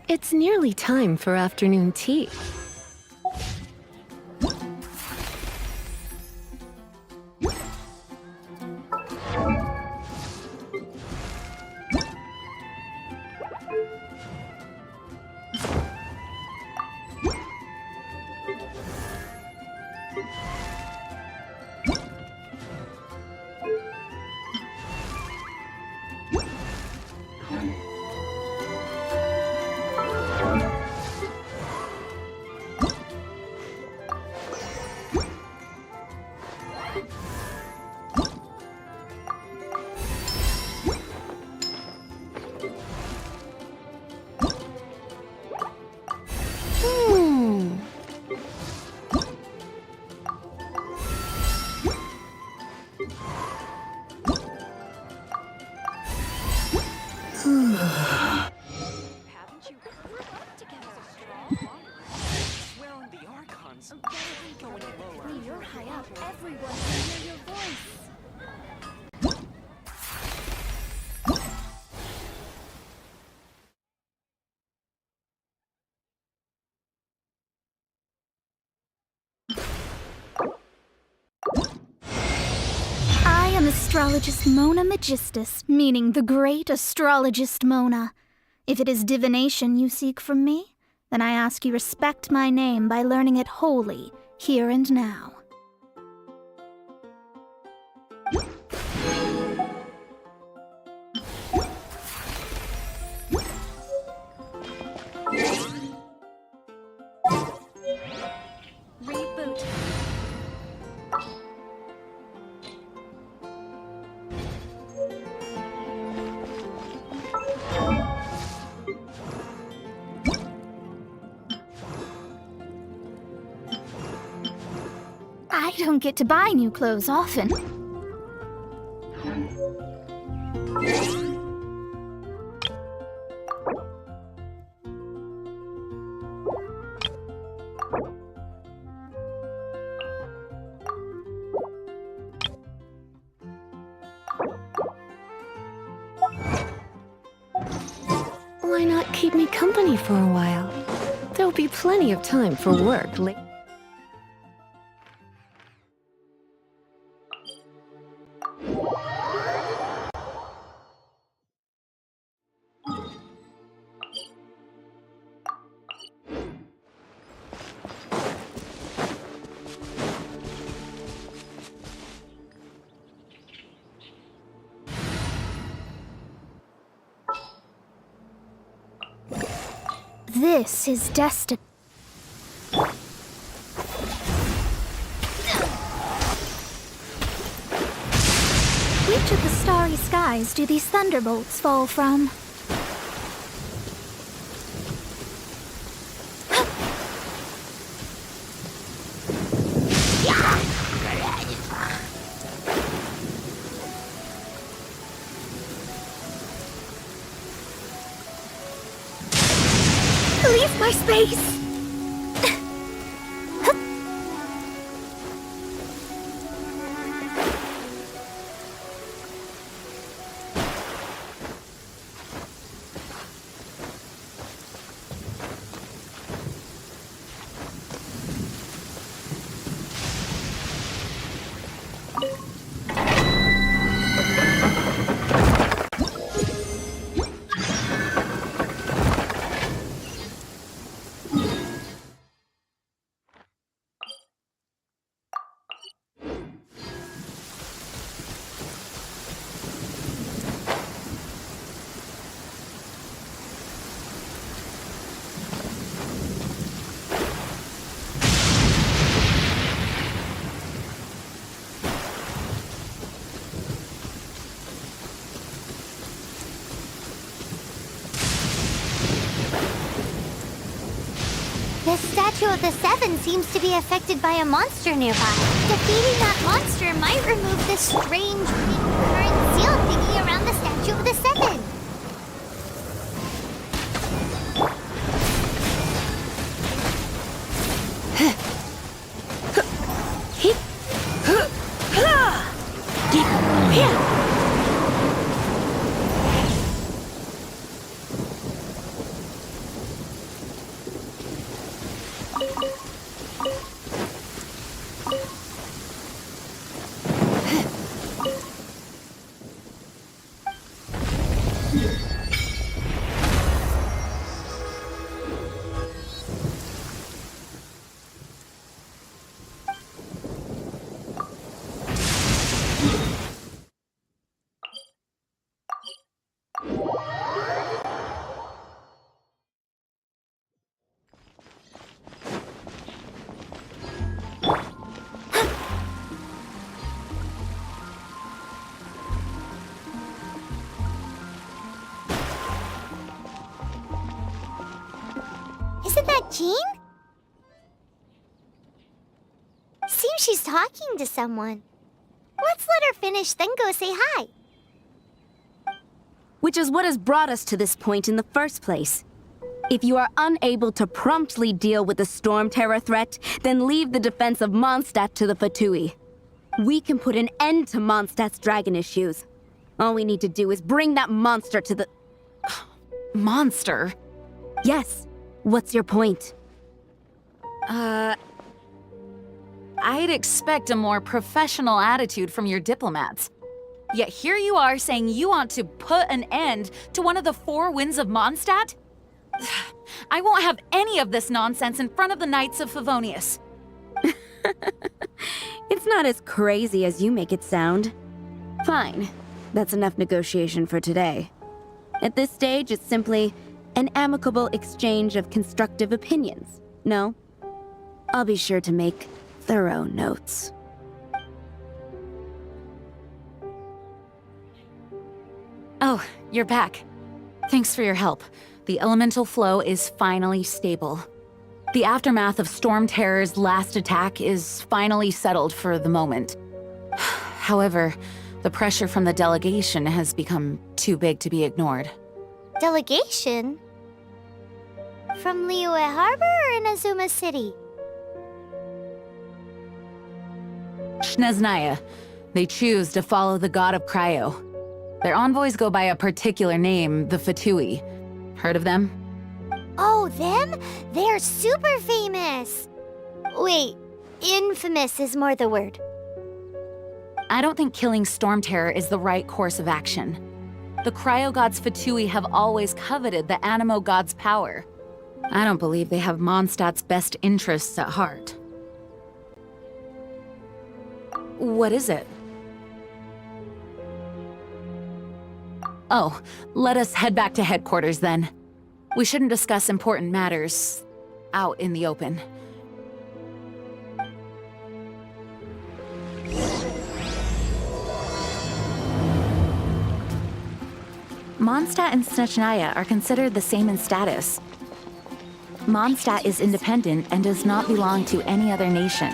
It's nearly time for afternoon tea. I am Astrologist Mona Magistus, meaning the Great Astrologist Mona. If it is divination you seek from me, then I ask you respect my name by learning it wholly, here and now. Reboot. I don't get to buy new clothes often. Why not keep me company for a while? There'll be plenty of time for work later. This is destiny. Which of the starry skies do these thunderbolts fall from? Leave my space! The Statue of the Seven seems to be affected by a monster nearby. Defeating that monster might remove this strange recurring seal thingy around the Statue of the Seven. that Jean? Seems she's talking to someone. Let's let her finish, then go say hi. Which is what has brought us to this point in the first place. If you are unable to promptly deal with the Storm Terror threat, then leave the defense of Mondstadt to the Fatui. We can put an end to Mondstadt's dragon issues. All we need to do is bring that monster to the... Monster? Yes. What's your point? I'd expect a more professional attitude from your diplomats. Yet here you are saying you want to put an end to one of the four winds of Mondstadt? I won't have any of this nonsense in front of the Knights of Favonius. It's not as crazy as you make it sound. Fine. That's enough negotiation for today. At this stage, it's simply an amicable exchange of constructive opinions. No? I'll be sure to make thorough notes. Oh, you're back. Thanks for your help. The elemental flow is finally stable. The aftermath of Storm Terror's last attack is finally settled for the moment. However, the pressure from the delegation has become too big to be ignored. Delegation? From Liyue Harbor or Inazuma City? Snezhnaya. They choose to follow the god of Cryo. Their envoys go by a particular name, the Fatui. Heard of them? Oh, them? They're super famous! Wait, infamous is more the word. I don't think killing Storm Terror is the right course of action. The Cryo God's Fatui have always coveted the Animo God's power. I don't believe they have Mondstadt's best interests at heart. What is it? Oh, let us head back to headquarters then. We shouldn't discuss important matters out in the open. Mondstadt and Snezhnaya are considered the same in status. Mondstadt is independent and does not belong to any other nation.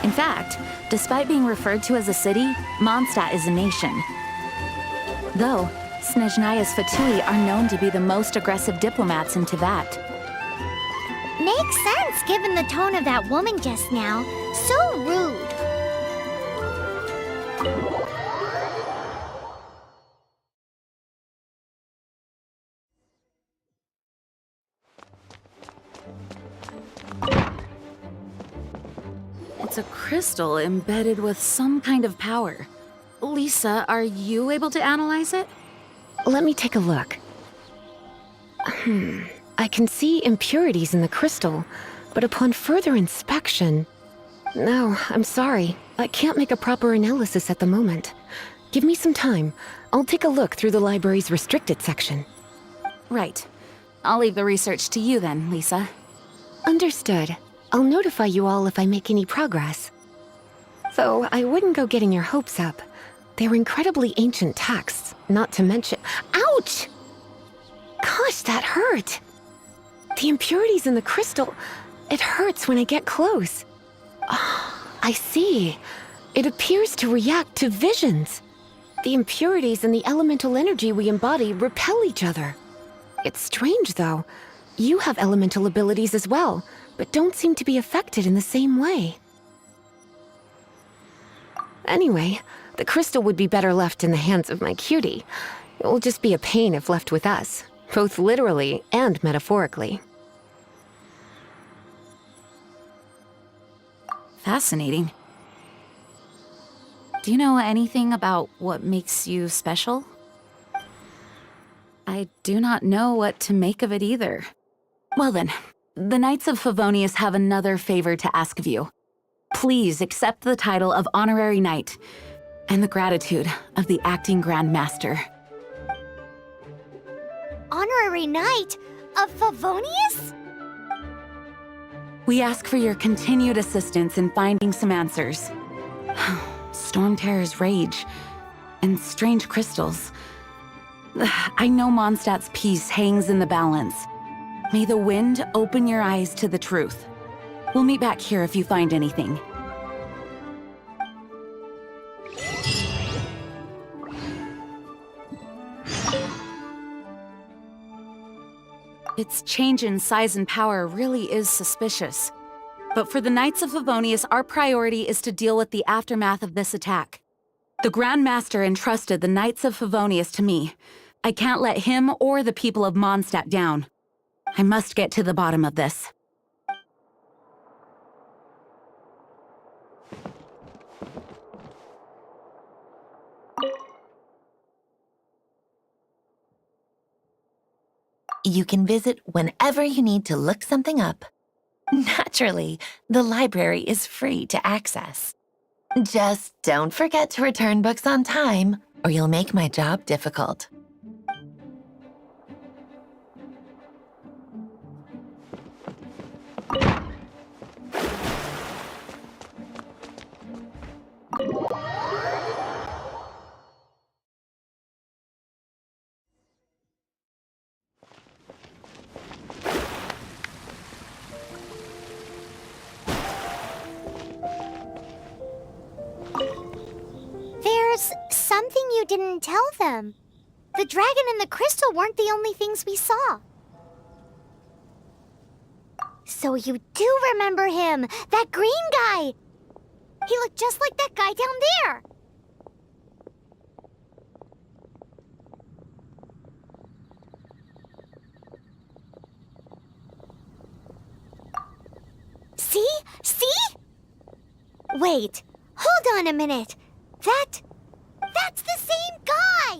In fact, despite being referred to as a city, Mondstadt is a nation. Though, Snezhnaya's Fatui are known to be the most aggressive diplomats in Teyvat. Makes sense given the tone of that woman just now. So rude. It's a crystal embedded with some kind of power. Lisa, are you able to analyze it? Let me take a look. I can see impurities in the crystal, but upon further inspection... No, I'm sorry. I can't make a proper analysis at the moment. Give me some time. I'll take a look through the library's restricted section. Right. I'll leave the research to you then, Lisa. Understood. I'll notify you all if I make any progress. Though I wouldn't go getting your hopes up. They're incredibly ancient texts, not to mention— Ouch! Gosh, that hurt! The impurities in the crystal— it hurts when I get close. Oh, I see. It appears to react to visions. The impurities and the elemental energy we embody repel each other. It's strange, though. You have elemental abilities as well, but don't seem to be affected in the same way. Anyway, the crystal would be better left in the hands of my cutie. It will just be a pain if left with us, both literally and metaphorically. Fascinating. Do you know anything about what makes you special? I do not know what to make of it either. Well then, the Knights of Favonius have another favor to ask of you. Please accept the title of Honorary Knight and the gratitude of the Acting Grand Master. Honorary Knight of Favonius? We ask for your continued assistance in finding some answers. Storm Terror's rage and strange crystals. I know Mondstadt's peace hangs in the balance, May the wind open your eyes to the truth. We'll meet back here if you find anything. Its change in size and power really is suspicious. But for the Knights of Favonius, our priority is to deal with the aftermath of this attack. The Grand Master entrusted the Knights of Favonius to me. I can't let him or the people of Mondstadt down. I must get to the bottom of this. You can visit whenever you need to look something up. Naturally, the library is free to access. Just don't forget to return books on time, or you'll make my job difficult. There's something you didn't tell them. The dragon and the crystal weren't the only things we saw. So you do remember him, that green guy. He looked just like that guy down there. See? See? Wait, hold on a minute. That's the same guy!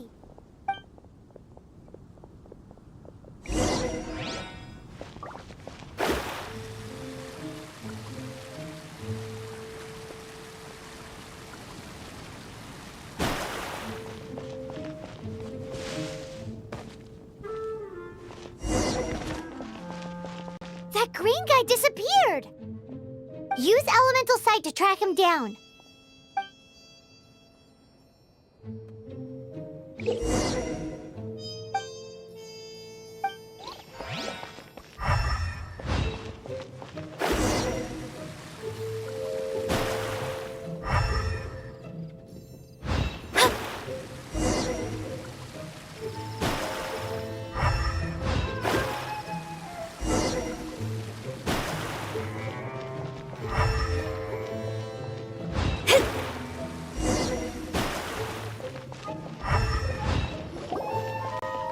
That green guy disappeared! Use Elemental Sight to track him down.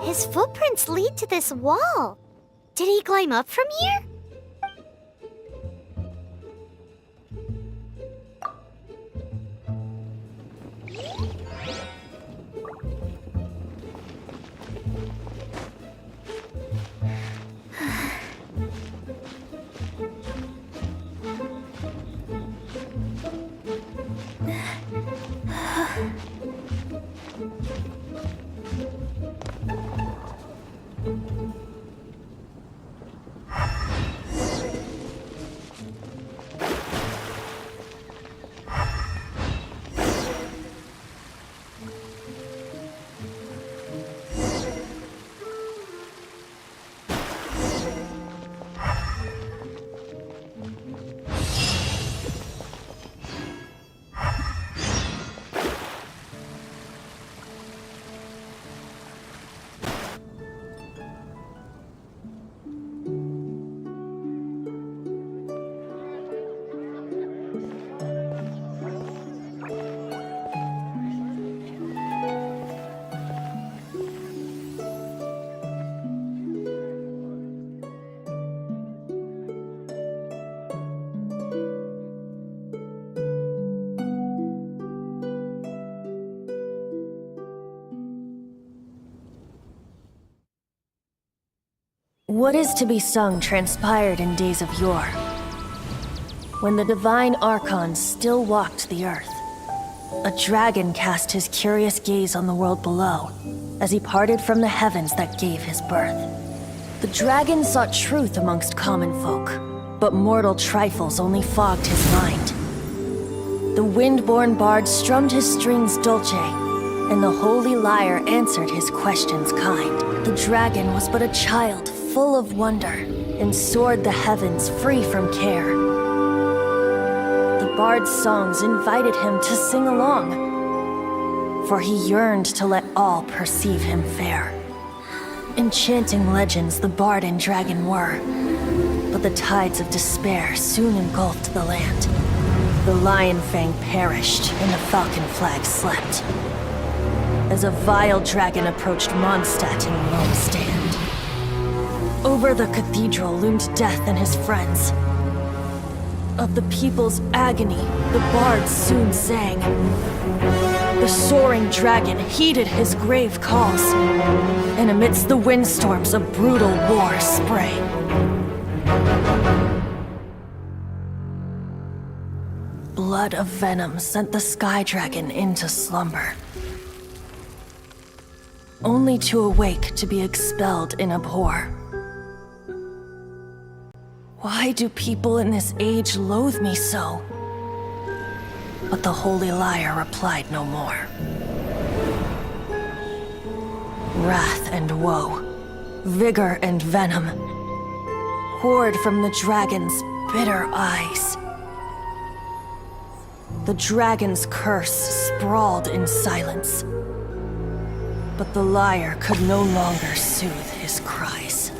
His footprints lead to this wall. Did he climb up from here? What is to be sung transpired in days of yore, when the divine Archon still walked the earth. A dragon cast his curious gaze on the world below, as he parted from the heavens that gave his birth. The dragon sought truth amongst common folk, but mortal trifles only fogged his mind. The wind-born bard strummed his strings dolce, and the holy lyre answered his questions kind. The dragon was but a child full of wonder and soared the heavens free from care. The bard's songs invited him to sing along, for he yearned to let all perceive him fair. Enchanting legends the bard and dragon were, but the tides of despair soon engulfed the land. The Lion Fang perished and the Falcon Flag slept, as a vile dragon approached Mondstadt in a lone stand. Over the cathedral loomed Death and his friends. Of the people's agony, the bards soon sang. The soaring dragon heeded his grave calls, and amidst the windstorms a brutal war sprang. Blood of venom sent the sky dragon into slumber, only to awake to be expelled in abhor. Why do people in this age loathe me so? But the holy liar replied no more. Wrath and woe, vigor and venom, poured from the dragon's bitter eyes. The dragon's curse sprawled in silence, but the liar could no longer soothe his cries.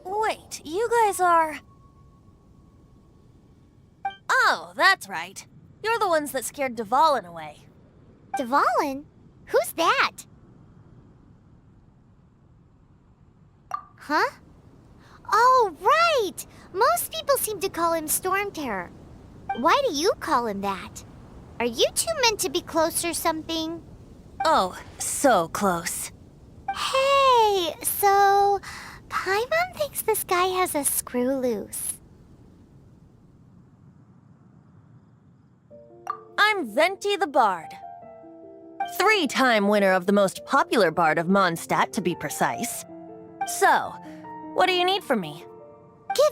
Wait, you guys are... Oh, that's right. You're the ones that scared Dvalin away. Dvalin? Who's that? Huh? Oh, right! Most people seem to call him Storm Terror. Why do you call him that? Are you two meant to be close or something? Oh, so close. Hey, so... Paimon thinks this guy has a screw loose. I'm Venti the Bard. 3-time winner of the most popular bard of Mondstadt, to be precise. So, what do you need from me?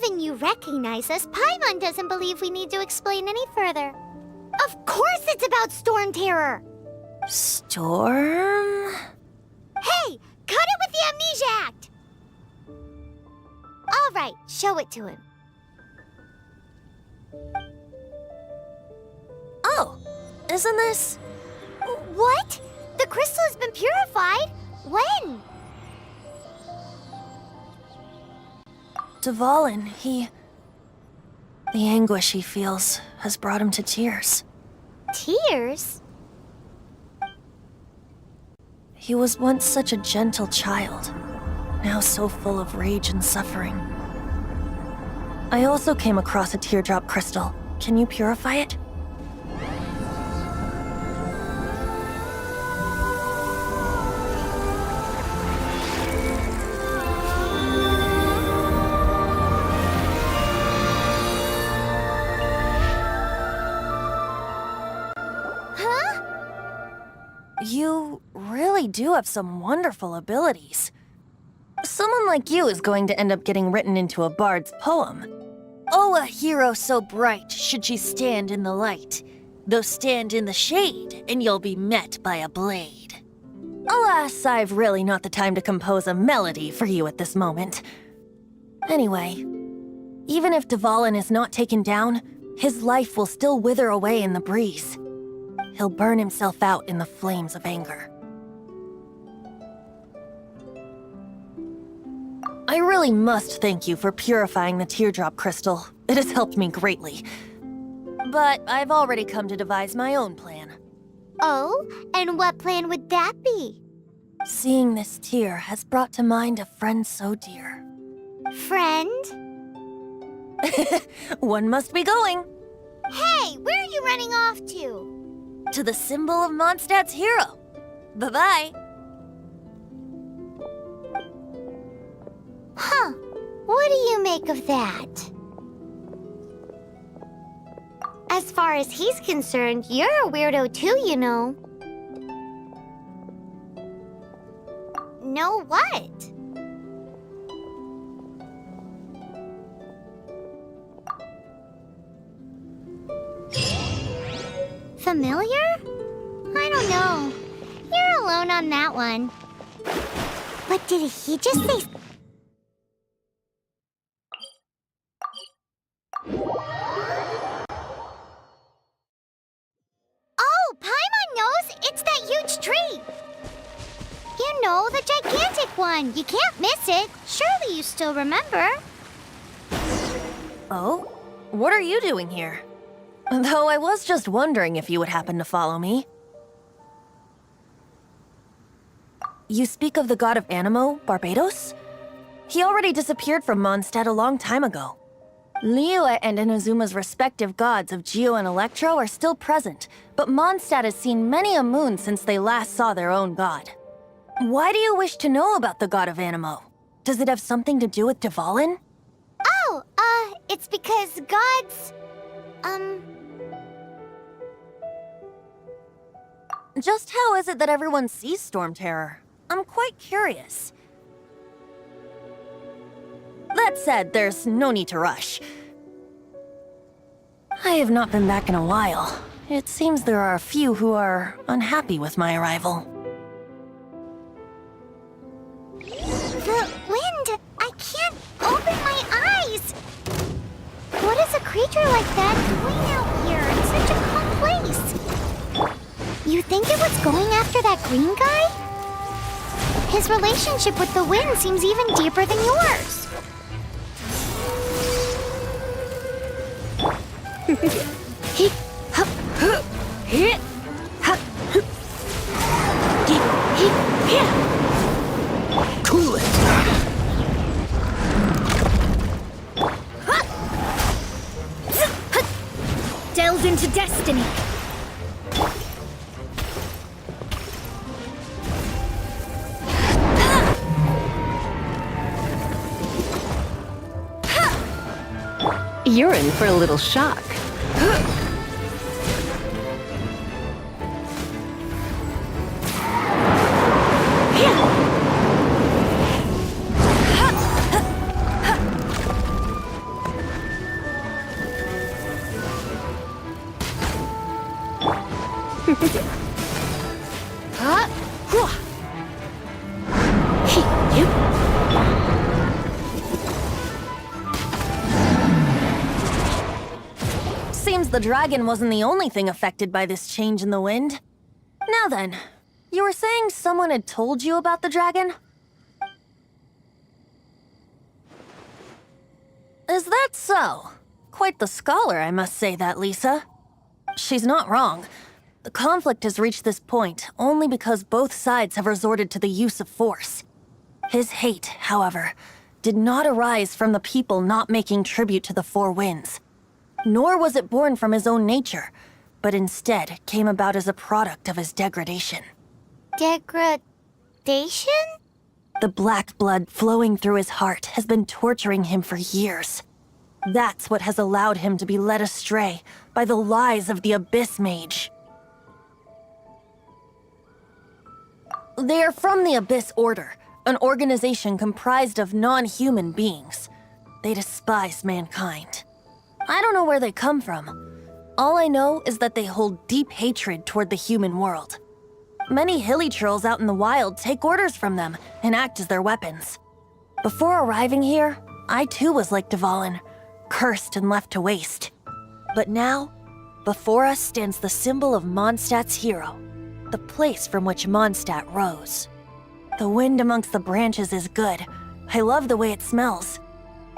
Given you recognize us, Paimon doesn't believe we need to explain any further. Of course it's about Storm Terror! Storm? Hey! Cut it with the Amnesia Act! All right, show it to him. Oh, isn't this... What? The crystal has been purified? When? Dvalin, the anguish he feels has brought him to tears. Tears? He was once such a gentle child, now so full of rage and suffering. I also came across a teardrop crystal. Can you purify it? You really do have some wonderful abilities. Someone like you is going to end up getting written into a bard's poem. Oh, a hero so bright should she stand in the light, though stand in the shade, and you'll be met by a blade. Alas, I've really not the time to compose a melody for you at this moment. Anyway, even if Dvalin is not taken down, his life will still wither away in the breeze. He'll burn himself out in the flames of anger. I really must thank you for purifying the teardrop crystal. It has helped me greatly. But I've already come to devise my own plan. Oh, and what plan would that be? Seeing this tear has brought to mind a friend so dear. Friend? One must be going. Hey, where are you running off to? To the symbol of Mondstadt's hero. Bye-bye. Huh. What do you make of that? As far as he's concerned, you're a weirdo too, you know. Know what? Familiar? I don't no. You're alone on that one. But did he just say... Oh, Paimon knows! It's that huge tree! You know, the gigantic one. You can't miss it. Surely you still remember. Oh? What are you doing here? Though I was just wondering if you would happen to follow me. You speak of the god of Anemo, Barbados? He already disappeared from Mondstadt a long time ago. Liyue and Inazuma's respective gods of Geo and Electro are still present, but Mondstadt has seen many a moon since they last saw their own god. Why do you wish to know about the god of Anemo? Does it have something to do with Dvalin? Oh, it's because gods... Just how is it that everyone sees Storm Terror? I'm quite curious. That said, there's no need to rush. I have not been back in a while. It seems there are a few who are unhappy with my arrival. The wind! I can't open my eyes! What is a creature like that doing out here in such a calm place? You think it was going after that green guy? His relationship with the wind seems even deeper than yours. Cool it! Delve into destiny. You're in for a little shock. Seems the dragon wasn't the only thing affected by this change in the wind. Now then, you were saying someone had told you about the dragon? Is that so? Quite the scholar, I must say that, Lisa. She's not wrong. The conflict has reached this point only because both sides have resorted to the use of force. His hate, however, did not arise from the people not making tribute to the Four Winds. Nor was it born from his own nature, but instead came about as a product of his degradation. Degradation? The black blood flowing through his heart has been torturing him for years. That's what has allowed him to be led astray by the lies of the Abyss Mage. They are from the Abyss Order, an organization comprised of non-human beings. They despise mankind. I don't know where they come from. All I know is that they hold deep hatred toward the human world. Many hilly trolls out in the wild take orders from them and act as their weapons. Before arriving here, I too was like Dvalin, cursed and left to waste. But now, before us stands the symbol of Mondstadt's hero, the place from which Mondstadt rose. The wind amongst the branches is good. I love the way it smells.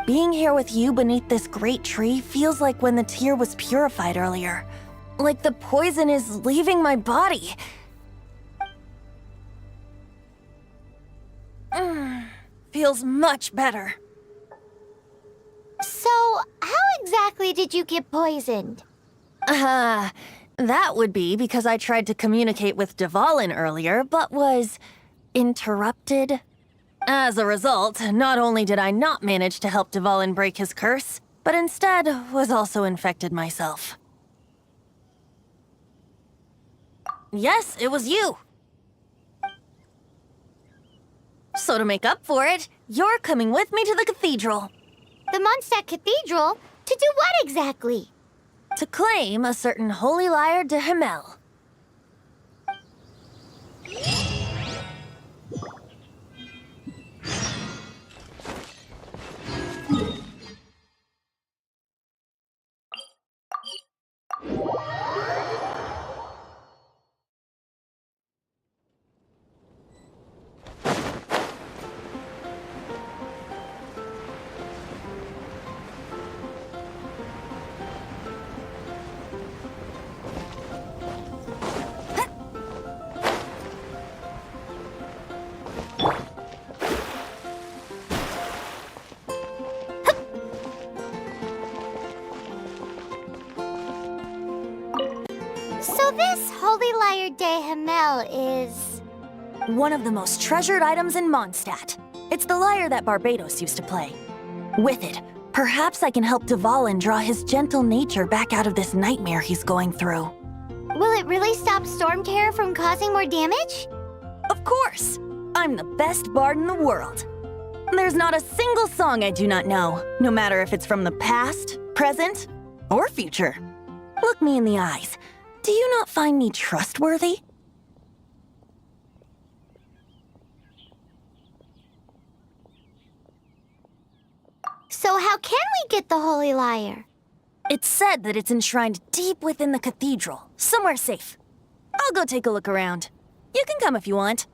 Being here with you beneath this great tree feels like when the tear was purified earlier. Like the poison is leaving my body. Feels much better. So, how exactly did you get poisoned? That would be because I tried to communicate with Dvalin earlier, but was interrupted. As a result, not only did I not manage to help Dvalin break his curse, but instead was also infected myself. Yes, it was you. So to make up for it, you're coming with me to the cathedral. The Mondstadt Cathedral? To do what exactly? To claim a certain holy lyre de Himmel. So this Holy Lyre de Hamel is... One of the most treasured items in Mondstadt. It's the lyre that Barbados used to play. With it, perhaps I can help Dvalin draw his gentle nature back out of this nightmare he's going through. Will it really stop Storm Terror from causing more damage? Of course! I'm the best bard in the world. There's not a single song I do not know, no matter if it's from the past, present, or future. Look me in the eyes. Do you not find me trustworthy? So how can we get the Holy Lyre? It's said that it's enshrined deep within the cathedral, somewhere safe. I'll go take a look around. You can come if you want.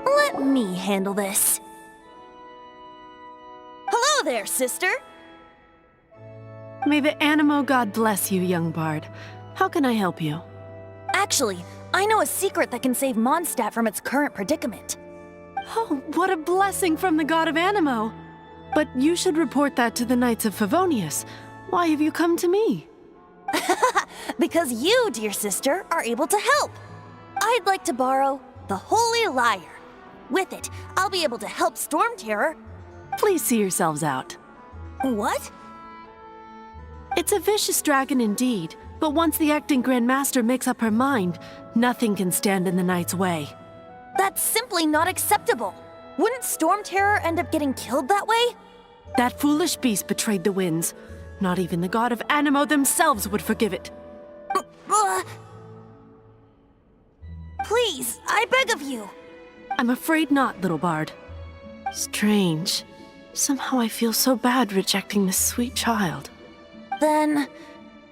Let me handle this. Hello there, sister! May the Animo God bless you, young bard. How can I help you? Actually, I know a secret that can save Mondstadt from its current predicament. Oh, what a blessing from the god of Animo! But you should report that to the Knights of Favonius. Why have you come to me? Because you, dear sister, are able to help. I'd like to borrow the Holy Lyre. With it, I'll be able to help Storm Terror. Please see yourselves out. What? It's a vicious dragon indeed, but once the acting Grand Master makes up her mind, nothing can stand in the Knight's way. That's simply not acceptable. Wouldn't Storm Terror end up getting killed that way? That foolish beast betrayed the winds. Not even the god of Animo themselves would forgive it. Please, I beg of you. I'm afraid not, little bard. Strange. Somehow I feel so bad rejecting this sweet child. Then,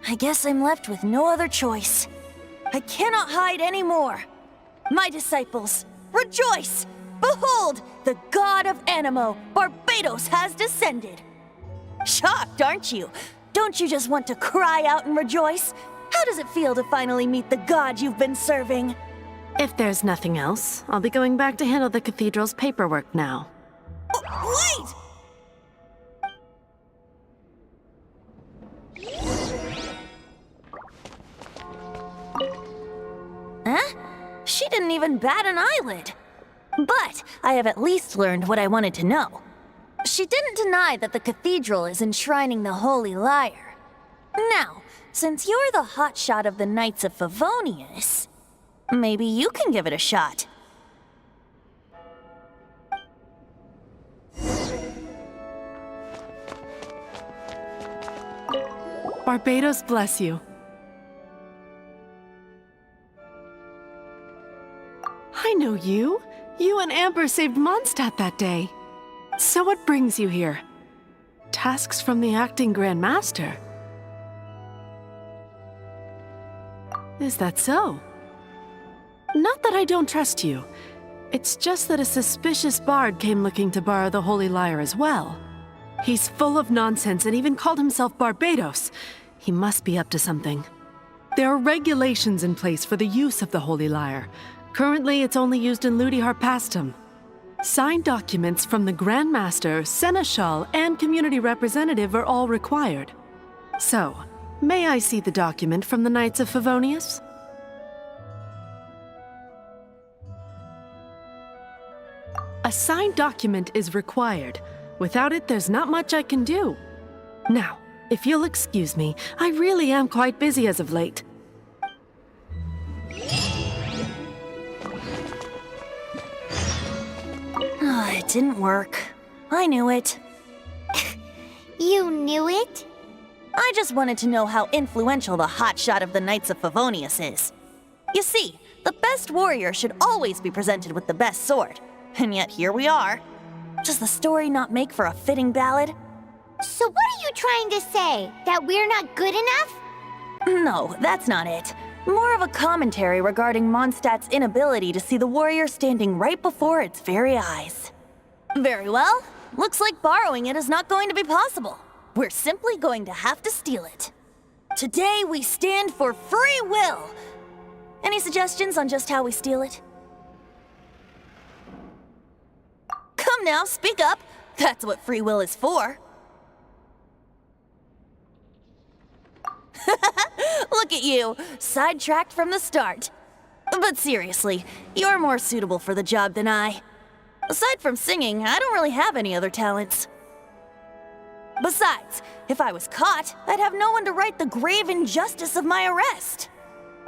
I guess I'm left with no other choice. I cannot hide anymore. My disciples, rejoice! Behold, the god of Animo, Barbados, has descended. Shocked, aren't you? Don't you just want to cry out and rejoice? How does it feel to finally meet the god you've been serving? If there's nothing else, I'll be going back to handle the cathedral's paperwork now. Wait! Huh? She didn't even bat an eyelid. But I have at least learned what I wanted to know. She didn't deny that the cathedral is enshrining the Holy Lyre. Now, since you're the hotshot of the Knights of Favonius, maybe you can give it a shot. Barbados bless you. I know you. You and Amber saved Mondstadt that day. So what brings you here? Tasks from the acting Grand Master? Is that so? Not that I don't trust you. It's just that a suspicious bard came looking to borrow the Holy Lyre as well. He's full of nonsense and even called himself Barbados. He must be up to something. There are regulations in place for the use of the Holy Lyre. Currently, it's only used in Ludi Harpastum. Signed documents from the Grand Master, Seneschal, and Community Representative are all required. So, may I see the document from the Knights of Favonius? A signed document is required. Without it, there's not much I can do. Now, if you'll excuse me, I really am quite busy as of late. It didn't work. I knew it. You knew it? I just wanted to know how influential the hotshot of the Knights of Favonius is. You see, the best warrior should always be presented with the best sword. And yet here we are. Does the story not make for a fitting ballad? So what are you trying to say? That we're not good enough? No, that's not it. More of a commentary regarding Mondstadt's inability to see the warrior standing right before its very eyes. Very well. Looks like borrowing it is not going to be possible. We're simply going to have to steal it. Today we stand for free will. Any suggestions on just how we steal it? Come now, speak up. That's what free will is for. Look at you, sidetracked from the start. But seriously, you're more suitable for the job than I. Aside from singing, I don't really have any other talents. Besides, if I was caught, I'd have no one to right the grave injustice of my arrest.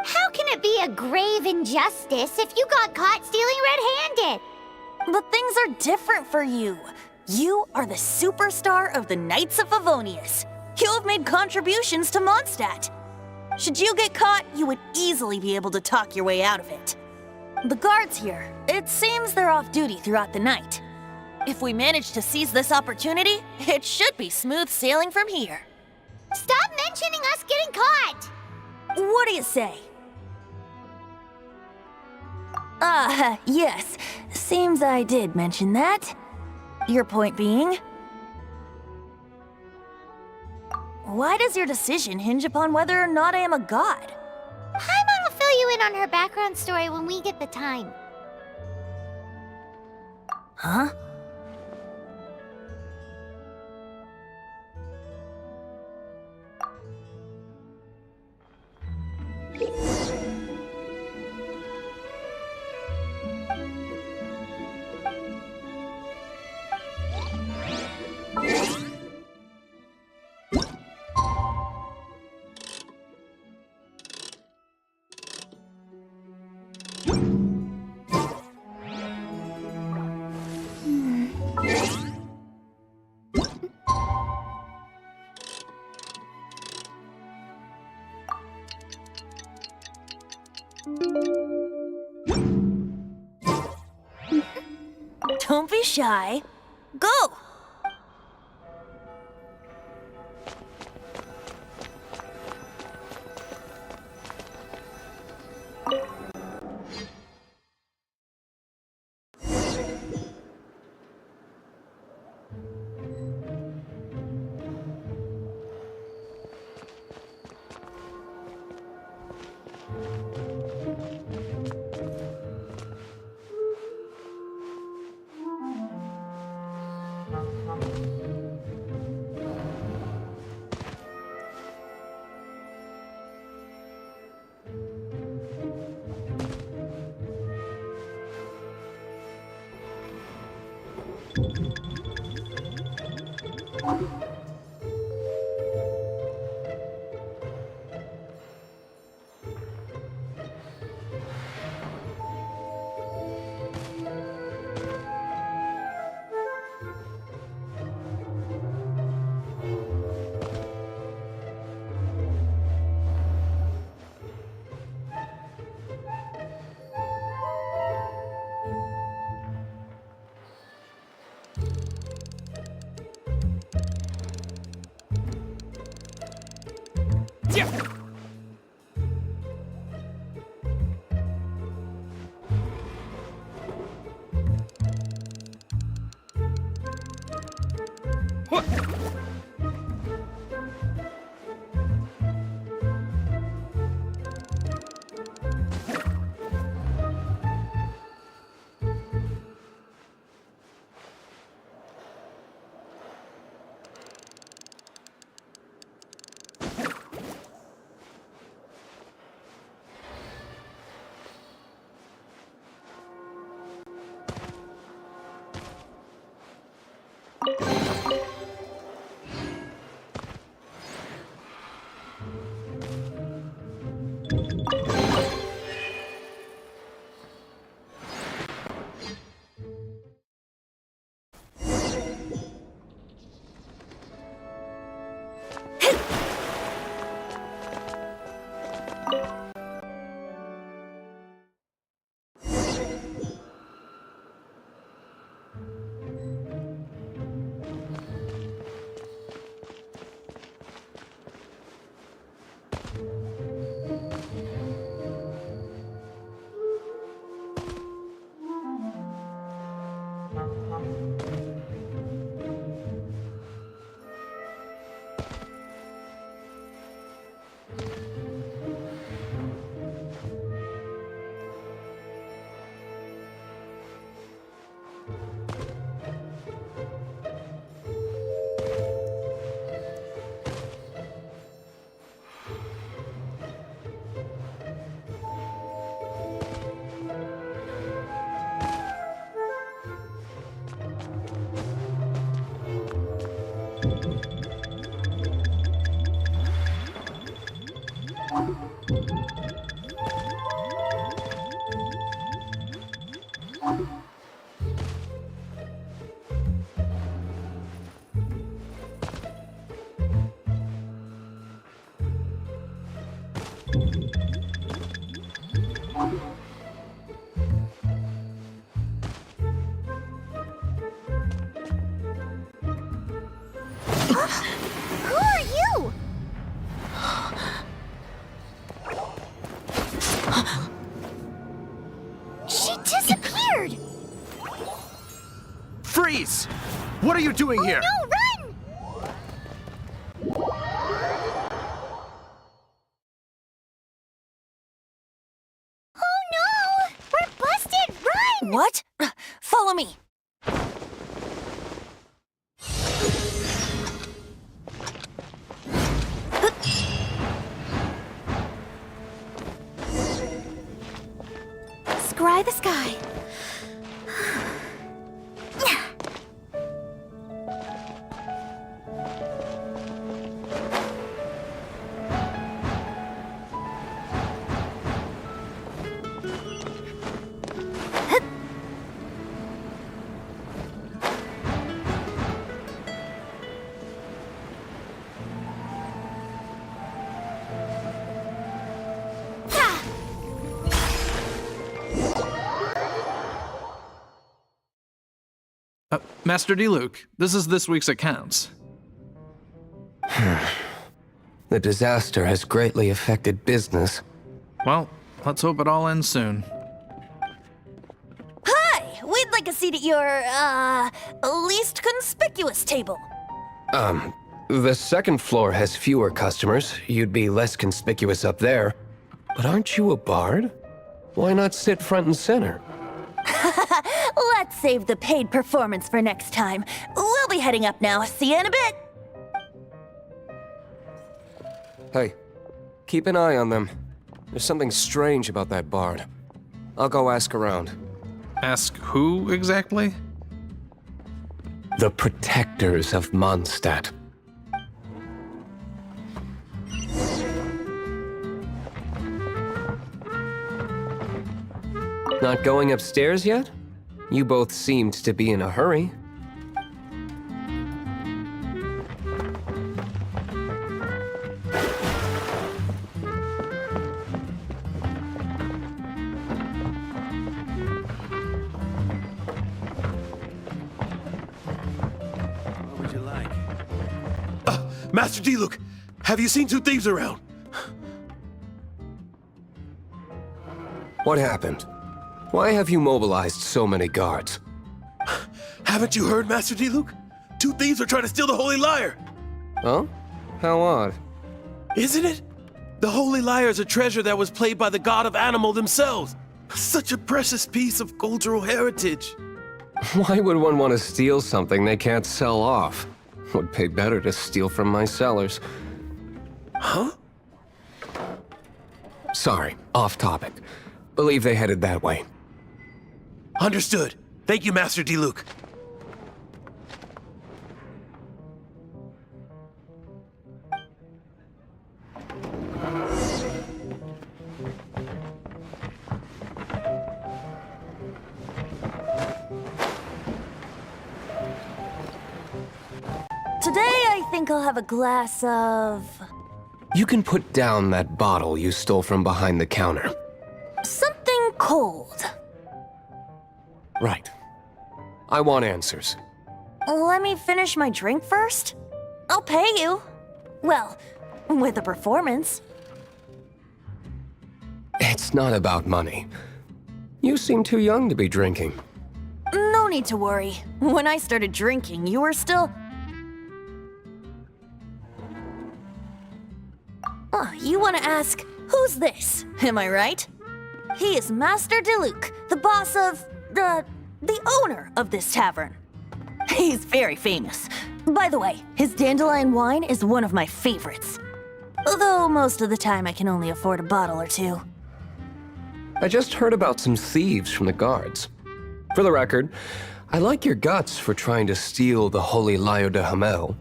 How can it be a grave injustice if you got caught stealing red-handed? But things are different for you. You are the superstar of the Knights of Favonius. You have made contributions to Mondstadt. Should you get caught, you would easily be able to talk your way out of it. The guards here, it seems they're off duty throughout the night. If we manage to seize this opportunity, it should be smooth sailing from here. Stop mentioning us getting caught! What do you say? Yes. Seems I did mention that. Your point being? Why does your decision hinge upon whether or not I am a god? Paimon will fill you in on her background story when we get the time. Huh? Don't be shy. Go! Who are you? She disappeared! Freeze! What are you doing here? No, run! Oh no! We're busted! Run! What? Follow me. Scry the sky. Master Diluc, this is this week's accounts. The disaster has greatly affected business. Well, let's hope it all ends soon. Hi! We'd like a seat at your, least conspicuous table. The second floor has fewer customers. You'd be less conspicuous up there. But aren't you a bard? Why not sit front and center? Let's save the paid performance for next time. We'll be heading up now. See you in a bit. Hey, keep an eye on them. There's something strange about that bard. I'll go ask around. Ask who exactly? The protectors of Mondstadt. Not going upstairs yet? You both seemed to be in a hurry. What would you like? Master Diluc, have you seen two thieves around? What happened? Why have you mobilized so many guards? Haven't you heard, Master Diluc? Two thieves are trying to steal the Holy Lyre! Huh? How odd. Isn't it? The Holy Lyre is a treasure that was played by the god of animal themselves. Such a precious piece of cultural heritage. Why would one want to steal something they can't sell off? Would pay better to steal from my sellers. Huh? Sorry, off topic. Believe they headed that way. Understood. Thank you, Master Diluc. Today, I think I'll have a glass of... You can put down that bottle you stole from behind the counter. something cold. Right. I want answers. Let me finish my drink first. I'll pay you. Well, with a performance. It's not about money. You seem too young to be drinking. No need to worry. When I started drinking, you were still... Oh, you want to ask, who's this? Am I right? He is Master Diluc, the boss of... the owner of this tavern. He's very famous. By the way, his dandelion wine is one of my favorites. Although most of the time I can only afford a bottle or two. I just heard about some thieves from the guards. For the record, I like your guts for trying to steal the Holy Lyre de Hamel.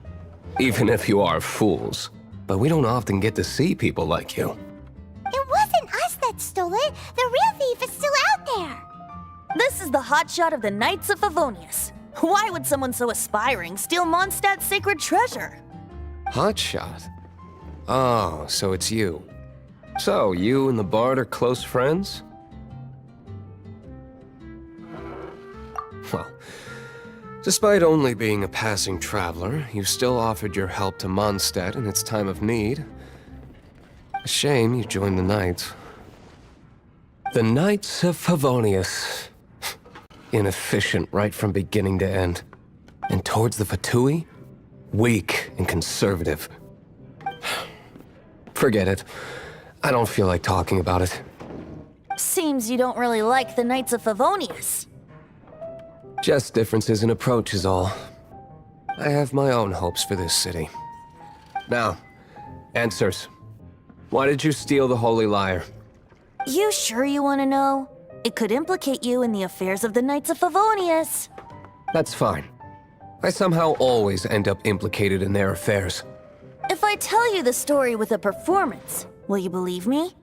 Even if you are fools. But we don't often get to see people like you. It wasn't us that stole it. The real thief is still out there. This is the hotshot of the Knights of Favonius. Why would someone so aspiring steal Mondstadt's sacred treasure? Hotshot? Oh, so it's you. So, you and the Bard are close friends? Well, despite only being a passing traveler, you still offered your help to Mondstadt in its time of need. A shame you joined the Knights. The Knights of Favonius. Inefficient right from beginning to end. And towards the Fatui, weak and conservative. Forget it. I don't feel like talking about it. Seems you don't really like the Knights of Favonius. Just differences in approach is all. I have my own hopes for this city. Now, answers. Why did you steal the Holy Lyre? You sure you want to know? It could implicate you in the affairs of the Knights of Favonius. That's fine. I somehow always end up implicated in their affairs. If I tell you the story with a performance, will you believe me?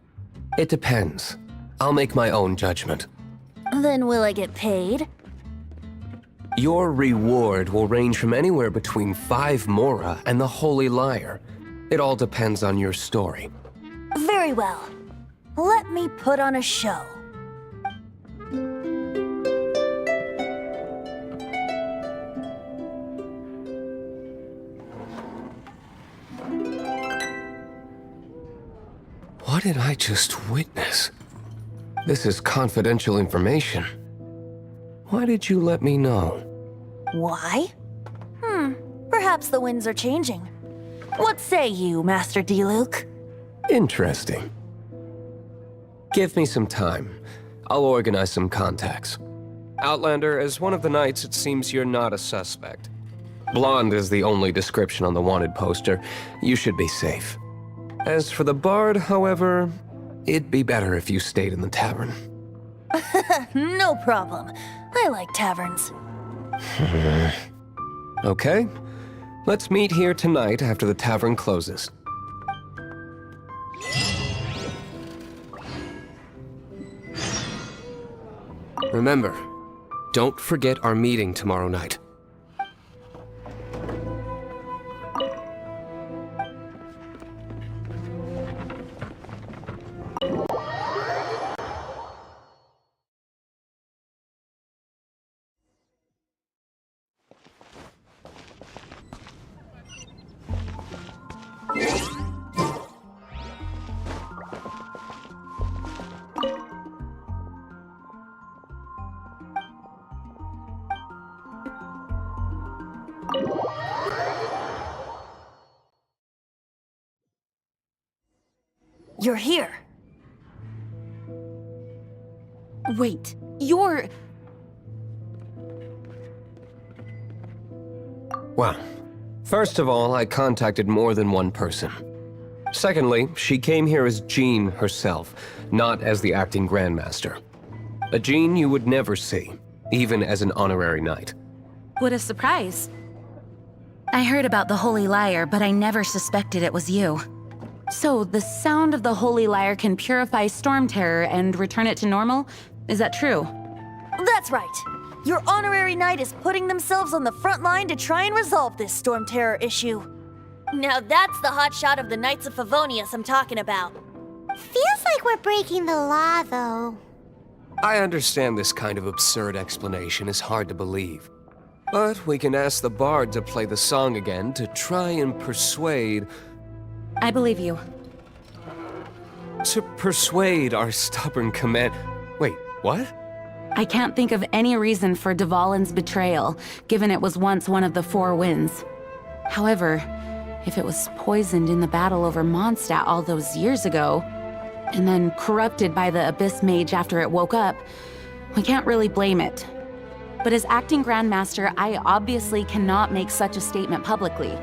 It depends. I'll make my own judgment. Then will I get paid? Your reward will range from anywhere between 5 mora and the Holy Lyre. It all depends on your story. Very well. Let me put on a show. What did I just witness? This is confidential information. Why did you let me know? Why? Perhaps the winds are changing. What say you, Master Diluc? Interesting. Give me some time. I'll organize some contacts. Outlander, as one of the Knights, it seems you're not a suspect. Blonde is the only description on the wanted poster. You should be safe. As for the Bard, however, it'd be better if you stayed in the tavern. No problem. I like taverns. Okay. Let's meet here tonight after the tavern closes. Remember, don't forget our meeting tomorrow night. You're here. Wait, you're... Well, first of all, I contacted more than one person. Secondly, she came here as Jean herself, not as the acting Grandmaster. A Jean you would never see, even as an honorary knight. What a surprise. I heard about the Holy Lyre, but I never suspected it was you. So, the sound of the Holy Lyre can purify Storm Terror and return it to normal? Is that true? That's right. Your honorary knight is putting themselves on the front line to try and resolve this Storm Terror issue. Now that's the hotshot of the Knights of Favonius I'm talking about. Feels like we're breaking the law, though. I understand this kind of absurd explanation is hard to believe. But we can ask the Bard to play the song again to try and persuade... I believe you. To persuade our stubborn command... Wait, what? I can't think of any reason for Dvalin's betrayal, given it was once one of the Four Winds. However, if it was poisoned in the battle over Mondstadt all those years ago, and then corrupted by the Abyss Mage after it woke up, we can't really blame it. But as acting Grandmaster, I obviously cannot make such a statement publicly.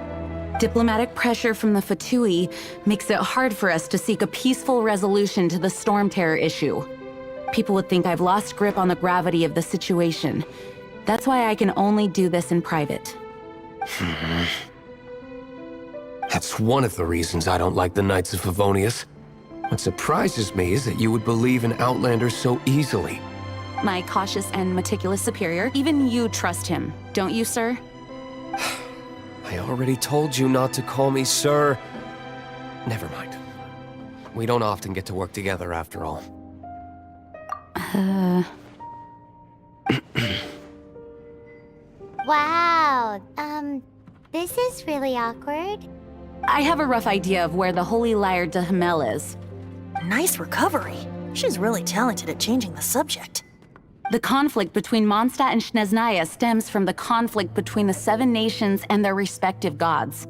Diplomatic pressure from the Fatui makes it hard for us to seek a peaceful resolution to the Storm Terror issue. People would think I've lost grip on the gravity of the situation. That's why I can only do this in private. That's one of the reasons I don't like the Knights of Favonius. What surprises me is that you would believe in Outlander so easily. my cautious and meticulous superior. Even you trust him, don't you, sir? I already told you not to call me sir. Never mind. We don't often get to work together after all. Wow, this is really awkward. I have a rough idea of where the Holy Lyre de Hamel is. Nice recovery. She's really talented at changing the subject. The conflict between Mondstadt and Snezhnaya stems from the conflict between the 7 nations and their respective gods.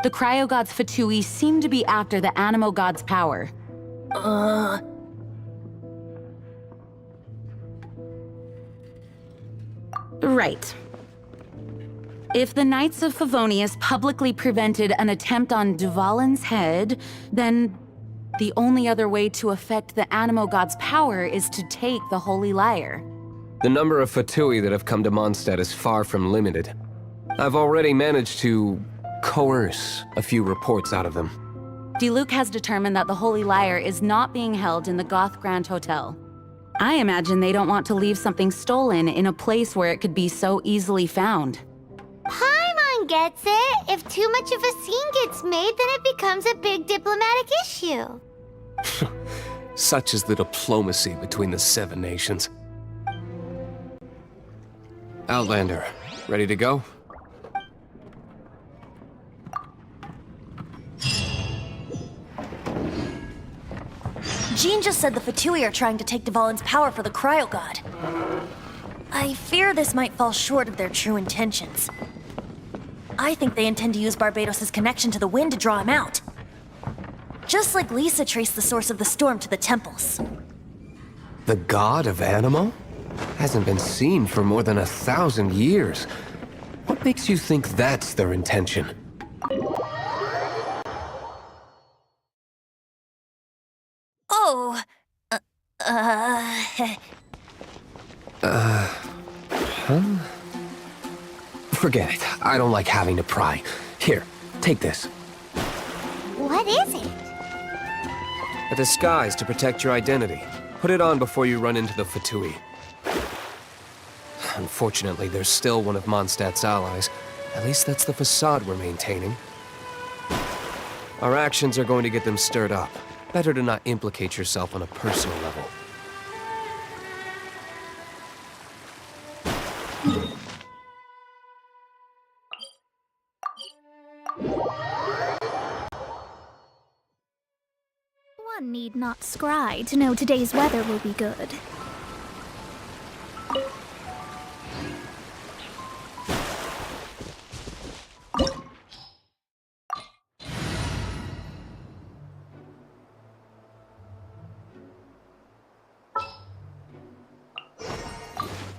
The cryo-gods Fatui seem to be after the Animo god's power. Right. If the Knights of Favonius publicly prevented an attempt on Dvalin's head, then the only other way to affect the Animo god's power is to take the Holy Lyre. The number of Fatui that have come to Mondstadt is far from limited. I've already managed to coerce a few reports out of them. Diluc has determined that the Holy Lyre is not being held in the Goth Grand Hotel. I imagine they don't want to leave something stolen in a place where it could be so easily found. Paimon gets it. If too much of a scene gets made, then it becomes a big diplomatic issue. Such is the diplomacy between the 7 nations. Outlander, ready to go? Jean just said the Fatui are trying to take Dvalin's power for the Cryo God. I fear this might fall short of their true intentions. I think they intend to use Barbados' connection to the wind to draw him out. Just like Lisa traced the source of the storm to the temples. The god of Animo? Hasn't been seen for more than 1,000 years. What makes you think that's their intention? Oh, Forget it. I don't like having to pry. Here, take this. What is it? A disguise to protect your identity. Put it on before you run into the Fatui. Unfortunately, there's still one of Mondstadt's allies. At least that's the facade we're maintaining. Our actions are going to get them stirred up. Better to not implicate yourself on a personal level. One need not scry to know today's weather will be good.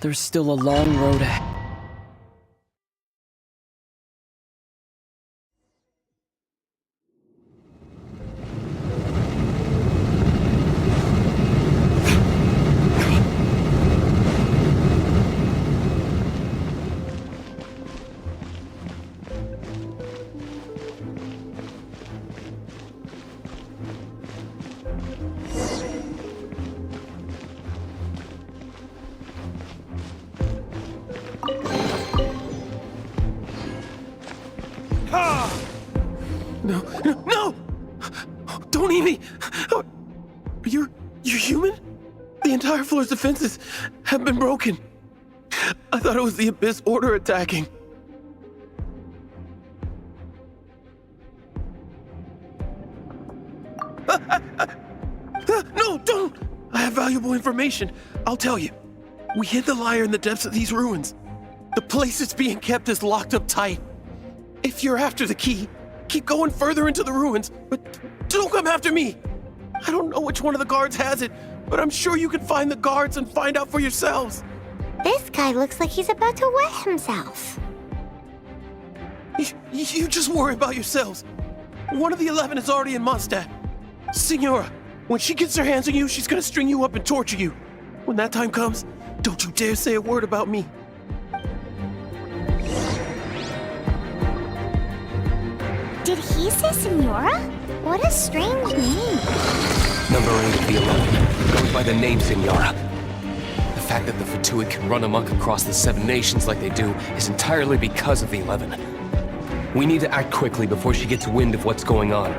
There's still a long road ahead. No! Don't eat me! You're human? The entire floor's defenses have been broken. I thought it was the Abyss Order attacking. No, don't! I have valuable information. I'll tell you. We hid the lyre in the depths of these ruins. The place it's being kept is locked up tight. If you're after the key, keep going further into the ruins, but don't come after me. I don't know which one of the guards has it, but I'm sure you can find the guards and find out for yourselves. This guy looks like he's about to wet himself. You just worry about yourselves. One of the 11 is already in Mondstadt. Signora, when she gets her hands on you, she's gonna string you up and torture you. When that time comes, don't you dare say a word about me. Did he say Senora? What a strange name. Number 8 of the 11 goes by the name Signora. The fact that the Fatui can run amok across the 7 nations like they do is entirely because of the 11. We need to act quickly before she gets wind of what's going on.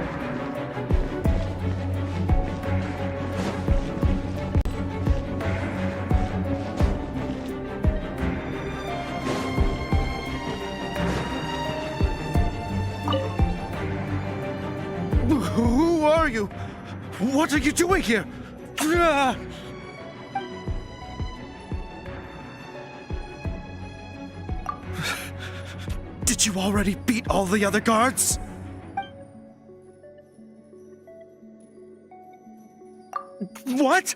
Who are you? What are you doing here? Did you already beat all the other guards? What?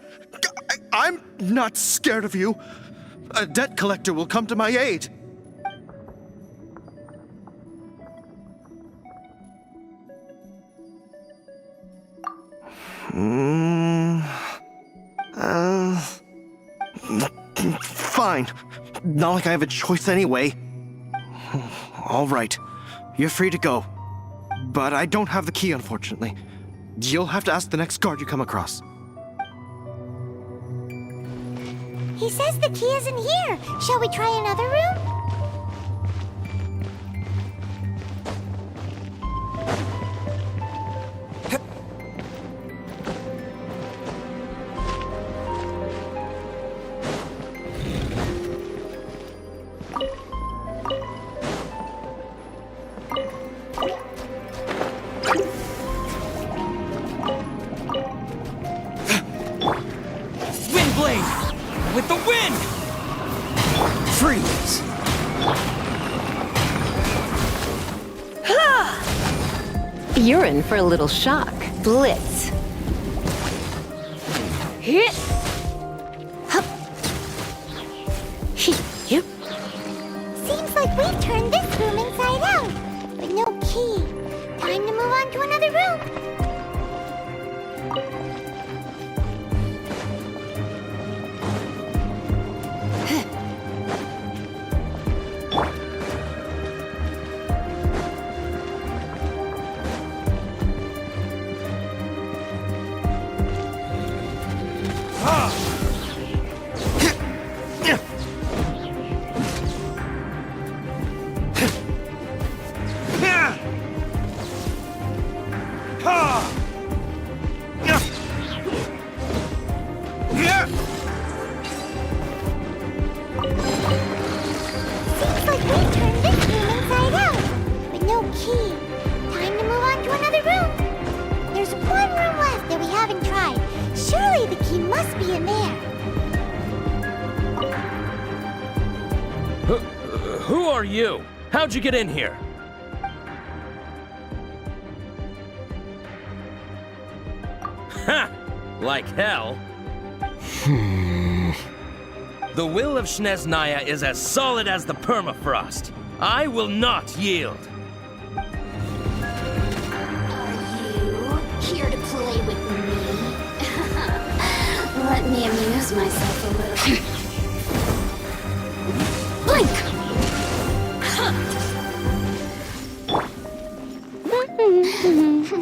I'm not scared of you. A debt collector will come to my aid. Fine. Not like I have a choice anyway. All right. You're free to go. But I don't have the key, unfortunately. You'll have to ask the next guard you come across. He says the key isn't here. Shall we try another room? With the wind! Freeze! You're in for a little shock. Blitz. Hit! Hup. Yep. Seems like we've turned this room inside out. But no key. Time to move on to another room. Who are you? How'd you get in here? Ha! Like hell. The will of Shneznaya is as solid as the permafrost. I will not yield. Here to play with me. Let me amuse myself a little. Blink!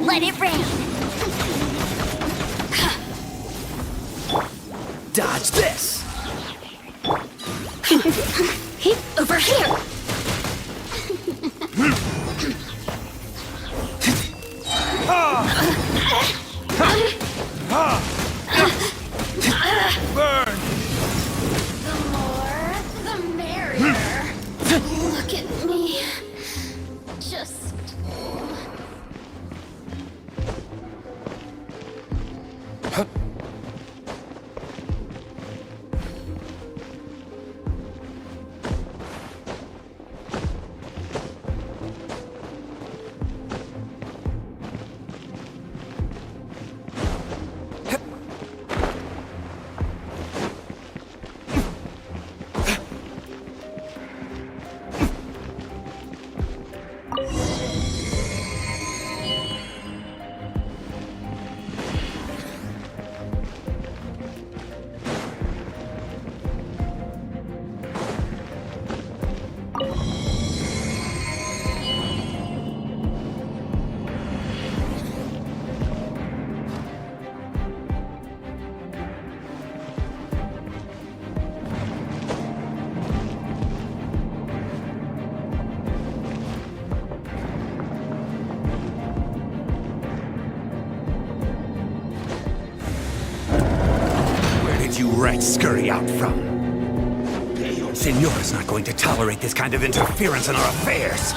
Let it rain! Dodge this! Over here! Burn! The more, the merrier. Look at me. Just... right scurry out from. Signora's not going to tolerate this kind of interference in our affairs.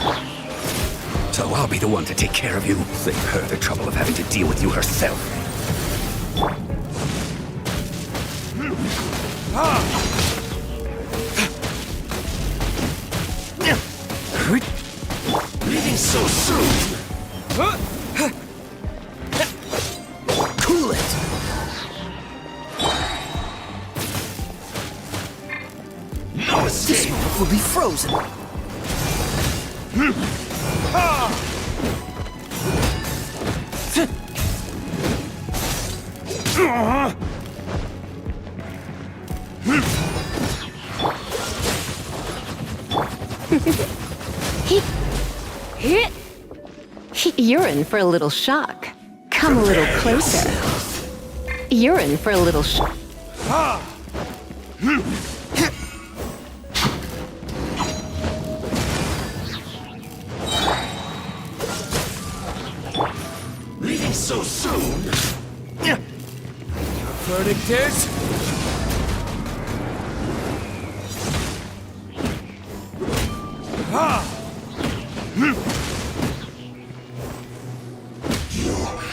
So I'll be the one to take care of you. Save her the trouble of having to deal with you herself. Leaving so soon! Cool it! No escape! This moment will be frozen! You're in for a little shock. Come a little closer. You're in for a little shock. Leaving so soon? Your verdict is?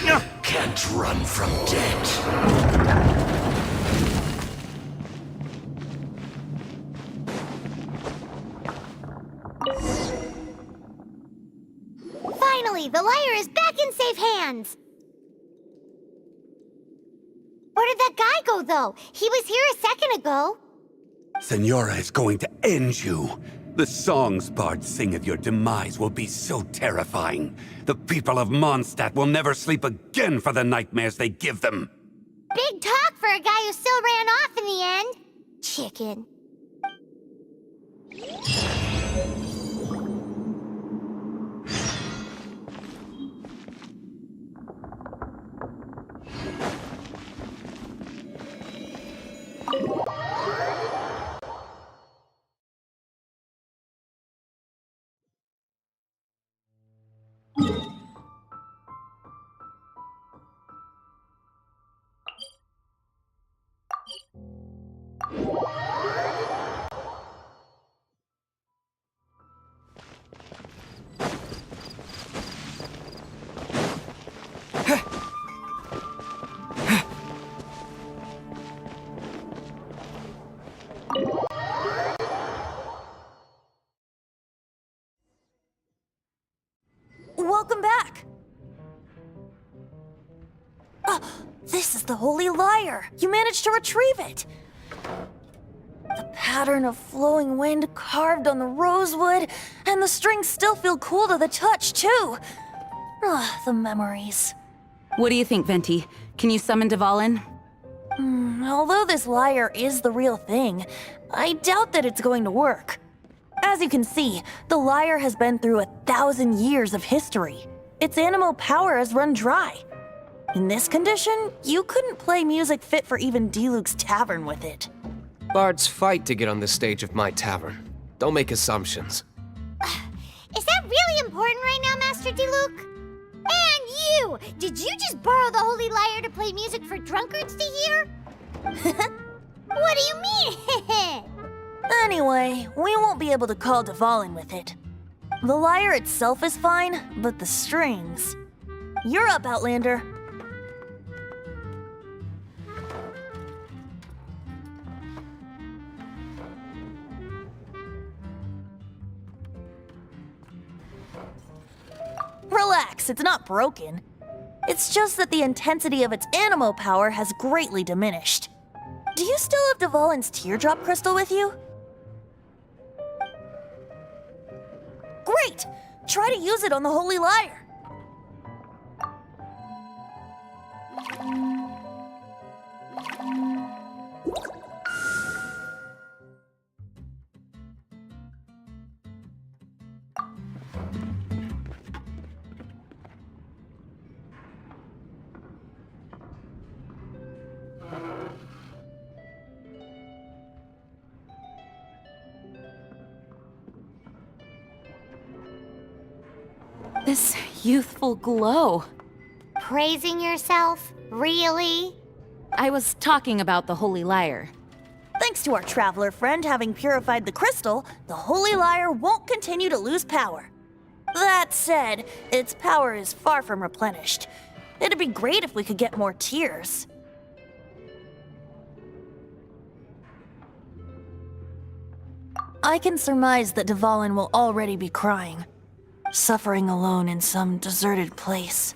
You can't run from death. Finally, the lyre is back in safe hands! Where did that guy go, though? He was here a second ago. Signora is going to end you. The songs bards sing of your demise will be so terrifying. The people of Mondstadt will never sleep again for the nightmares they give them. Big talk for a guy who still ran off in the end. Chicken. Welcome back! This is the Holy Lyre! You managed to retrieve it! The pattern of flowing wind carved on the rosewood, and the strings still feel cool to the touch, too! The memories. What do you think, Venti? Can you summon Dvalin? Although this lyre is the real thing, I doubt that it's going to work. As you can see, the lyre has been through 1,000 years of history. Its animal power has run dry. In this condition, you couldn't play music fit for even Diluc's tavern with it. Bards fight to get on the stage of my tavern. Don't make assumptions. Is that really important right now, Master Diluc? And you! Did you just borrow the Holy Lyre to play music for drunkards to hear? What do you mean? Anyway, we won't be able to call Dvalin with it. The lyre itself is fine, but the strings... You're up, Outlander. Relax, it's not broken. It's just that the intensity of its animal power has greatly diminished. Do you still have Dvalin's teardrop crystal with you? Great! Try to use it on the Holy Lyre. This youthful glow. Praising yourself? Really? I was talking about the Holy Lyre. Thanks to our traveler friend having purified the crystal, the Holy Lyre won't continue to lose power. That said, its power is far from replenished. It'd be great if we could get more tears. I can surmise that Dvalin will already be crying, suffering alone in some deserted place.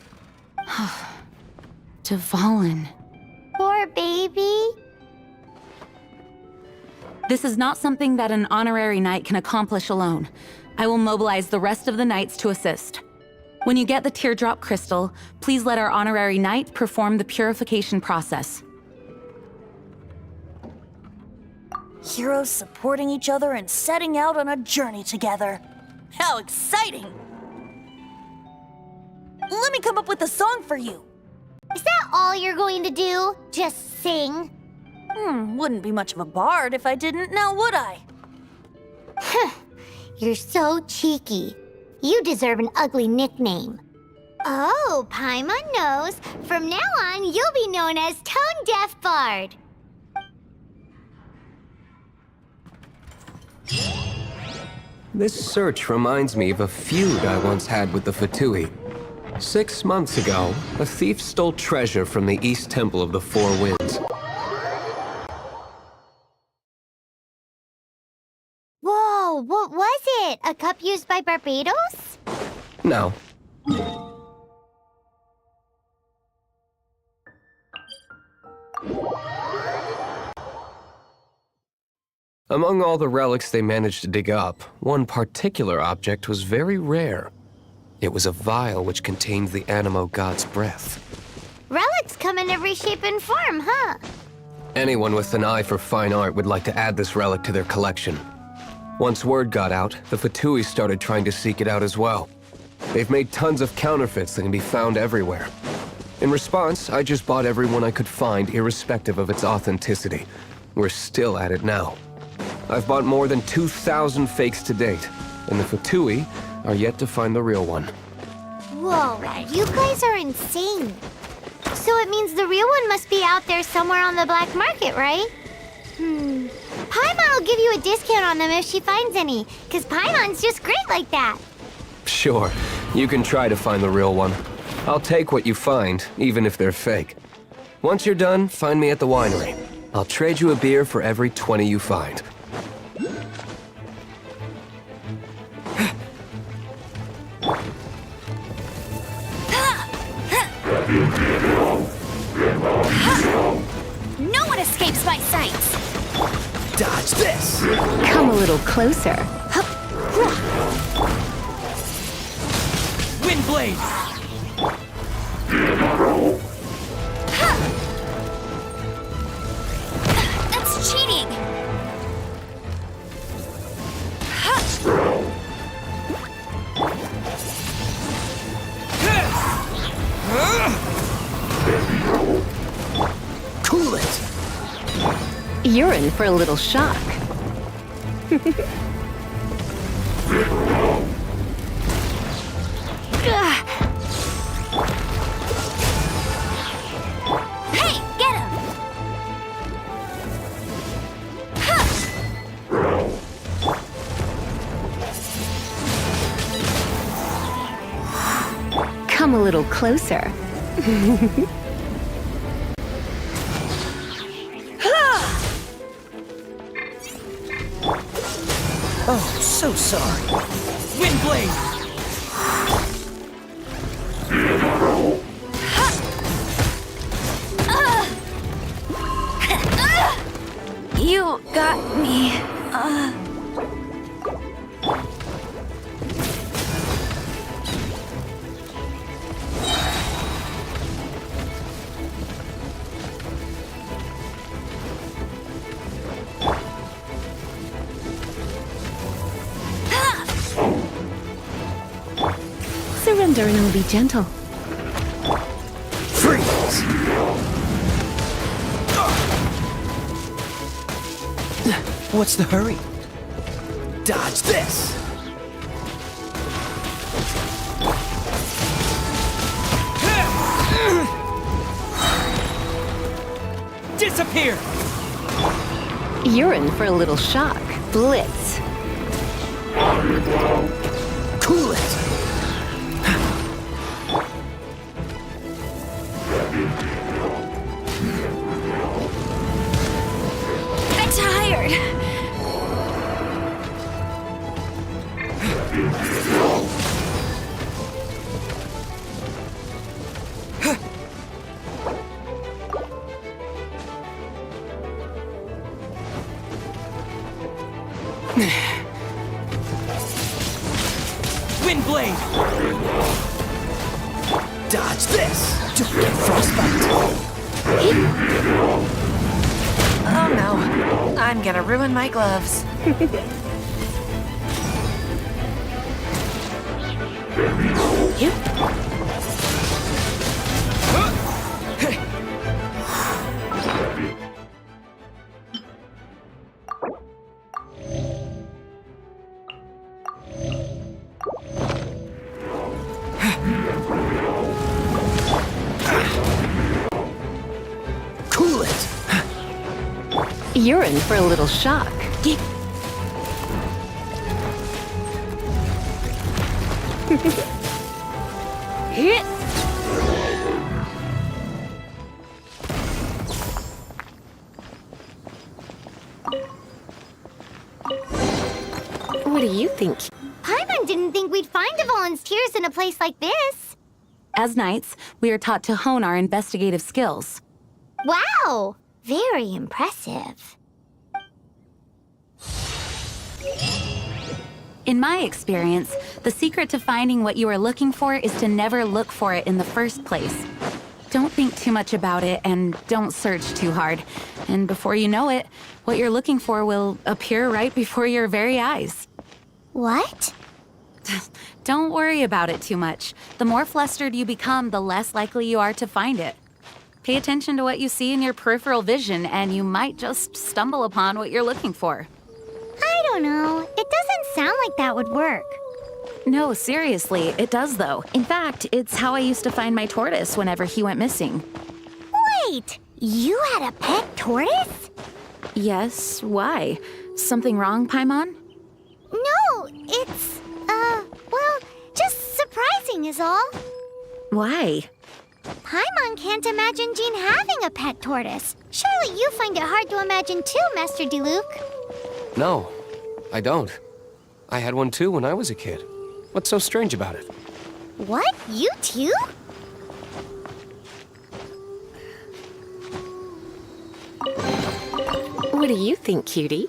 Dvalin. Poor baby. This is not something that an honorary knight can accomplish alone. I will mobilize the rest of the knights to assist. When you get the teardrop crystal, please let our honorary knight perform the purification process. Heroes supporting each other and setting out on a journey together. How exciting! Let me come up with a song for you. Is that all you're going to do? Just sing? Wouldn't be much of a bard if I didn't, now would I? You're so cheeky. You deserve an ugly nickname. Oh, Paimon knows. From now on, you'll be known as Tone Deaf Bard. This search reminds me of a feud I once had with the Fatui. 6 months ago, a thief stole treasure from the East Temple of the Four Winds. Whoa, what was it? A cup used by Barbados? No. Among all the relics they managed to dig up, one particular object was very rare. It was a vial which contained the Animo god's breath. Relics come in every shape and form, huh? Anyone with an eye for fine art would like to add this relic to their collection. Once word got out, the Fatui started trying to seek it out as well. They've made tons of counterfeits that can be found everywhere. In response, I just bought every one I could find, irrespective of its authenticity. We're still at it now. I've bought more than 2,000 fakes to date, and the Fatui are yet to find the real one. Whoa, you guys are insane. So it means the real one must be out there somewhere on the black market, right? Paimon will give you a discount on them if she finds any, because Paimon's just great like that. Sure, you can try to find the real one. I'll take what you find, even if they're fake. Once you're done, find me at the winery. I'll trade you a beer for every 20 you find. No one escapes my sights! Dodge this! Come a little closer. Windblade! That's cheating! Cool it! You're in for a little shock. Hey, get him! Come a little closer. Oh, so sorry. Windblade! You got me. Surrender and I'll be gentle. Freeze! What's the hurry? Dodge this! Disappear! You're in for a little shock. Blitz. Cool it! I'm tired. Windblade! Dodge this! Don't get frostbite! Oh no, I'm gonna ruin my gloves. You? Cool it! You're in for a little shock. What do you think? Paimon didn't think we'd find Devon's tears in a place like this. As knights, we are taught to hone our investigative skills. Wow! Very impressive. In my experience, the secret to finding what you are looking for is to never look for it in the first place. Don't think too much about it and don't search too hard. And before you know it, what you're looking for will appear right before your very eyes. What? Don't worry about it too much. The more flustered you become, the less likely you are to find it. Pay attention to what you see in your peripheral vision, and you might just stumble upon what you're looking for. I don't know. It doesn't sound like that would work. No, seriously, it does though. In fact, it's how I used to find my tortoise whenever he went missing. Wait! You had a pet tortoise? Yes, why? Something wrong, Paimon? No, it's, well, just surprising is all. Why? Paimon can't imagine Jean having a pet tortoise. Surely you find it hard to imagine too, Master Diluc. No, I don't. I had one too when I was a kid. What's so strange about it? What? You too? What do you think, cutie?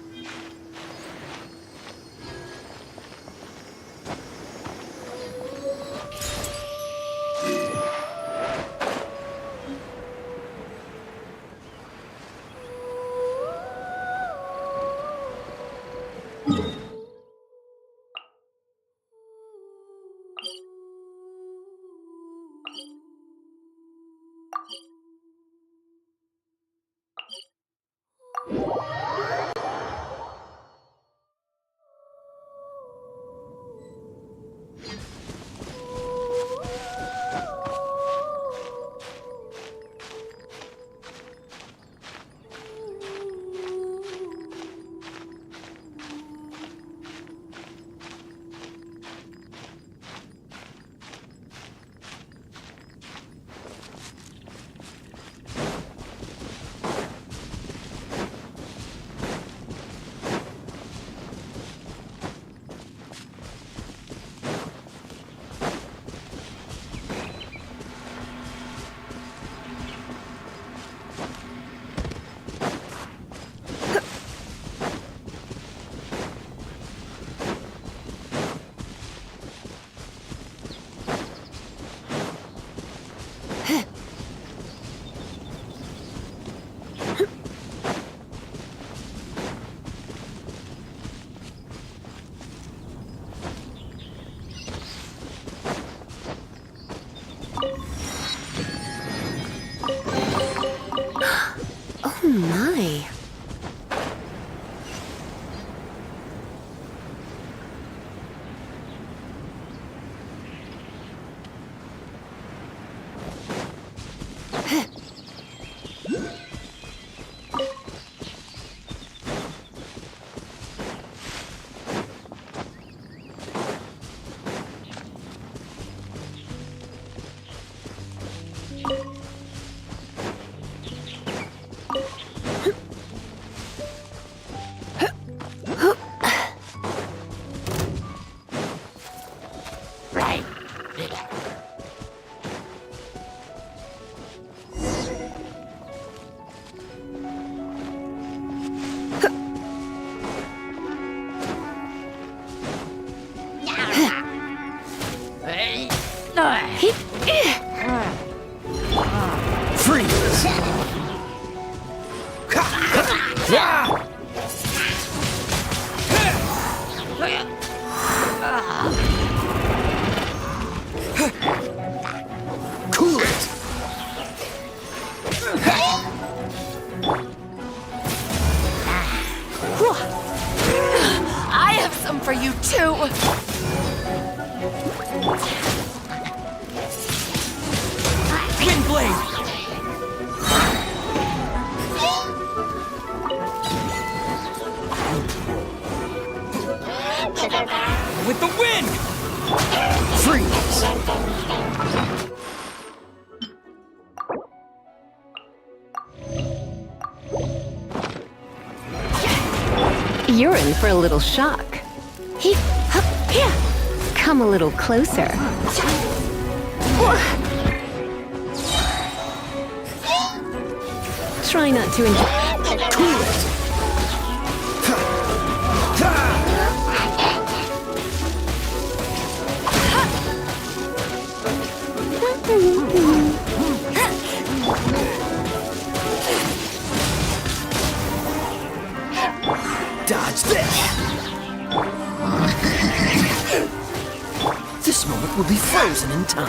Freeze! Cool it! I have some for you too. Wind blade! With the wind! Freeze! You're in for a little shock. Come a little closer. Try not to Cool it! Dodge this! This moment will be frozen in time.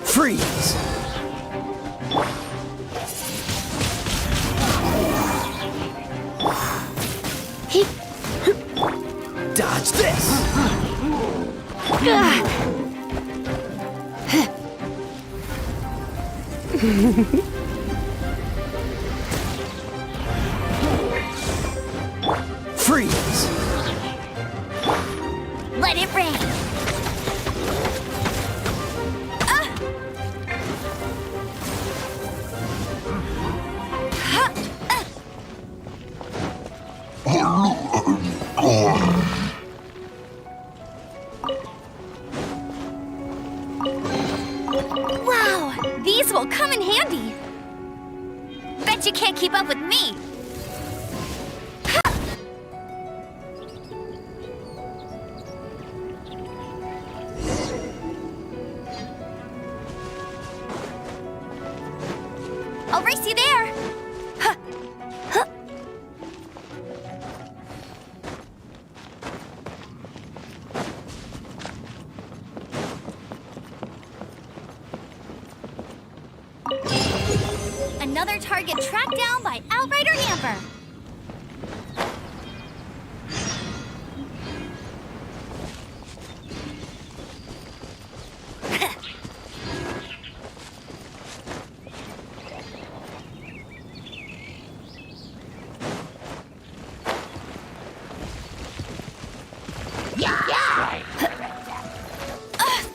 Freeze! Dodge this! Freeze! Let it rain. Wow, these will come in handy. Bet you can't keep up with me. I'll race you there. Another target tracked down by Outrider Amber.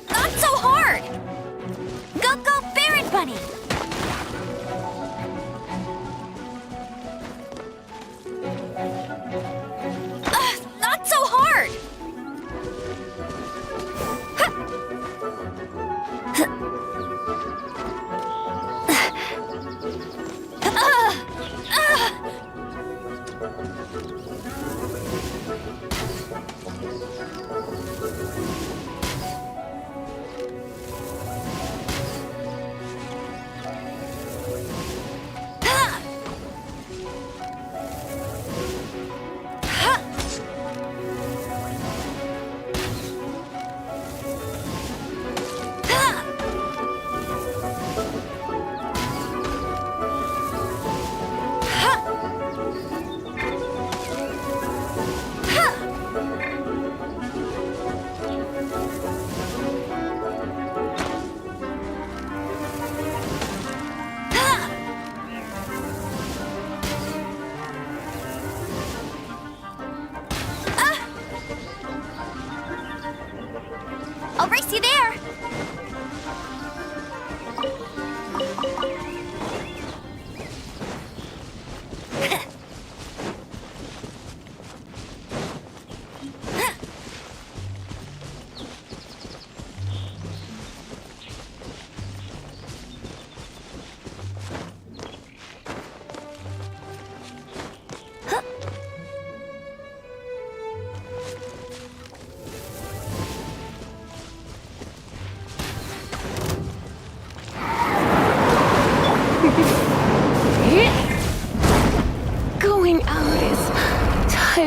Not so hard! Go, go, Baron Bunny! Not so hard!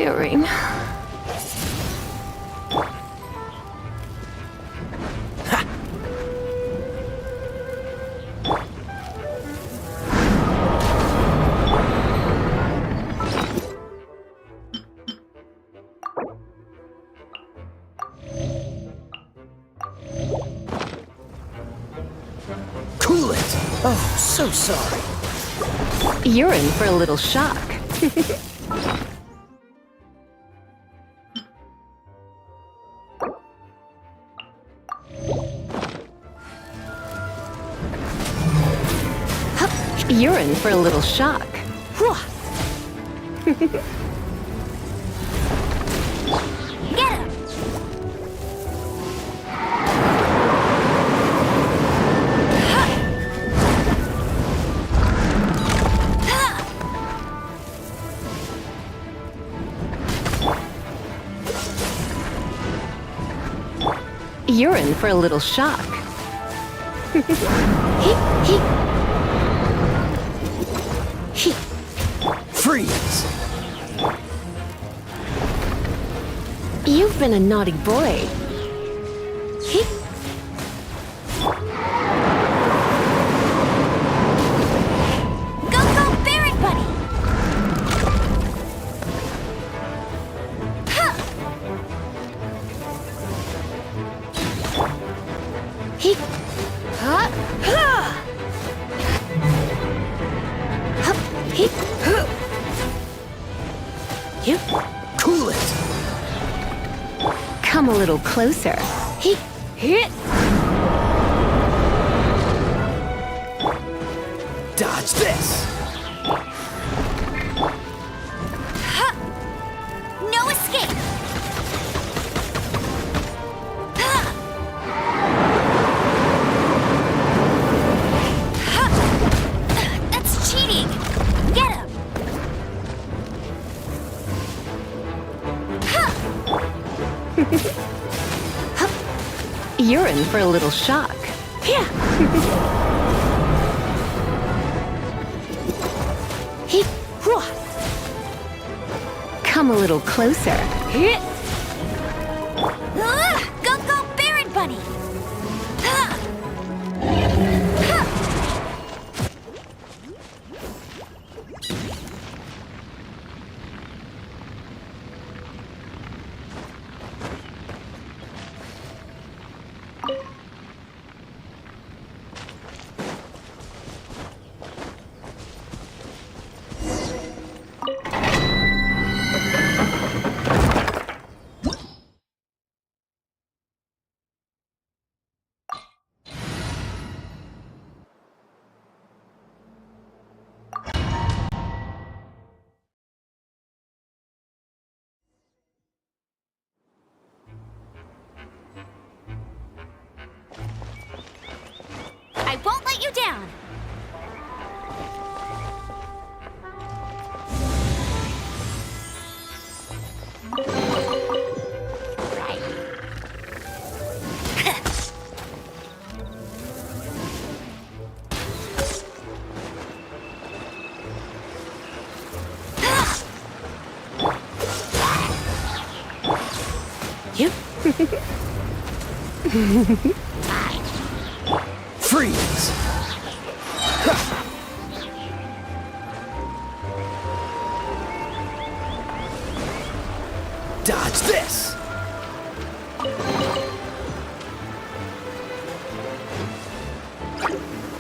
tiring. Cool it! Oh, so sorry. You're in for a little shock. You're in for a little shock. Get him! You're in for a little shock. Freeze! You've been a naughty boy. Go, go, Barret Buddy! Cool it! Come a little closer. Dodge this! No escape! That's cheating! Get him! You're in for a little shock. Come a little closer. Go, go, Barret Bunny! I won't let you down! Freeze! Dodge this!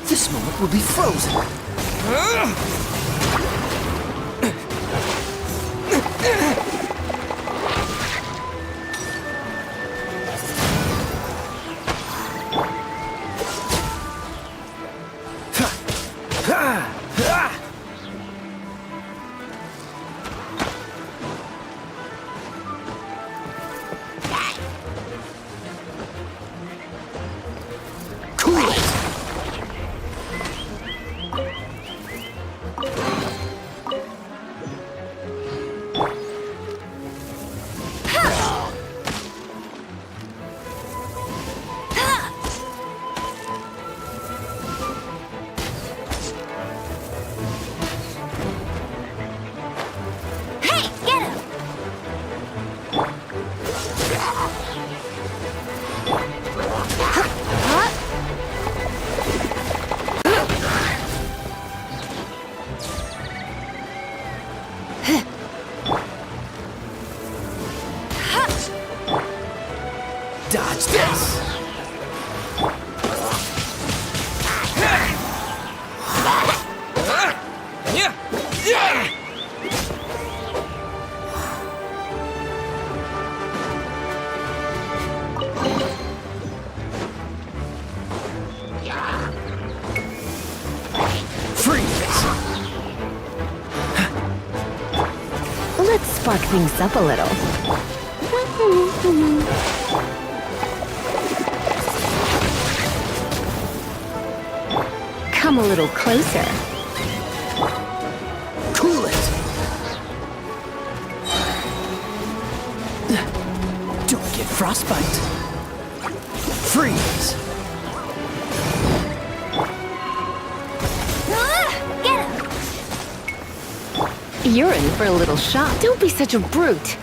This moment will be frozen. Dodge this! Let's spark things up a little. Come a little closer. Cool it! Don't get frostbite. Freeze! You're in for a little shock. Don't be such a brute.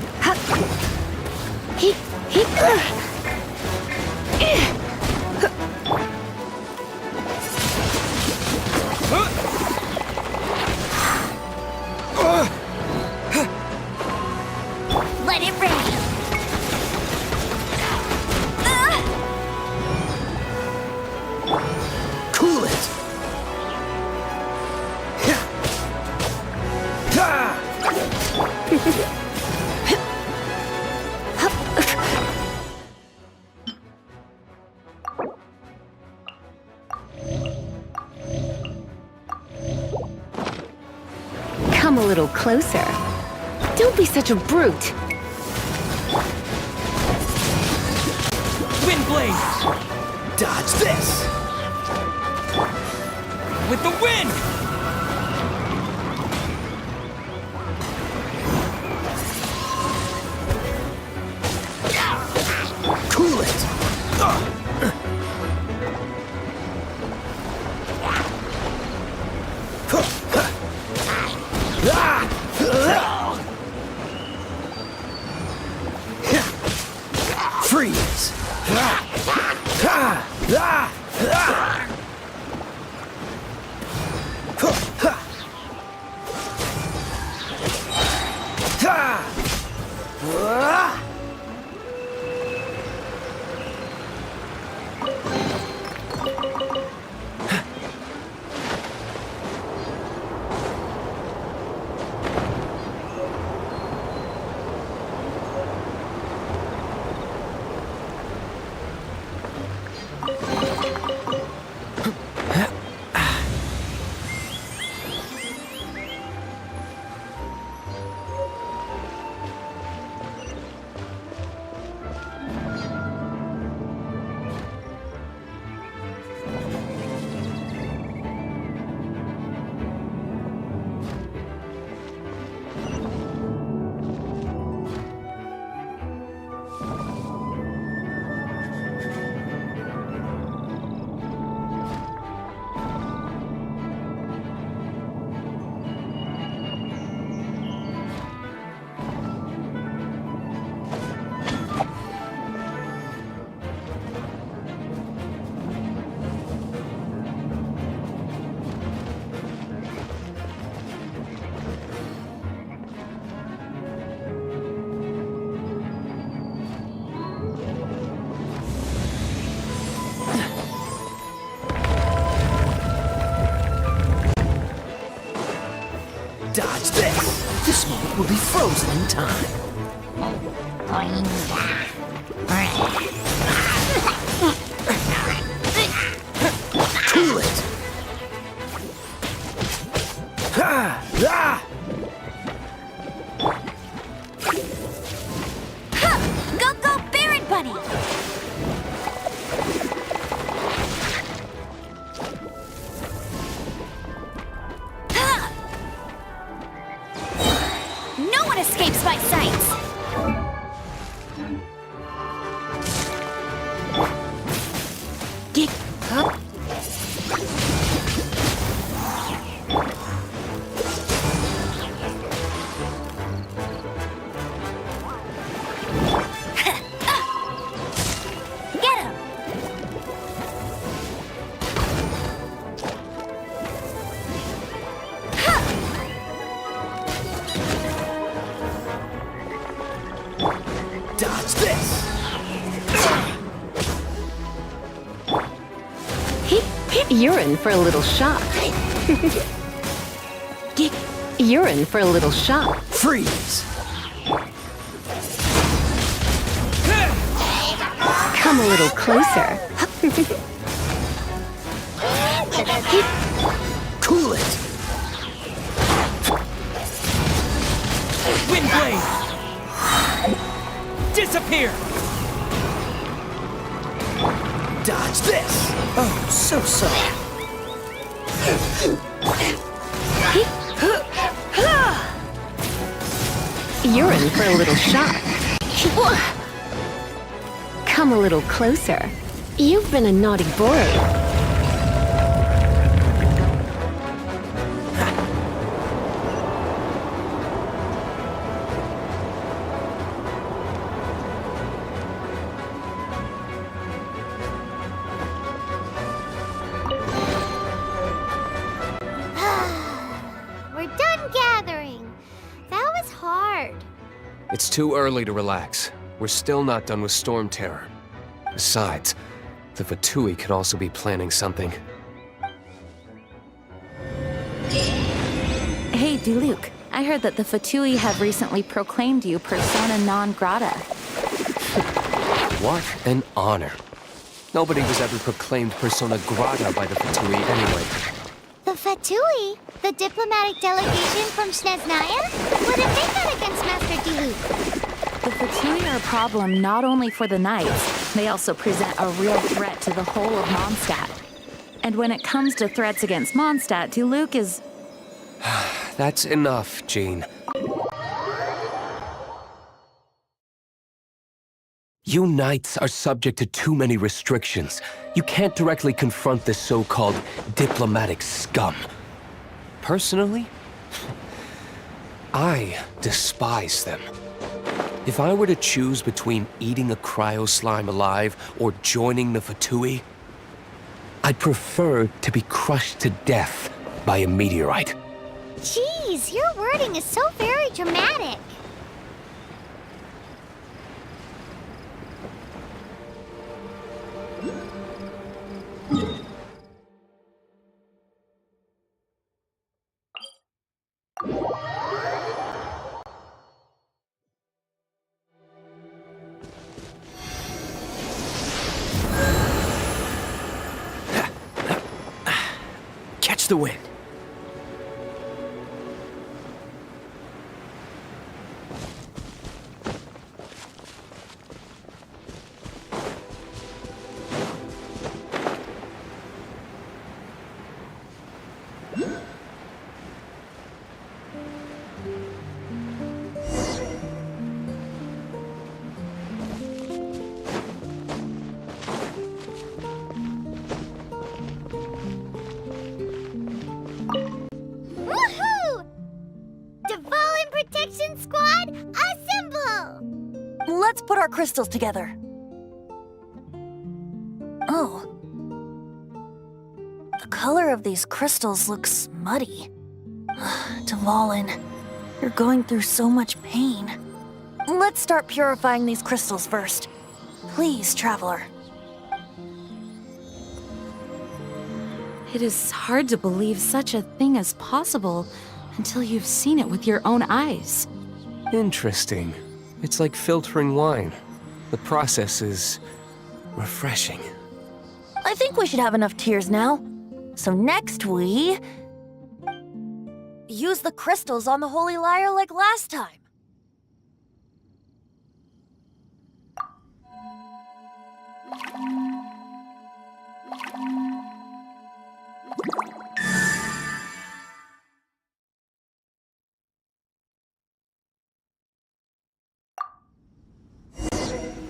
Let it rain. Cool it! Come a little closer. Don't be such a brute. Wind blade! Dodge this! With the wind! Cool it! Freeze! Dodge this! This moment will be frozen in time. Cool it! Go, go, Baron Bunny! No one escapes my sights! Get up. Get him! Dodge this! You're in for a little shock. You're in for a little shock. Freeze! Come a little closer. Cool it! Windblade! Disappear! Dodge this! Oh, so sorry. You're in for a little shock. Come a little closer. You've been a naughty boy. We're done gathering. That was hard. It's too early to relax. We're still not done with Storm Terror. Besides, the Fatui could also be planning something. Hey, Diluc. I heard that the Fatui have recently proclaimed you persona non grata. What an honor. Nobody was ever proclaimed persona grata by the Fatui anyway. The Fatui? The diplomatic delegation from Snezhnaya? What have they got against Master Diluc? The Fatui are a problem not only for the Knights, they also present a real threat to the whole of Mondstadt. And when it comes to threats against Mondstadt, Diluc is... That's enough, Jean. You Knights are subject to too many restrictions. You can't directly confront this so-called diplomatic scum. Personally, I despise them. If I were to choose between eating a cryo slime alive or joining the Fatui, I'd prefer to be crushed to death by a meteorite. Jeez, your wording is so very dramatic. Catch the wind. Woohoo! Dvalin Protection Squad, assemble! Let's put our crystals together. Oh. The color of these crystals looks muddy. Dvalin, you're going through so much pain. Let's start purifying these crystals first. Please, Traveler. It is hard to believe such a thing is possible until you've seen it with your own eyes. Interesting. It's like filtering wine. The process is refreshing. I think we should have enough tears now. So next we... use the crystals on the Holy Lyre like last time.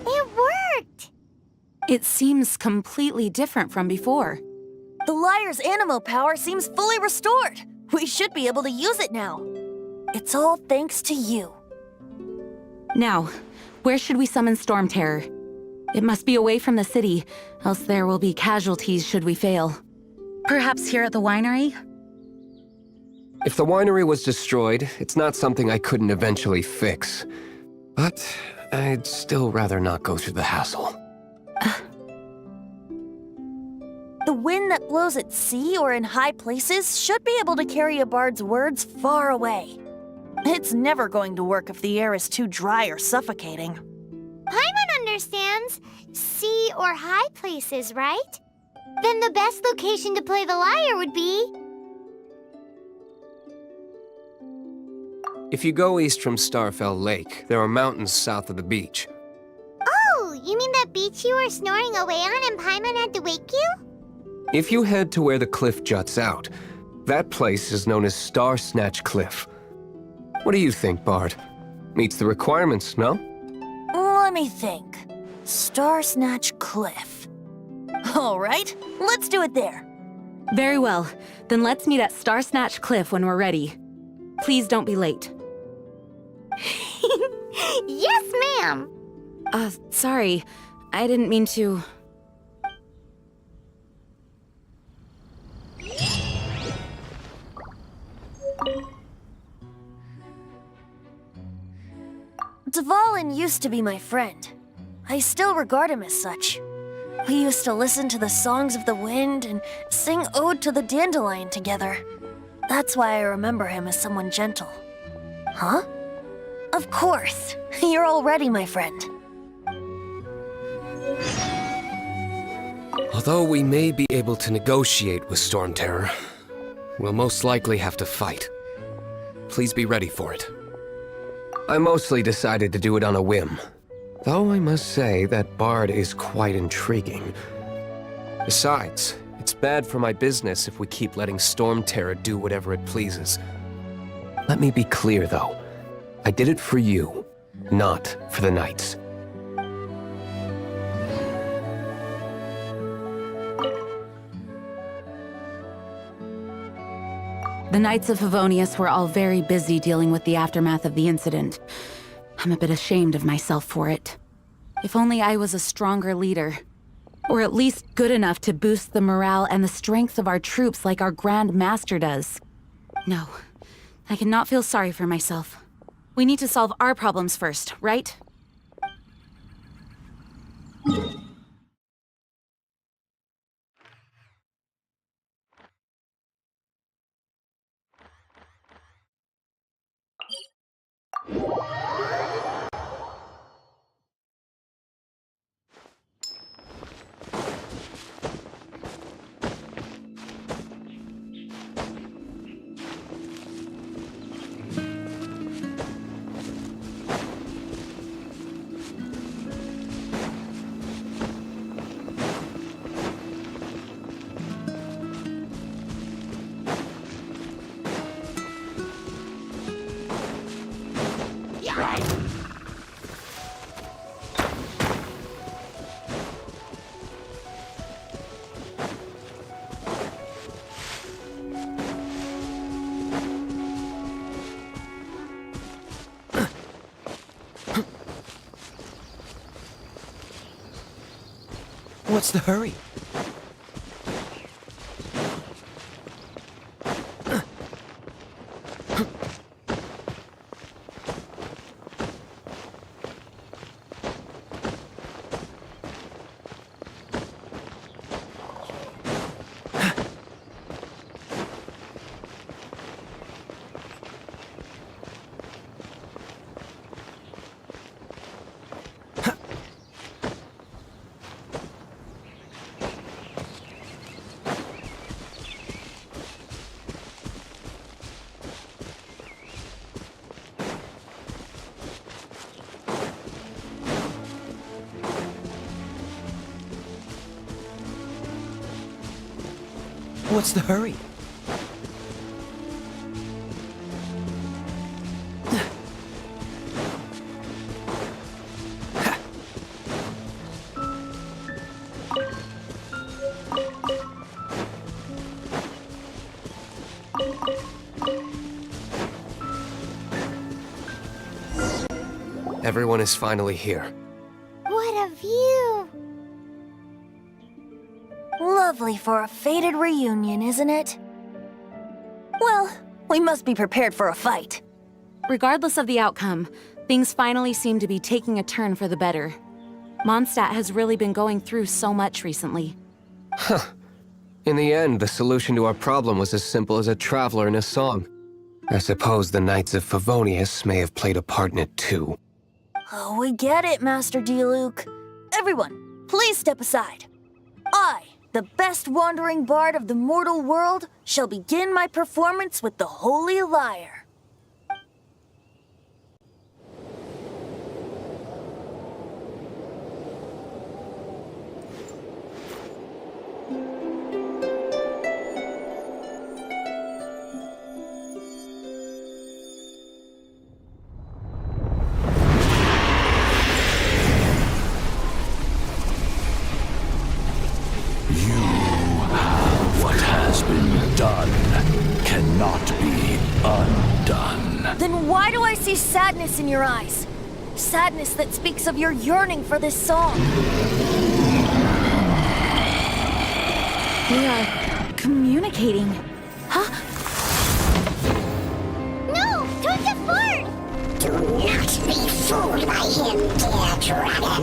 It worked! It seems completely different from before. The Lyre's animo power seems fully restored. We should be able to use it now. It's all thanks to you. Now, where should we summon Storm Terror? It must be away from the city, else there will be casualties should we fail. Perhaps here at the winery? If the winery was destroyed, it's not something I couldn't eventually fix. But I'd still rather not go through the hassle. The The wind that blows at sea or in high places should be able to carry a bard's words far away. It's never going to work if the air is too dry or suffocating. Paimon understands sea or high places, right? Then the best location to play the lyre would be... If you go east from Starfell Lake, there are mountains south of the beach. Oh, you mean that beach you were snoring away on and Paimon had to wake you? If you head to where the cliff juts out, that place is known as Star Snatch Cliff. What do you think, Bard? Meets the requirements, no? Let me think. Star Snatch Cliff. All right, let's do it there. Very well. Then let's meet at Star Snatch Cliff when we're ready. Please don't be late. Yes, ma'am! Sorry. I didn't mean to... Dvalin used to be my friend. I still regard him as such. We used to listen to the songs of the wind and sing Ode to the Dandelion together. That's why I remember him as someone gentle. Huh? Of course. You're already my friend. Although we may be able to negotiate with Storm Terror, we'll most likely have to fight. Please be ready for it. I mostly decided to do it on a whim, though I must say that Bard is quite intriguing. Besides, it's bad for my business if we keep letting Storm Terror do whatever it pleases. Let me be clear, though. I did it for you, not for the Knights. The Knights of Favonius were all very busy dealing with the aftermath of the incident. I'm a bit ashamed of myself for it. If only I was a stronger leader. Or at least good enough to boost the morale and the strength of our troops like our Grand Master does. No, I cannot feel sorry for myself. We need to solve our problems first, right? What's the hurry? What's the hurry? Everyone is finally here. What a view! Lovely for a fated reunion, isn't it? Well, we must be prepared for a fight. Regardless of the outcome, things finally seem to be taking a turn for the better. Mondstadt has really been going through so much recently. Huh. In the end, the solution to our problem was as simple as a traveler in a song. I suppose the Knights of Favonius may have played a part in it too. Oh, we get it, Master Diluc. Everyone, please step aside. I, the best wandering bard of the mortal world, shall begin my performance with the Holy Lyre. What has been done cannot be undone. Then why do I see sadness in your eyes? Sadness that speaks of your yearning for this song. They are communicating. Huh? No! Towards the fort! Do not be fooled by him, dear dragon.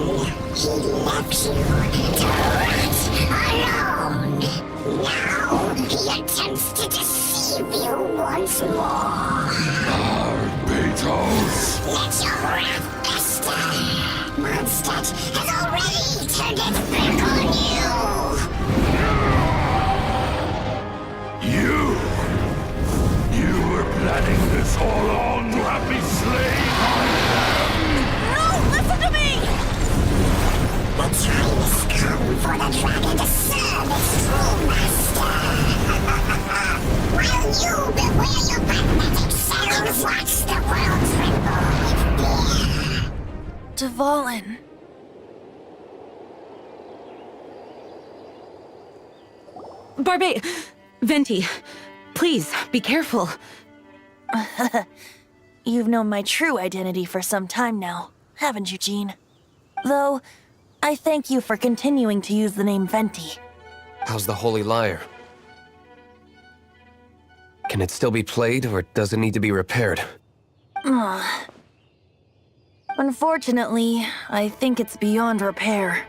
He left you to rot alone. Now he attempts to deceive you once more. Barbatos. Let your wrath fester. Mondstadt has already turned its back on you. You were planning this all along to have me slain by them. No, listen to me! The time has come for the dragon to serve its true master. While you beware your pathetic selves, watch the world tremble with fear. Dvalin. Venti, please, be careful. You've known my true identity for some time now, haven't you, Jean? Though, I thank you for continuing to use the name Venti. How's the Holy Lyre? Can it still be played, or does it need to be repaired? Unfortunately, I think it's beyond repair.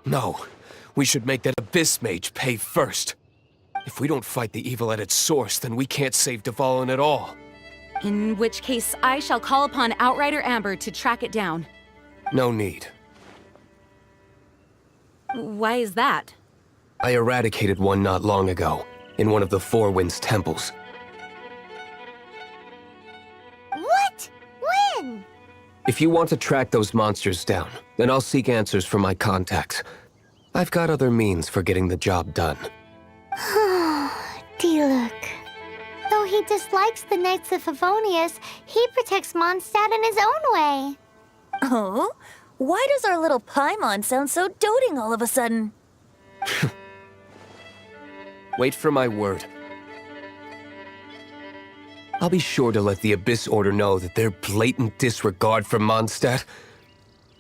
No. We should make that Abyss Mage pay first. If we don't fight the evil at its source, then we can't save Dvalin at all. In which case, I shall call upon Outrider Amber to track it down. No need. Why is that? I eradicated one not long ago, in one of the Four Winds temples. What? When? If you want to track those monsters down, then I'll seek answers from my contacts. I've got other means for getting the job done. Diluc. Though he dislikes the Knights of Favonius, he protects Mondstadt in his own way. Oh? Why does our little Paimon sound so doting all of a sudden? Wait for my word. I'll be sure to let the Abyss Order know that their blatant disregard for Mondstadt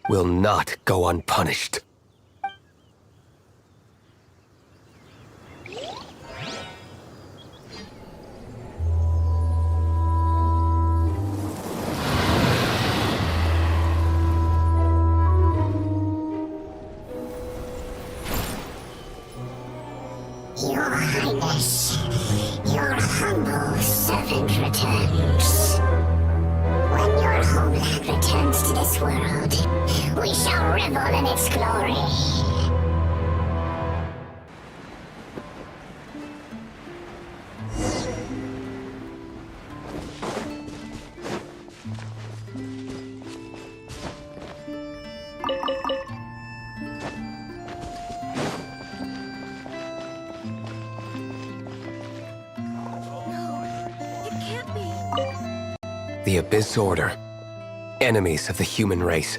will not go unpunished. Your Highness, your humble servant returns. When your homeland returns to this world, we shall revel in its glory. The Abyss Order. Enemies of the human race.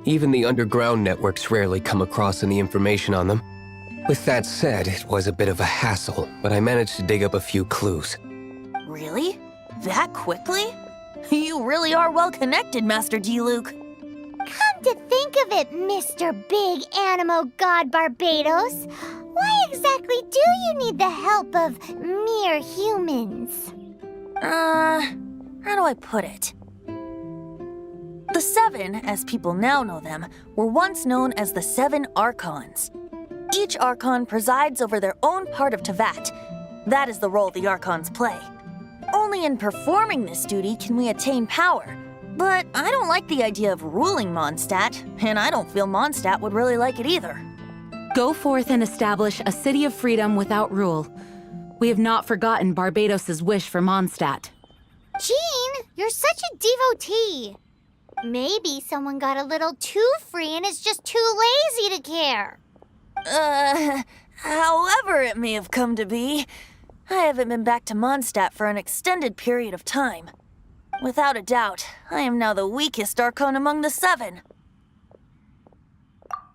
Even the underground networks rarely come across any information on them. With that said, it was a bit of a hassle, but I managed to dig up a few clues. Really? That quickly? You really are well connected, Master Diluc. Come to think of it, Mr. Big Animo God Barbados, why exactly do you need the help of mere humans? How do I put it? The Seven, as people now know them, were once known as the Seven Archons. Each Archon presides over their own part of Tevat. That is the role the Archons play. Only in performing this duty can we attain power. But I don't like the idea of ruling Mondstadt, and I don't feel Mondstadt would really like it either. Go forth and establish a city of freedom without rule. We have not forgotten Barbados' wish for Mondstadt. Jean, you're such a devotee. Maybe someone got a little too free and is just too lazy to care. However it may have come to be, I haven't been back to Mondstadt for an extended period of time. Without a doubt, I am now the weakest Archon among the Seven.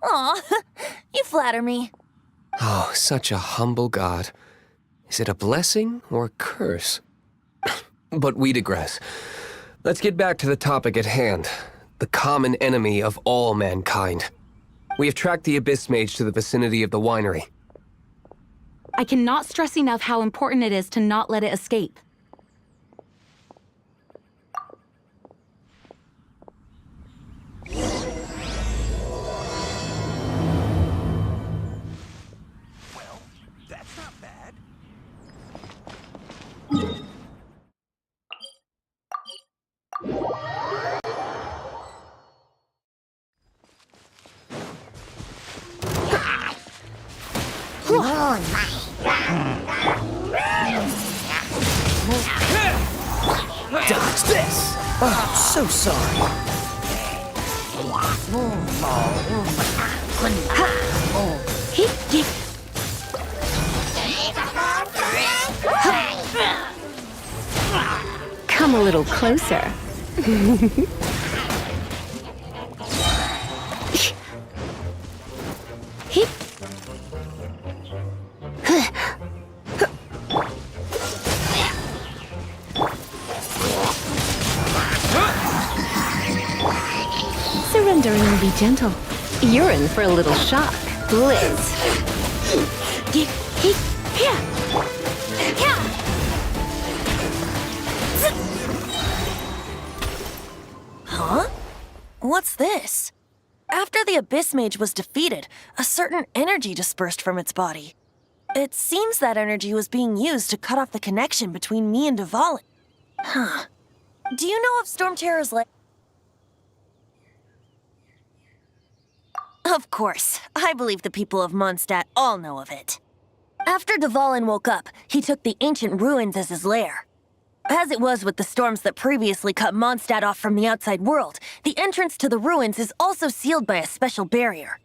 Aw, you flatter me. Oh, such a humble god. Is it a blessing or a curse? But we digress. Let's get back to the topic at hand. The common enemy of all mankind. We have tracked the Abyss Mage to the vicinity of the winery. I cannot stress enough how important it is to not let it escape. That's not bad. Dodge this! Oh, so sorry. Come a little closer. Surrendering will be gentle. You're in for a little shock. Blitz. Huh? What's this? After the Abyss Mage was defeated, a certain energy dispersed from its body. It seems that energy was being used to cut off the connection between me and Dvalin. Huh. Do you know of Storm Terror's lair? Of course. I believe the people of Mondstadt all know of it. After Dvalin woke up, he took the ancient ruins as his lair. As it was with the storms that previously cut Mondstadt off from the outside world, the entrance to the ruins is also sealed by a special barrier.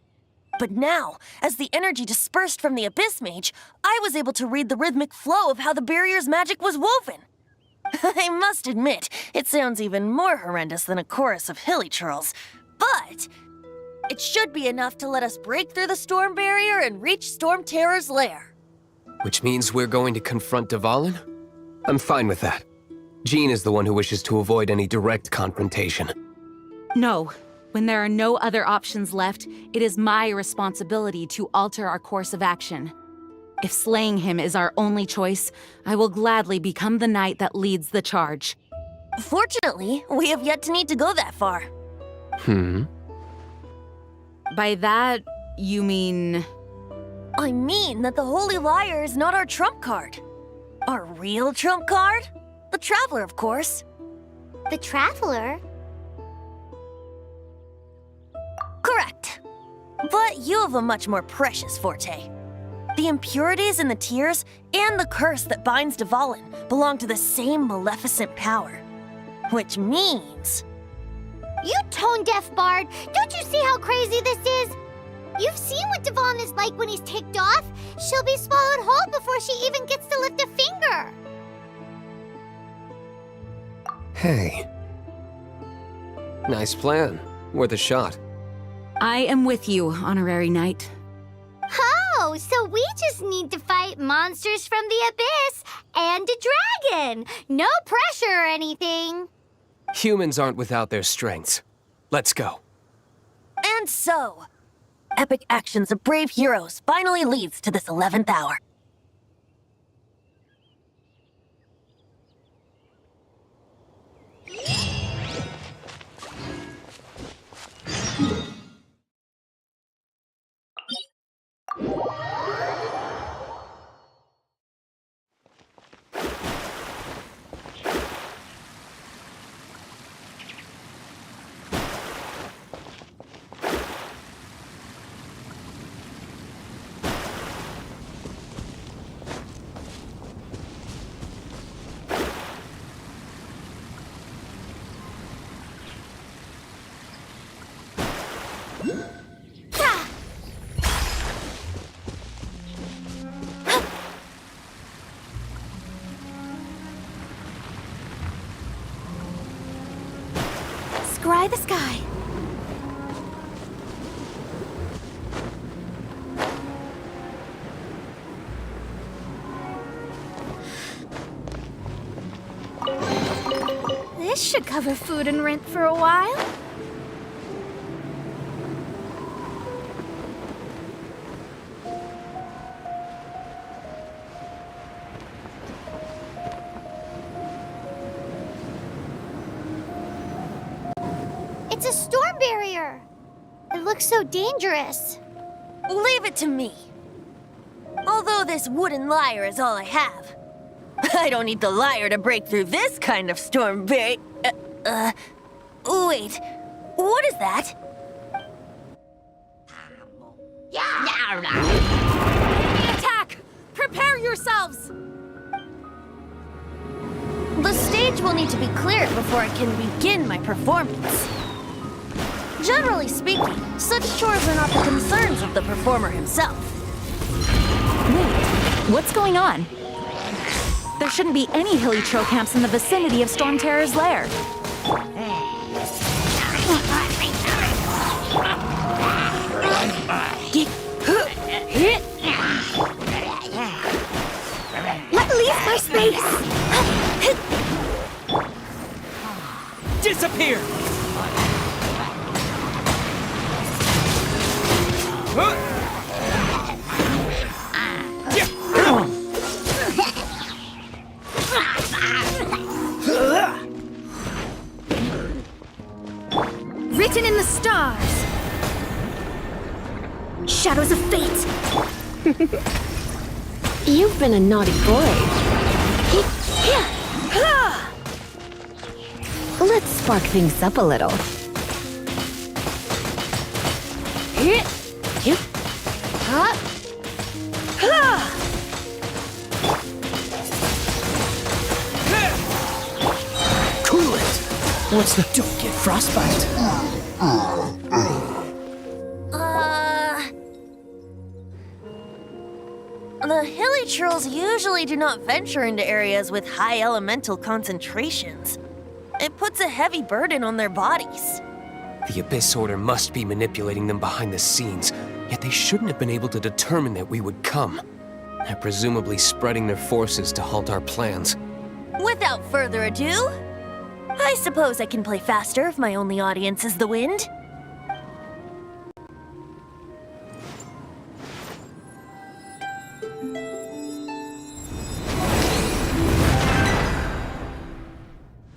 But now, as the energy dispersed from the Abyss Mage, I was able to read the rhythmic flow of how the barrier's magic was woven. I must admit, it sounds even more horrendous than a chorus of hilly churls, but it should be enough to let us break through the storm barrier and reach Storm Terror's lair. Which means we're going to confront Dvalin? I'm fine with that. Jean is the one who wishes to avoid any direct confrontation. No. When there are no other options left, it is my responsibility to alter our course of action. If slaying him is our only choice, I will gladly become the knight that leads the charge. Fortunately, we have yet to need to go that far. By that, you mean... I mean that the Holy Liar is not our trump card. Our real trump card? The Traveler, of course. The Traveler? Correct. But you have a much more precious forte. The impurities in the tears and the curse that binds Dvalin belong to the same maleficent power. Which means... You tone-deaf bard! Don't you see how crazy this is? You've seen what Dvalin is like when he's ticked off. She'll be swallowed whole before she even gets to lift a finger. Hey. Nice plan. Worth a shot. I am with you, Honorary Knight. Oh, so we just need to fight monsters from the abyss and a dragon. No pressure or anything. Humans aren't without their strengths. Let's go. And so, epic actions of brave heroes finally leads to this 11th hour. scry the sky. This should cover food and rent for a while. It's a storm barrier. It looks so dangerous. Leave it to me. Although this wooden lyre is all I have. I don't need the lyre to break through this kind of storm wait, what is that? Enemy attack! Prepare yourselves! The stage will need to be cleared before I can begin my performance. Generally speaking, such chores are not the concerns of the performer himself. Wait, what's going on? There shouldn't be any hilly troll camps in the vicinity of Storm Terror's lair. Let leave my space! Disappear! Written in the stars. Shadows of fate. You've been a naughty boy. Let's spark things up a little. Cool it! What's the... Don't get frostbite. The hilly trolls usually do not venture into areas with high elemental concentrations. It puts a heavy burden on their bodies. The Abyss Order must be manipulating them behind the scenes, yet they shouldn't have been able to determine that we would come. They're presumably spreading their forces to halt our plans. Without further ado, I suppose I can play faster if my only audience is the wind.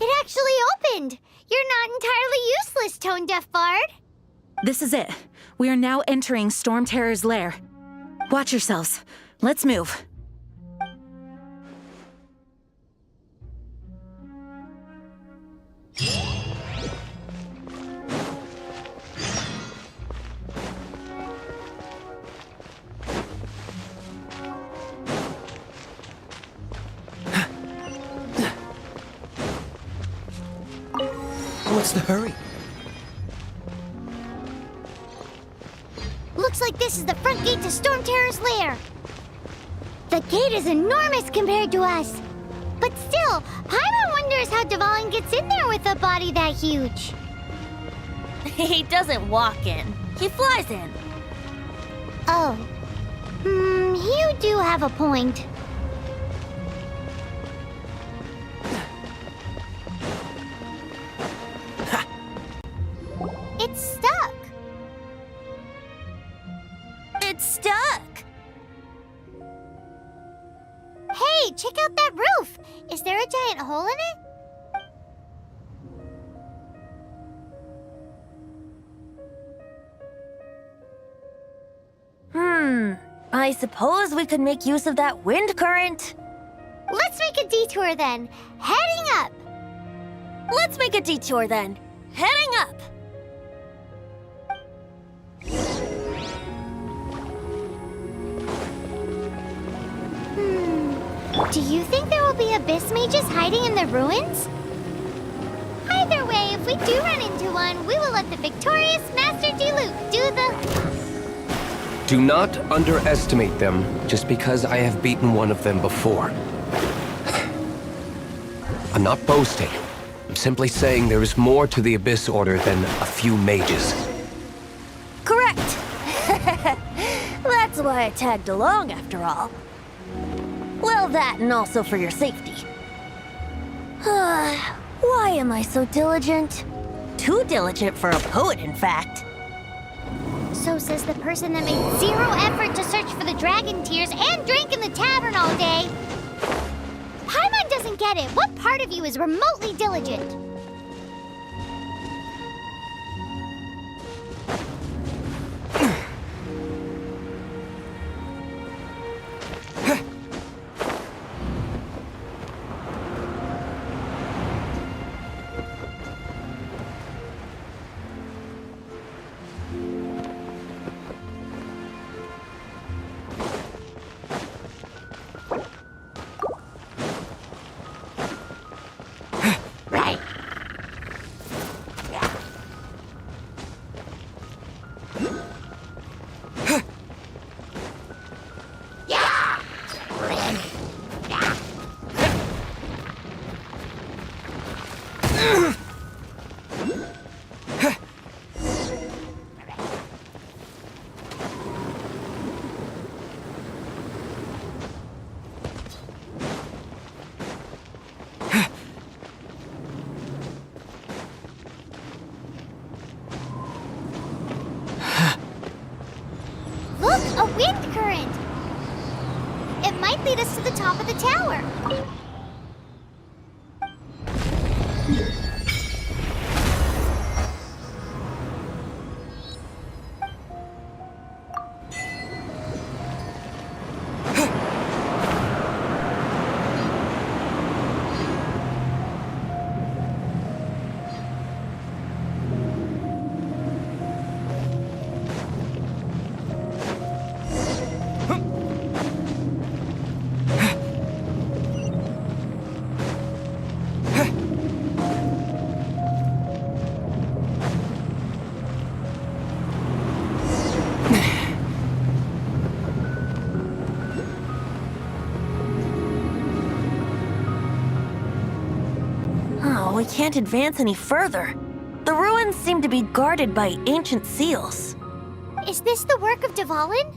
It actually opened! You're not entirely useless, Tone Deaf Bard. This is it. We are now entering Storm Terror's lair. Watch yourselves. Let's move. What's the hurry? Looks like this is the front gate to Storm Terror's lair. The gate is enormous compared to us. But still, Paimon wonders how Dvalin gets in there with a body that huge. He doesn't walk in. He flies in. Oh. You do have a point. It's stuck. It's stuck. Hey, check out that roof. Is there a giant hole in it? I suppose we could make use of that wind current. Let's make a detour then. Heading up. Let's make a detour then. Heading up. Do you think there will be abyss mages hiding in the ruins? Either way, if we do run into one, we will let the victorious Master Diluc do the... Do not underestimate them just because I have beaten one of them before. I'm not boasting. I'm simply saying there is more to the Abyss Order than a few mages. Correct! That's why I tagged along, after all. Well, that and also for your safety. Why am I so diligent? Too diligent for a poet, in fact. So says the person that made zero effort to search for the dragon tears and drank in the tavern all day. Paimon doesn't get it. What part of you is remotely diligent? Look, a wind current! It might lead us to the top of the tower. We can't advance any further. The ruins seem to be guarded by ancient seals. Is this the work of Dvalin?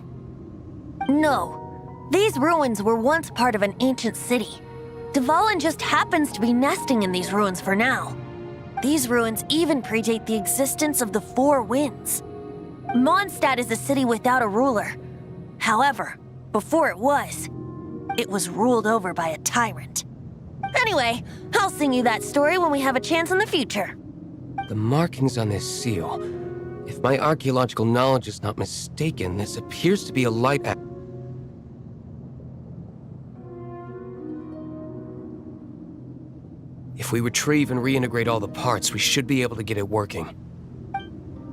No. These ruins were once part of an ancient city. Dvalin just happens to be nesting in these ruins for now. These ruins even predate the existence of the Four Winds. Mondstadt is a city without a ruler. However, before it was ruled over by a tyrant. Anyway, I'll sing you that story when we have a chance in the future. The markings on this seal. If my archaeological knowledge is not mistaken, this appears to be a light act. If we retrieve and reintegrate all the parts, we should be able to get it working.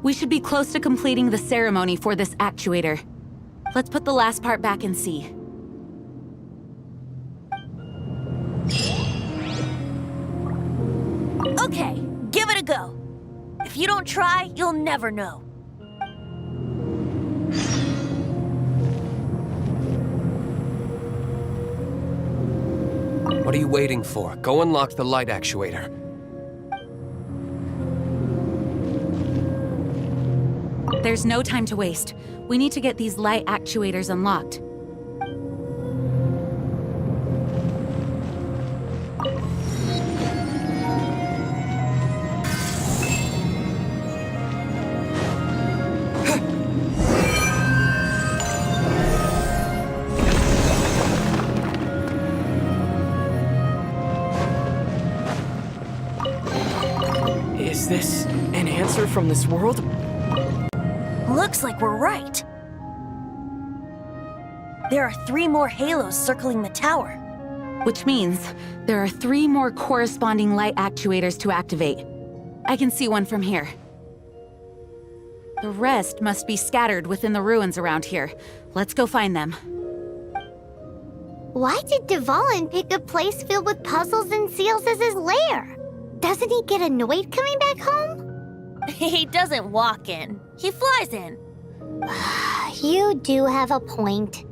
We should be close to completing the ceremony for this actuator. Let's put the last part back and see. Okay, give it a go. If you don't try, you'll never know. What are you waiting for? Go unlock the light actuator. There's no time to waste. We need to get these light actuators unlocked. Is this an answer from this world? Looks like we're right. There are 3 more halos circling the tower. Which means there are 3 more corresponding light actuators to activate. I can see one from here. The rest must be scattered within the ruins around here. Let's go find them. Why did Dvalin pick a place filled with puzzles and seals as his lair? Doesn't he get annoyed coming back home? He doesn't walk in. He flies in. You do have a point.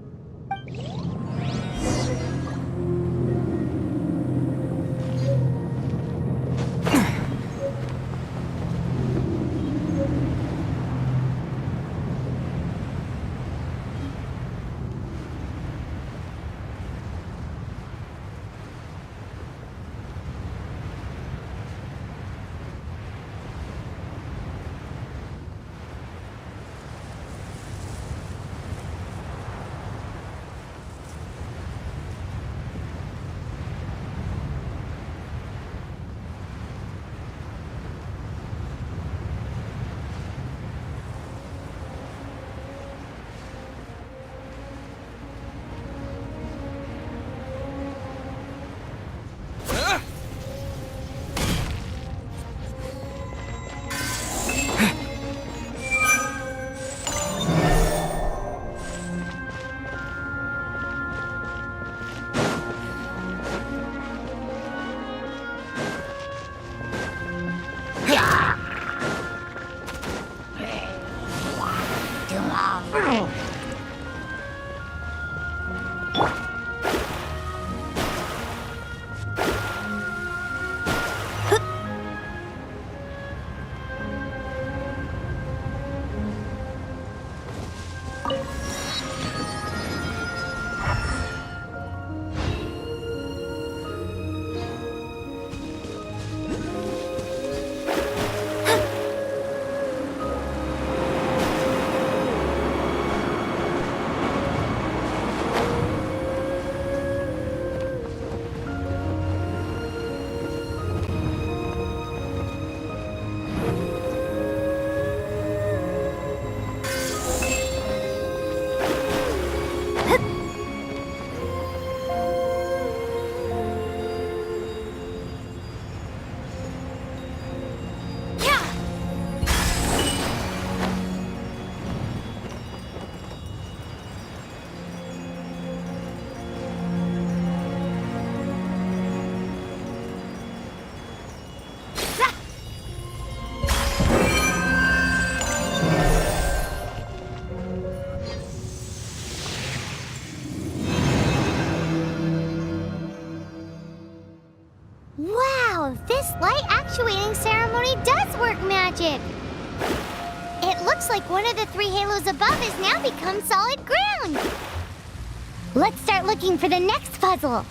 light actuating ceremony does work magic. It looks like one of the 3 halos above has now become solid ground. Let's start looking for the next puzzle.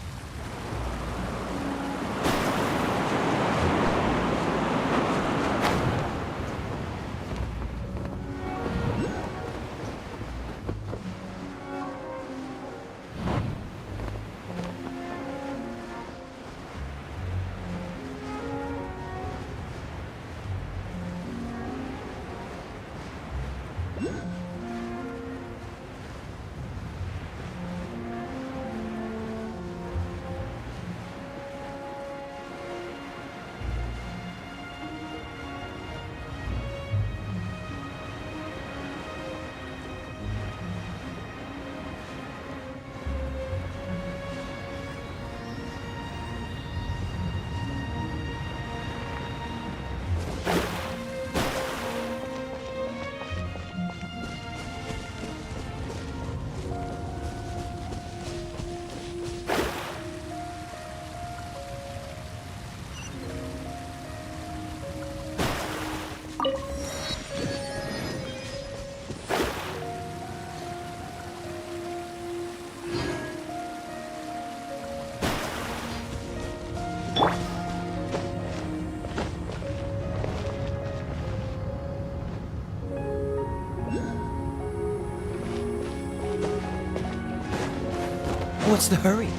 What's the hurry?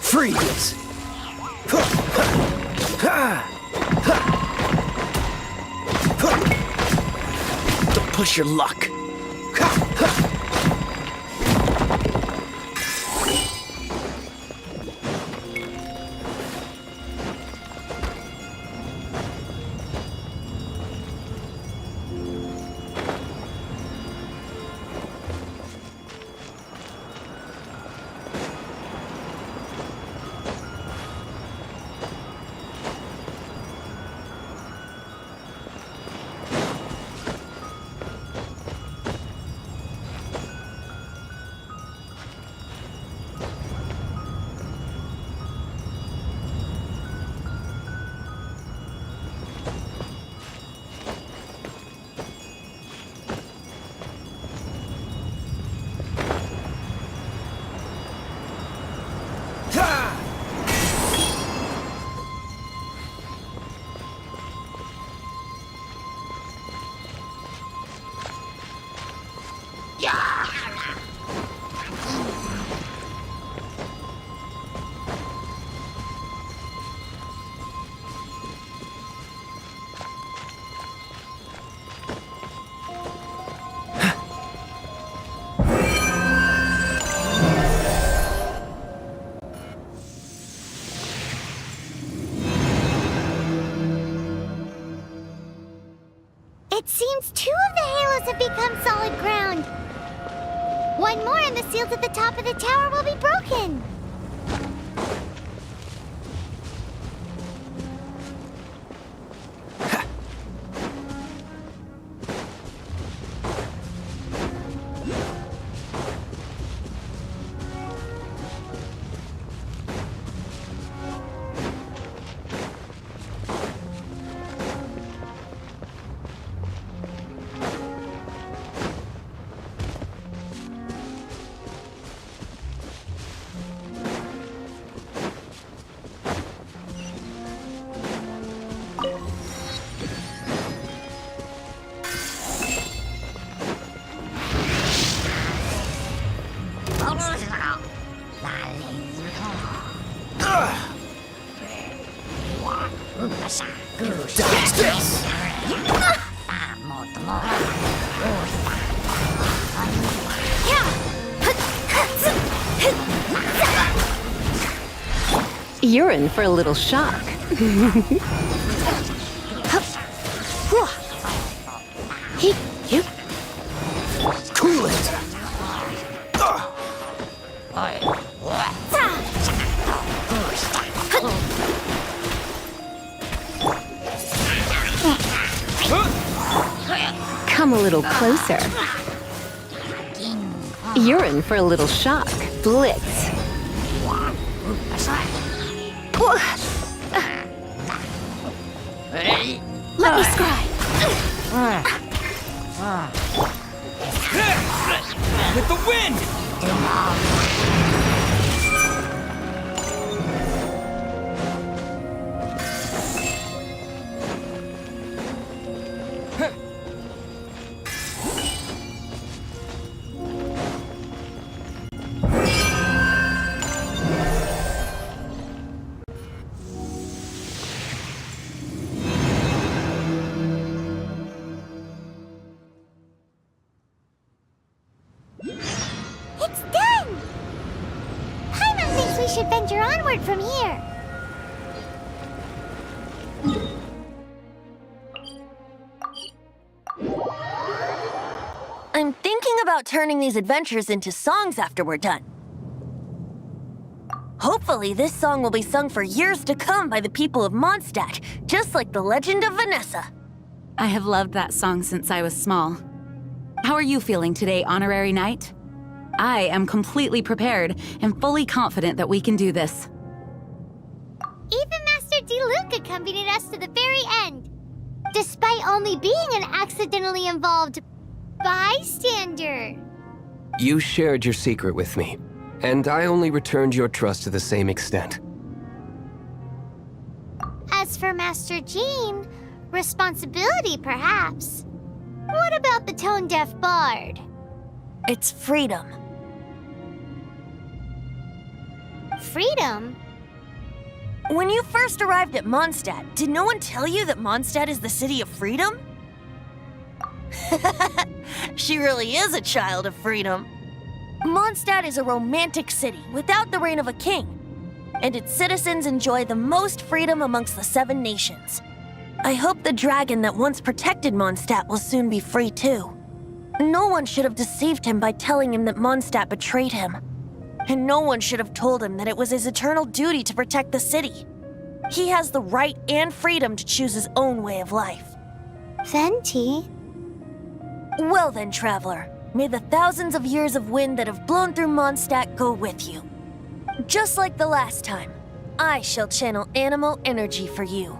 Freeze! Don't push your luck. It seems 2 of the halos have become solid ground. 1 more and the seals at the top of the tower will be broken. Dodge this! You're in for a little shock. Cool it! Come a little closer. You're in for a little shock. Blitz. Let me scry. With the wind! It's done! Paimon thinks we should venture onward from here. I'm thinking about turning these adventures into songs after we're done. Hopefully, this song will be sung for years to come by the people of Mondstadt, just like the legend of Vanessa. I have loved that song since I was small. How are you feeling today, Honorary Knight? I am completely prepared and fully confident that we can do this. Even Master diluc accompanied us to the very end, despite only being an accidentally involved bystander. You shared your secret with me, and I only returned your trust to the same extent. As for Master Jean, responsibility perhaps. What about the tone-deaf bard? It's freedom. Freedom? When you first arrived at Mondstadt, did no one tell you that Mondstadt is the city of freedom? She really is a child of freedom. Mondstadt is a romantic city without the reign of a king, and its citizens enjoy the most freedom amongst the 7 nations. I hope the dragon that once protected Mondstadt will soon be free too. No one should have deceived him by telling him that Mondstadt betrayed him. And no one should have told him that it was his eternal duty to protect the city. He has the right and freedom to choose his own way of life. Venti? Well then, traveler, may the thousands of years of wind that have blown through Mondstadt go with you. Just like the last time, I shall channel animal energy for you.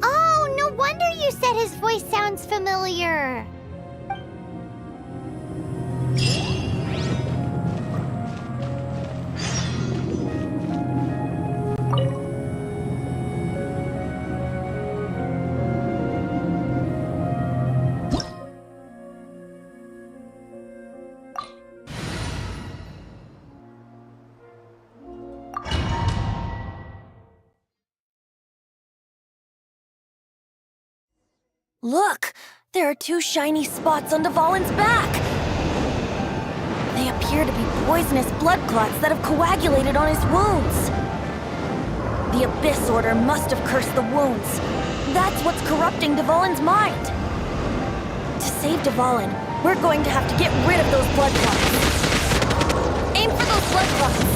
Oh, no wonder you said his voice sounds familiar. Look! There are 2 shiny spots on Dvalin's back! They appear to be poisonous blood clots that have coagulated on his wounds. The Abyss Order must have cursed the wounds. That's what's corrupting Dvalin's mind. To save Dvalin, we're going to have to get rid of those blood clots. Aim for those blood clots!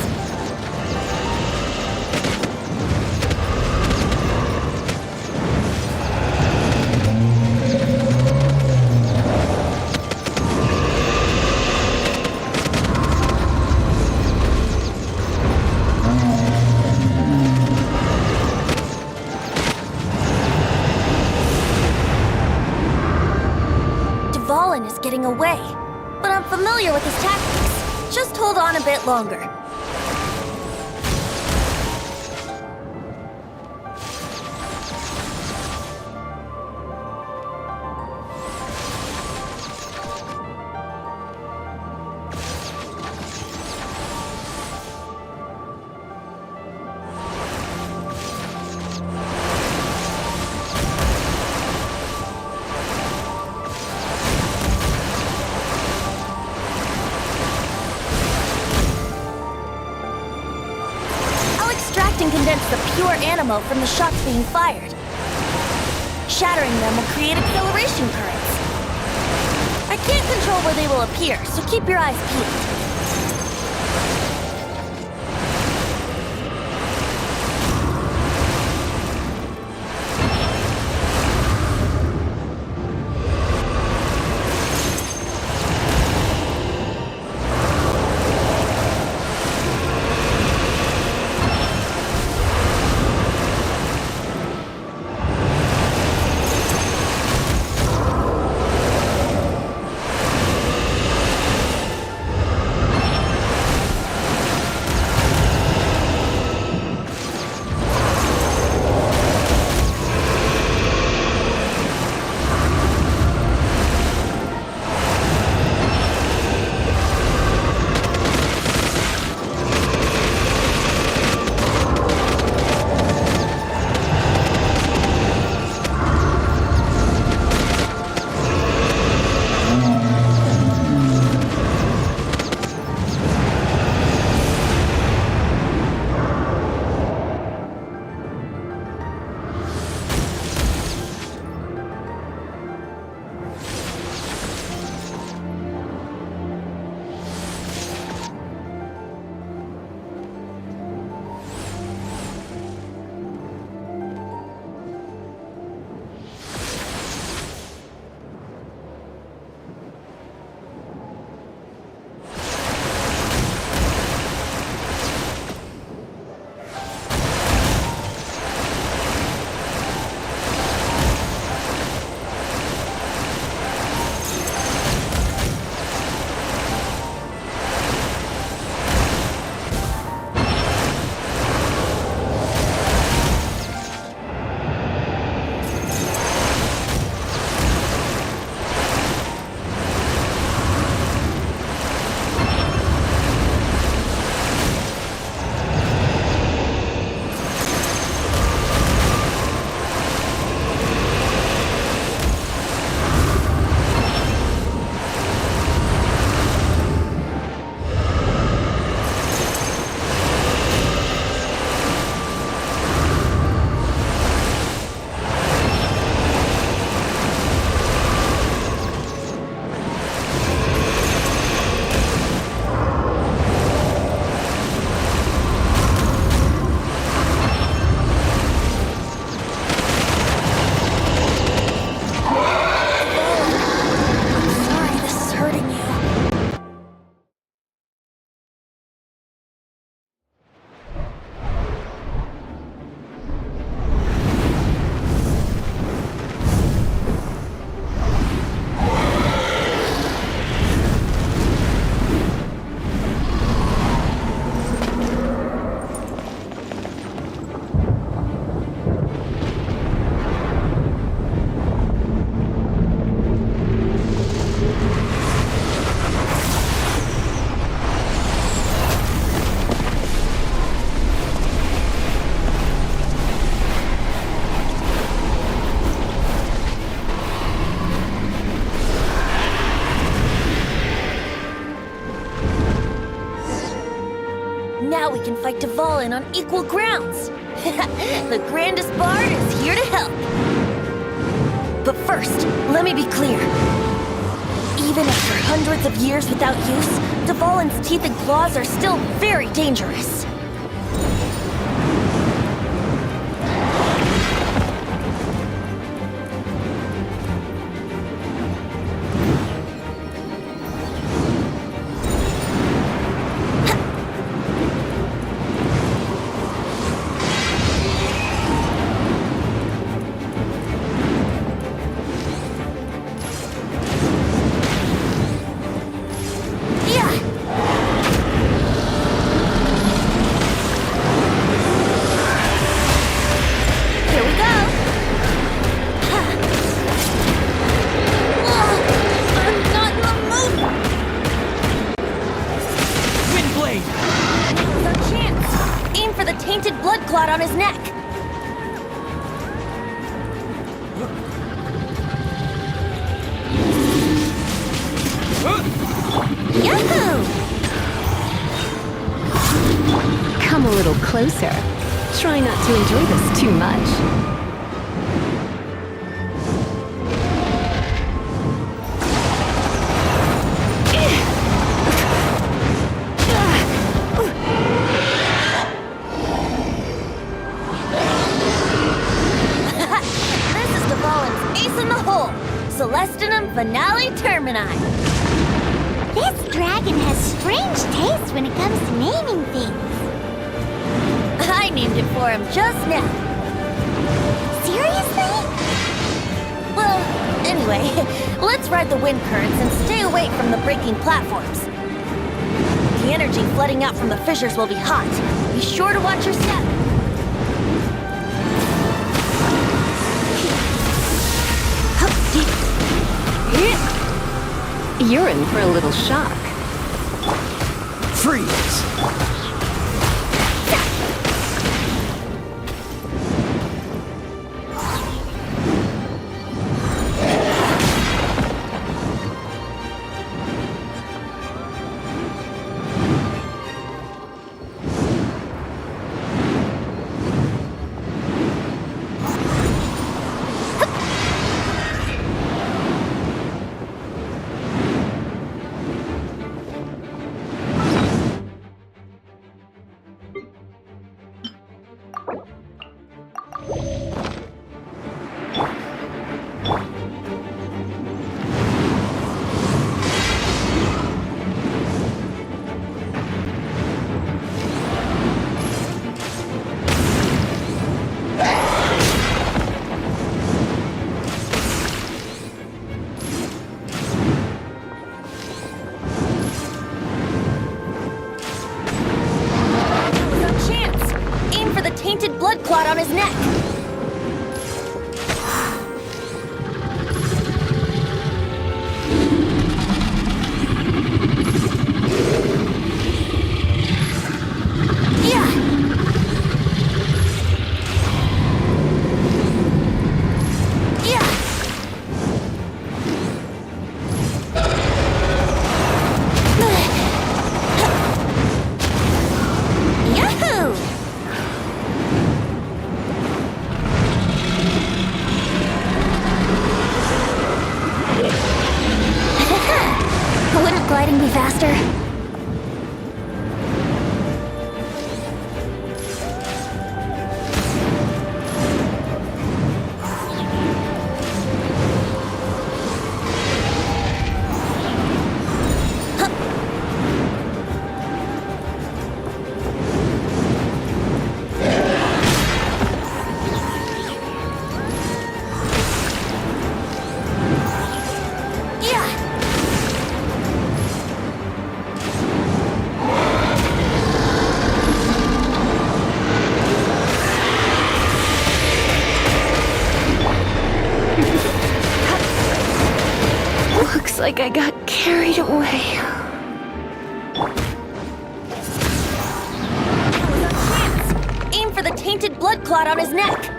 Getting away, but I'm familiar with his tactics. Just hold on a bit longer. animo from the shots being fired. Shattering them will create acceleration currents. I can't control where they will appear, so keep your eyes peeled. Now we can fight Dvalin on equal grounds. The grandest bard is here to help. But first, let me be clear. Even after hundreds of years without use, Dvalin's teeth and claws are still very dangerous. On his neck. Yahoo! Come a little closer. try not to enjoy this too much. This is Dvalin's ace in the hole! Celestinum Finale Termini! This dragon has strange taste when it comes to naming things. I named it for him just now. Seriously? Well, anyway, let's ride the wind currents and stay away from the breaking platforms. The energy flooding out from the fissures will be hot. Be sure to watch your step. You're in for a little shock. Freeze! Tainted blood clot on his neck. Wouldn't gliding be faster? Looks like I got carried away. Aim for the tainted blood clot on his neck.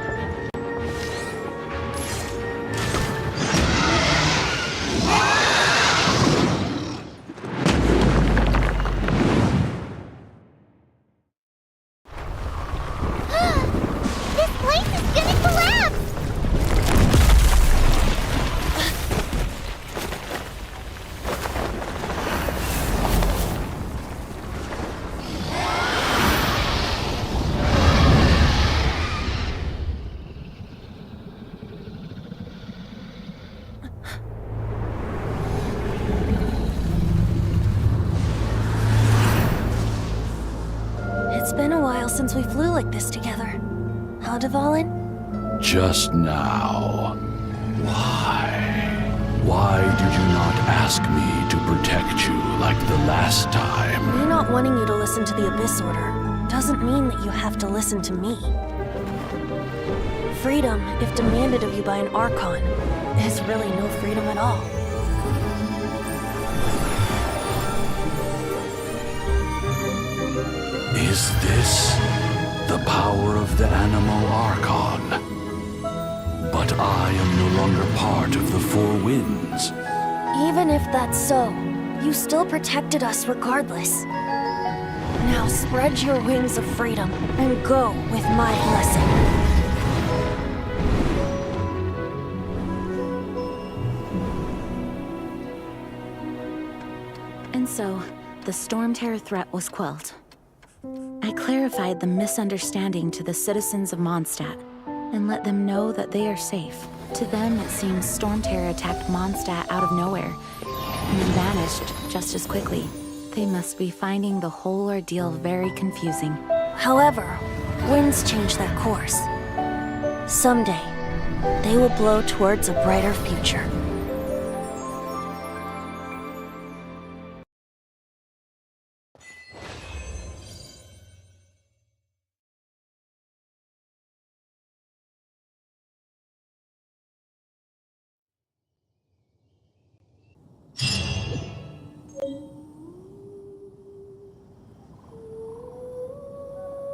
This place is gonna collapse! It's been a while since we flew like this together. Huh, Dvalin? Just now. Why? Why did you not ask me to protect you like the last time? Me not wanting you to listen to the Abyss Order doesn't mean that you have to listen to me. Freedom, if demanded of you by an Archon, is really no freedom at all. Is this the power of the Animo Archon? But I am no longer part of the Four Winds. Even if that's so, you still protected us regardless. Now spread your wings of freedom and go with my blessing. And so, the Storm Terror threat was quelled. I clarified the misunderstanding to the citizens of Mondstadt and let them know that they are safe. To them, it seems Storm Terror attacked Mondstadt out of nowhere and then vanished just as quickly. They must be finding the whole ordeal very confusing. However, winds change their course. Someday, they will blow towards a brighter future.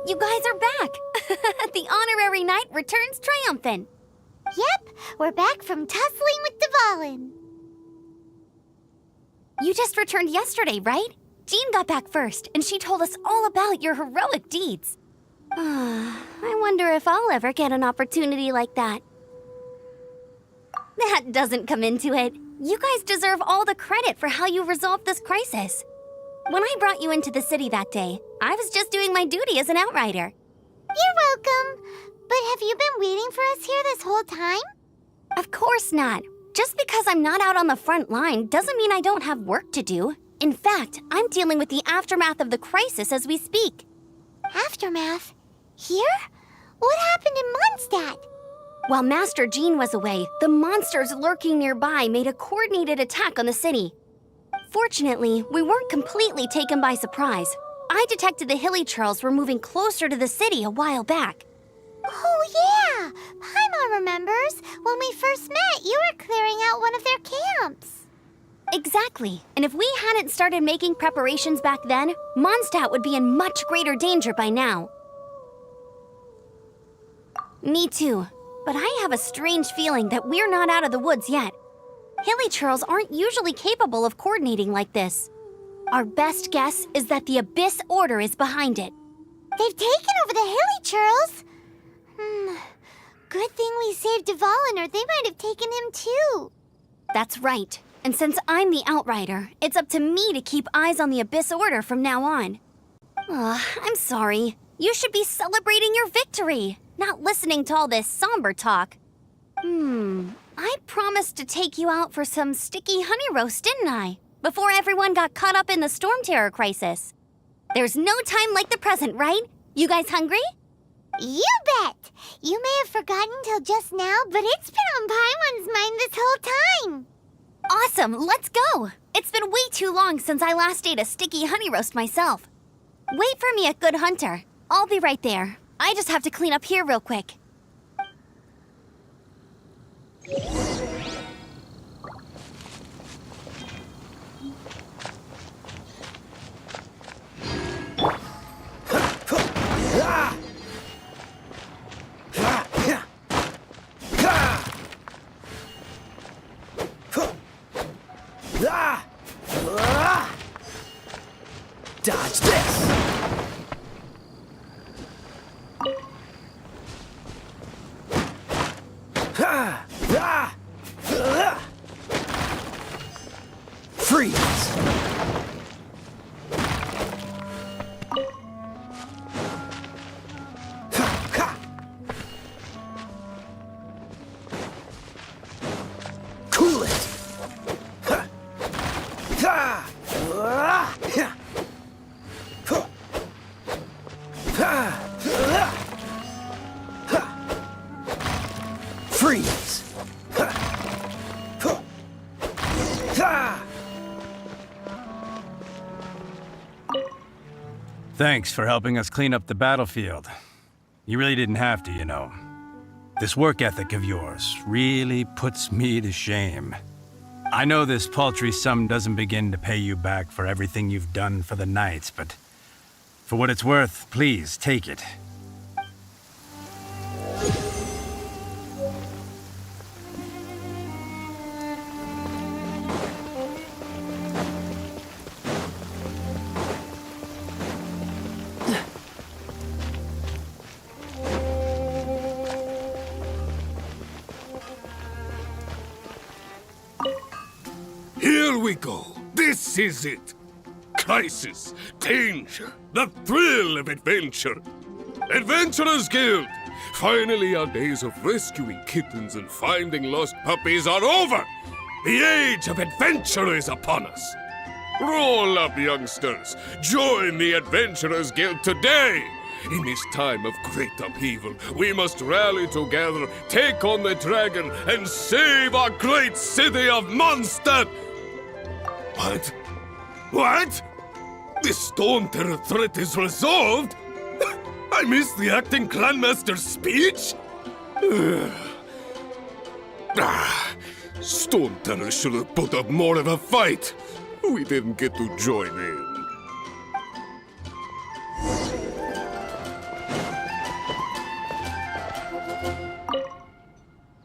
You guys are back! The honorary knight returns triumphant. Yep, we're back from tussling with Dvalin. You just returned yesterday, right? Jean got back first, and she told us all about your heroic deeds. I wonder if I'll ever get an opportunity like that. That doesn't come into it. You guys deserve all the credit for how you resolved this crisis. When I brought you into the city that day, I was just doing my duty as an outrider. You're welcome. But have you been waiting for us here this whole time? Of course not. Just because I'm not out on the front line doesn't mean I don't have work to do. In fact, I'm dealing with the aftermath of the crisis as we speak. Aftermath? Here? What happened in Mondstadt? While Master Jean was away, the monsters lurking nearby made a coordinated attack on the city. Fortunately, we weren't completely taken by surprise. I detected the Hilly Churls were moving closer to the city a while back. Oh yeah! Paimon remembers. When we first met, you were clearing out one of their camps. Exactly. And if we hadn't started making preparations back then, Mondstadt would be in much greater danger by now. Me too. But I have a strange feeling that we're not out of the woods yet. Hilly Churls aren't usually capable of coordinating like this. Our best guess is that the Abyss Order is behind it. They've taken over the Hilly Churls? Good thing we saved Dvalin, or they might have taken him too. That's right. And since I'm the Outrider, it's up to me to keep eyes on the Abyss Order from now on. I'm sorry. You should be celebrating your victory, not listening to all this somber talk. I promised to take you out for some sticky honey roast, didn't I? Before everyone got caught up in the Storm Terror crisis. There's no time like the present, right? You guys hungry? You bet! You may have forgotten till just now, but it's been on Paimon's mind this whole time. Awesome, let's go! It's been way too long since I last ate a sticky honey roast myself. Wait for me at Good Hunter. I'll be right there. I just have to clean up here real quick. Dodge this! Freeze! Cool it! Freeze! Thanks for helping us clean up the battlefield. You really didn't have to, you know. This work ethic of yours really puts me to shame. I know this paltry sum doesn't begin to pay you back for everything you've done for the Knights, but for what it's worth, please take it. Here we go. This is it. Crisis, danger, the thrill of adventure. Adventurers Guild! Finally, our days of rescuing kittens and finding lost puppies are over! The age of adventure is upon us! Roll up, youngsters! Join the Adventurers Guild today! In this time of great upheaval, we must rally together, take on the dragon, and save our great city of Mondstadt! What? What? The Storm Terror threat is resolved? I missed the acting clanmaster's speech? Storm Terror should have put up more of a fight. We didn't get to join in.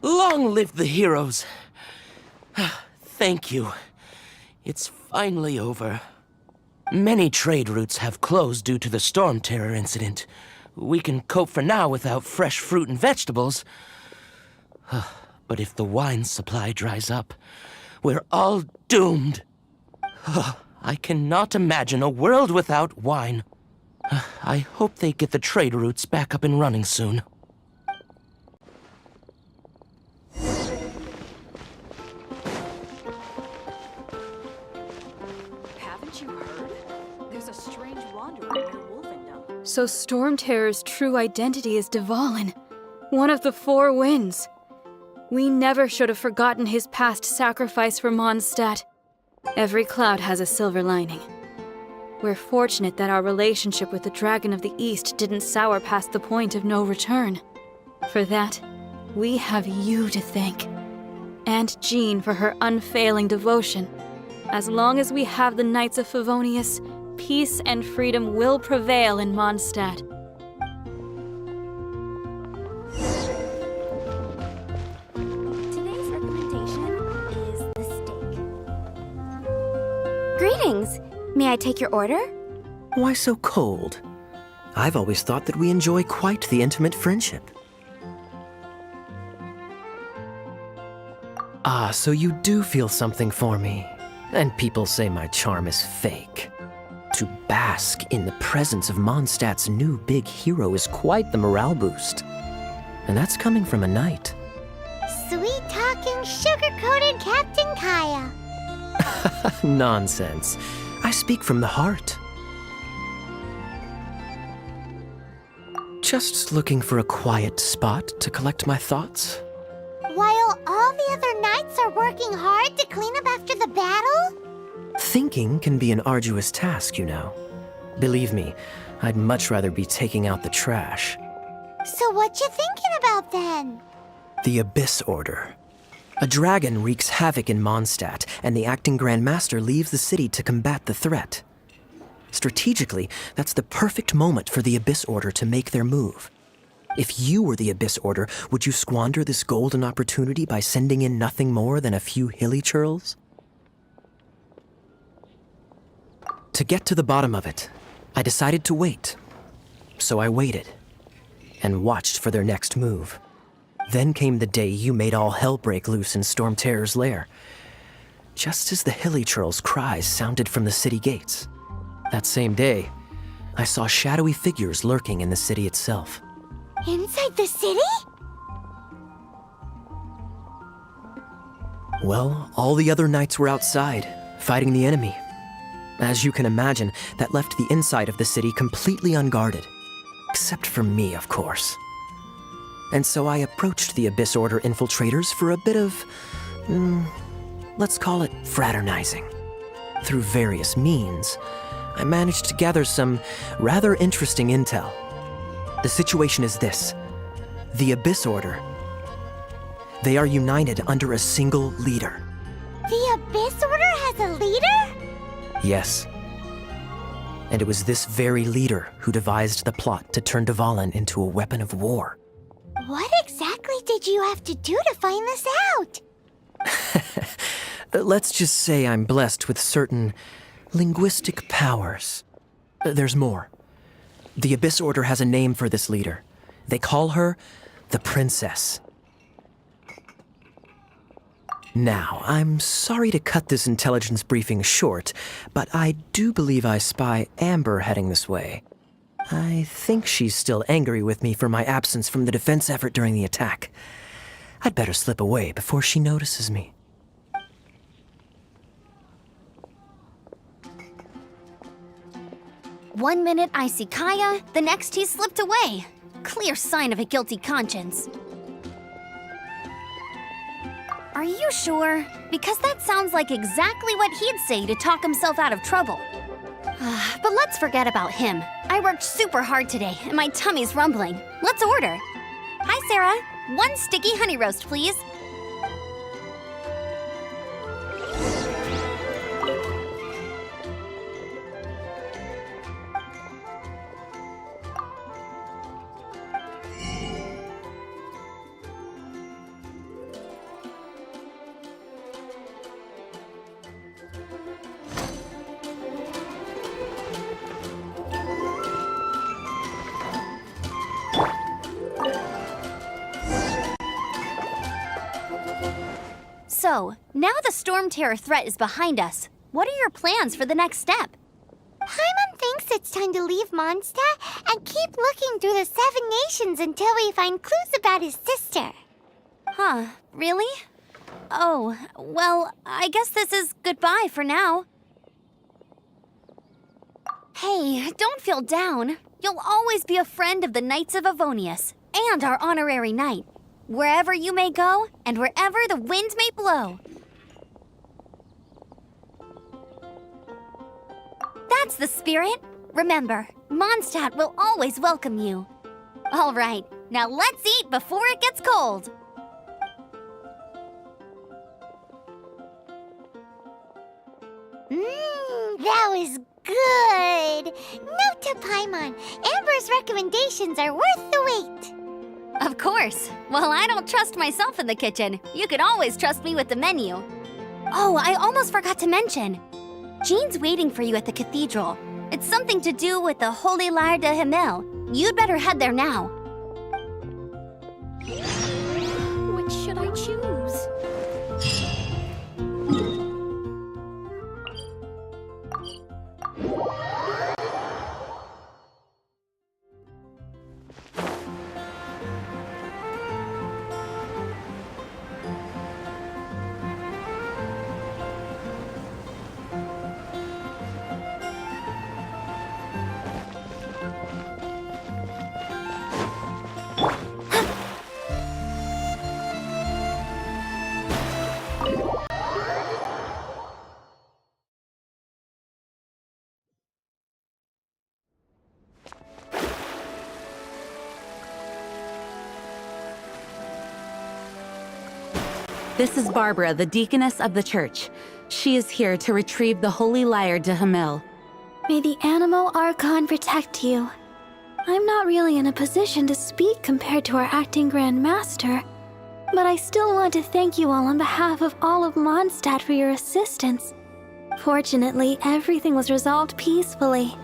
Long live the heroes. Thank you. It's finally over. Many trade routes have closed due to the Storm Terror incident. We can cope for now without fresh fruit and vegetables. But if the wine supply dries up, we're all doomed. I cannot imagine a world without wine. I hope they get the trade routes back up and running soon. Haven't you heard? There's a strange wanderer near Wolfendom. So Storm Terror's true identity is Dvalin, one of the Four Winds. We never should have forgotten his past sacrifice for Mondstadt. Every cloud has a silver lining. We're fortunate that our relationship with the Dragon of the East didn't sour past the point of no return. For that, we have you to thank. And Jean for her unfailing devotion. As long as we have the Knights of Favonius, peace and freedom will prevail in Mondstadt. Today's recommendation is the steak. Greetings! May I take your order? Why so cold? I've always thought that we enjoy quite the intimate friendship. Ah, so you do feel something for me. And people say my charm is fake. To bask in the presence of Mondstadt's new big hero is quite the morale boost. And that's coming from a knight. Sweet-talking, sugar-coated Captain Kaya. Nonsense. I speak from the heart. Just looking for a quiet spot to collect my thoughts. While all the other knights are working hard to clean up after the battle? Thinking can be an arduous task, you know. Believe me, I'd much rather be taking out the trash. So what you thinking about then? The Abyss Order. A dragon wreaks havoc in Mondstadt, and the acting Grand Master leaves the city to combat the threat. Strategically, that's the perfect moment for the Abyss Order to make their move. If you were the Abyss Order, would you squander this golden opportunity by sending in nothing more than a few hilly churls? To get to the bottom of it, I decided to wait. So I waited, and watched for their next move. Then came the day you made all hell break loose in Storm Terror's lair. Just as the hilly churls' cries sounded from the city gates. That same day, I saw shadowy figures lurking in the city itself. Inside the city? Well, all the other knights were outside, fighting the enemy. As you can imagine, that left the inside of the city completely unguarded. Except for me, of course. And so I approached the Abyss Order infiltrators for a bit of, let's call it fraternizing. Through various means, I managed to gather some rather interesting intel. The situation is this. The Abyss Order. They are united under a single leader. The Abyss Order has a leader? Yes. And it was this very leader who devised the plot to turn Dvalin into a weapon of war. What exactly did you have to do to find this out? Let's just say I'm blessed with certain linguistic powers. There's more. The Abyss Order has a name for this leader. They call her the Princess. Now, I'm sorry to cut this intelligence briefing short, but I do believe I spy Amber heading this way. I think she's still angry with me for my absence from the defense effort during the attack. I'd better slip away before she notices me. One minute I see Kaya, the next he's slipped away. Clear sign of a guilty conscience. Are you sure? Because that sounds like exactly what he'd say to talk himself out of trouble. But let's forget about him. I worked super hard today, and my tummy's rumbling. Let's order. Hi, Sarah. 1 sticky honey roast, please. So, now the Storm Terror threat is behind us. What are your plans for the next step? Paimon thinks it's time to leave Mondstadt and keep looking through the 7 nations until we find clues about his sister. Huh, really? Oh, well, I guess this is goodbye for now. Hey, don't feel down. You'll always be a friend of the Knights of Avonius and our honorary knight. Wherever you may go, and wherever the wind may blow. That's the spirit. Remember, Mondstadt will always welcome you. All right, now let's eat before it gets cold. That was good. Note to Paimon, Amber's recommendations are worth the wait. Of course. Well, I don't trust myself in the kitchen. You can always trust me with the menu. Oh, I almost forgot to mention. Jean's waiting for you at the cathedral. It's something to do with the Holy Lyre de Himmel. You'd better head there now. Which should I choose? This is Barbara, the deaconess of the church. She is here to retrieve the Holy Lyre de Himmel. May the animal Archon protect you. I'm not really in a position to speak compared to our acting Grand Master, but I still want to thank you all on behalf of all of Mondstadt for your assistance. Fortunately, everything was resolved peacefully.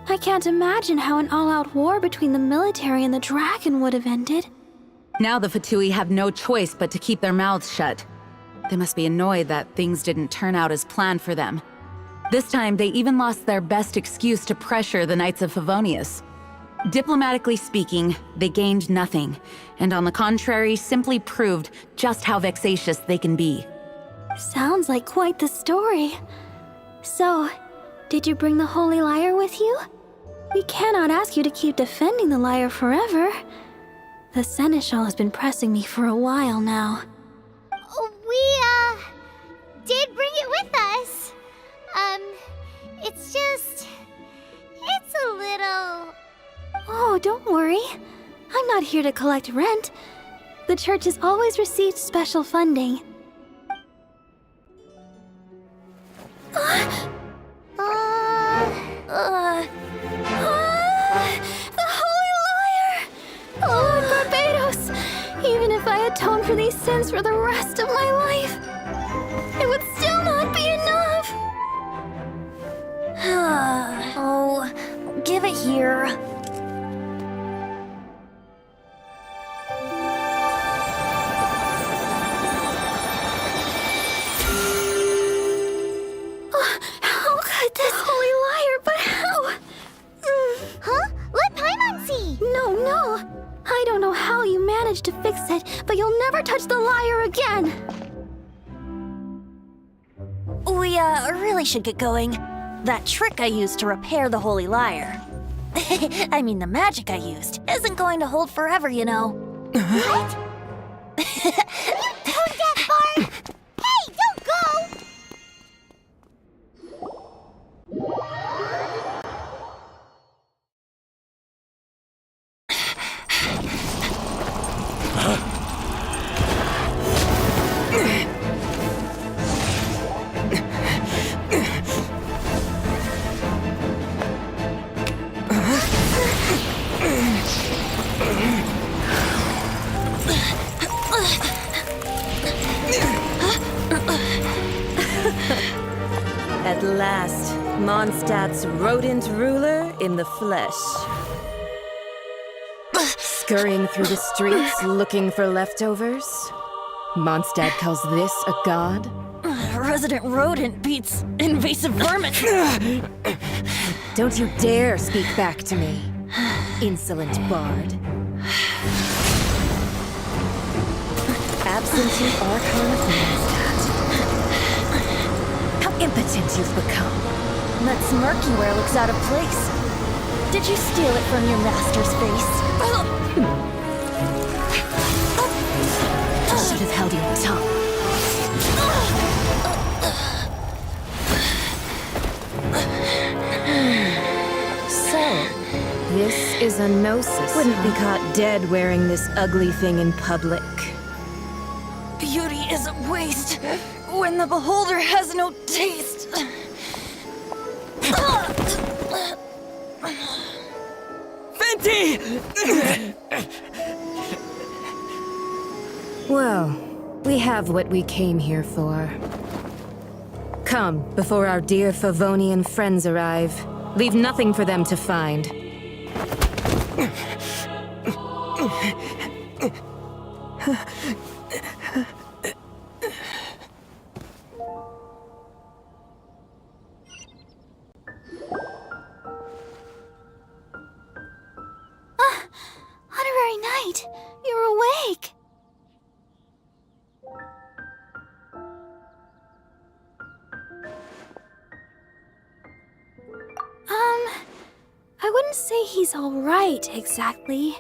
I can't imagine how an all-out war between the military and the dragon would have ended. Now the Fatui have no choice but to keep their mouths shut. They must be annoyed that things didn't turn out as planned for them. This time, they even lost their best excuse to pressure the Knights of Favonius. Diplomatically speaking, they gained nothing, and on the contrary, simply proved just how vexatious they can be. Sounds like quite the story. So, did you bring the Holy Lyre with you? We cannot ask you to keep defending the lyre forever. The Seneschal has been pressing me for a while now. We, did bring it with us. It's a little... Oh, don't worry. I'm not here to collect rent. The church has always received special funding. The Holy Lyre! Lord Barbados! Even if I atone for these sins for the rest of my life, it would still not be enough! Oh, give it here. again! We, really should get going. That trick I used to repair the Holy Lyre. I mean, the magic I used isn't going to hold forever, you know. What? Tone deaf, Bard! Hey, don't go! At last, Mondstadt's rodent ruler in the flesh. Scurrying through the streets looking for leftovers? Mondstadt calls this a god? Resident rodent beats invasive vermin. Don't you dare speak back to me, insolent bard. Absentee Archon of Mondstadt. How impotent you've become. That smirky wear looks out of place. Did you steal it from your master's face? You should have held your tongue. So, this is a gnosis. Wouldn't be caught dead wearing this ugly thing in public. Beauty is a waste when the beholder has no taste. Venti! Well, we have what we came here for. Come, before our dear Favonian friends arrive. Leave nothing for them to find. Honorary Knight, you're awake! I wouldn't say he's alright, exactly.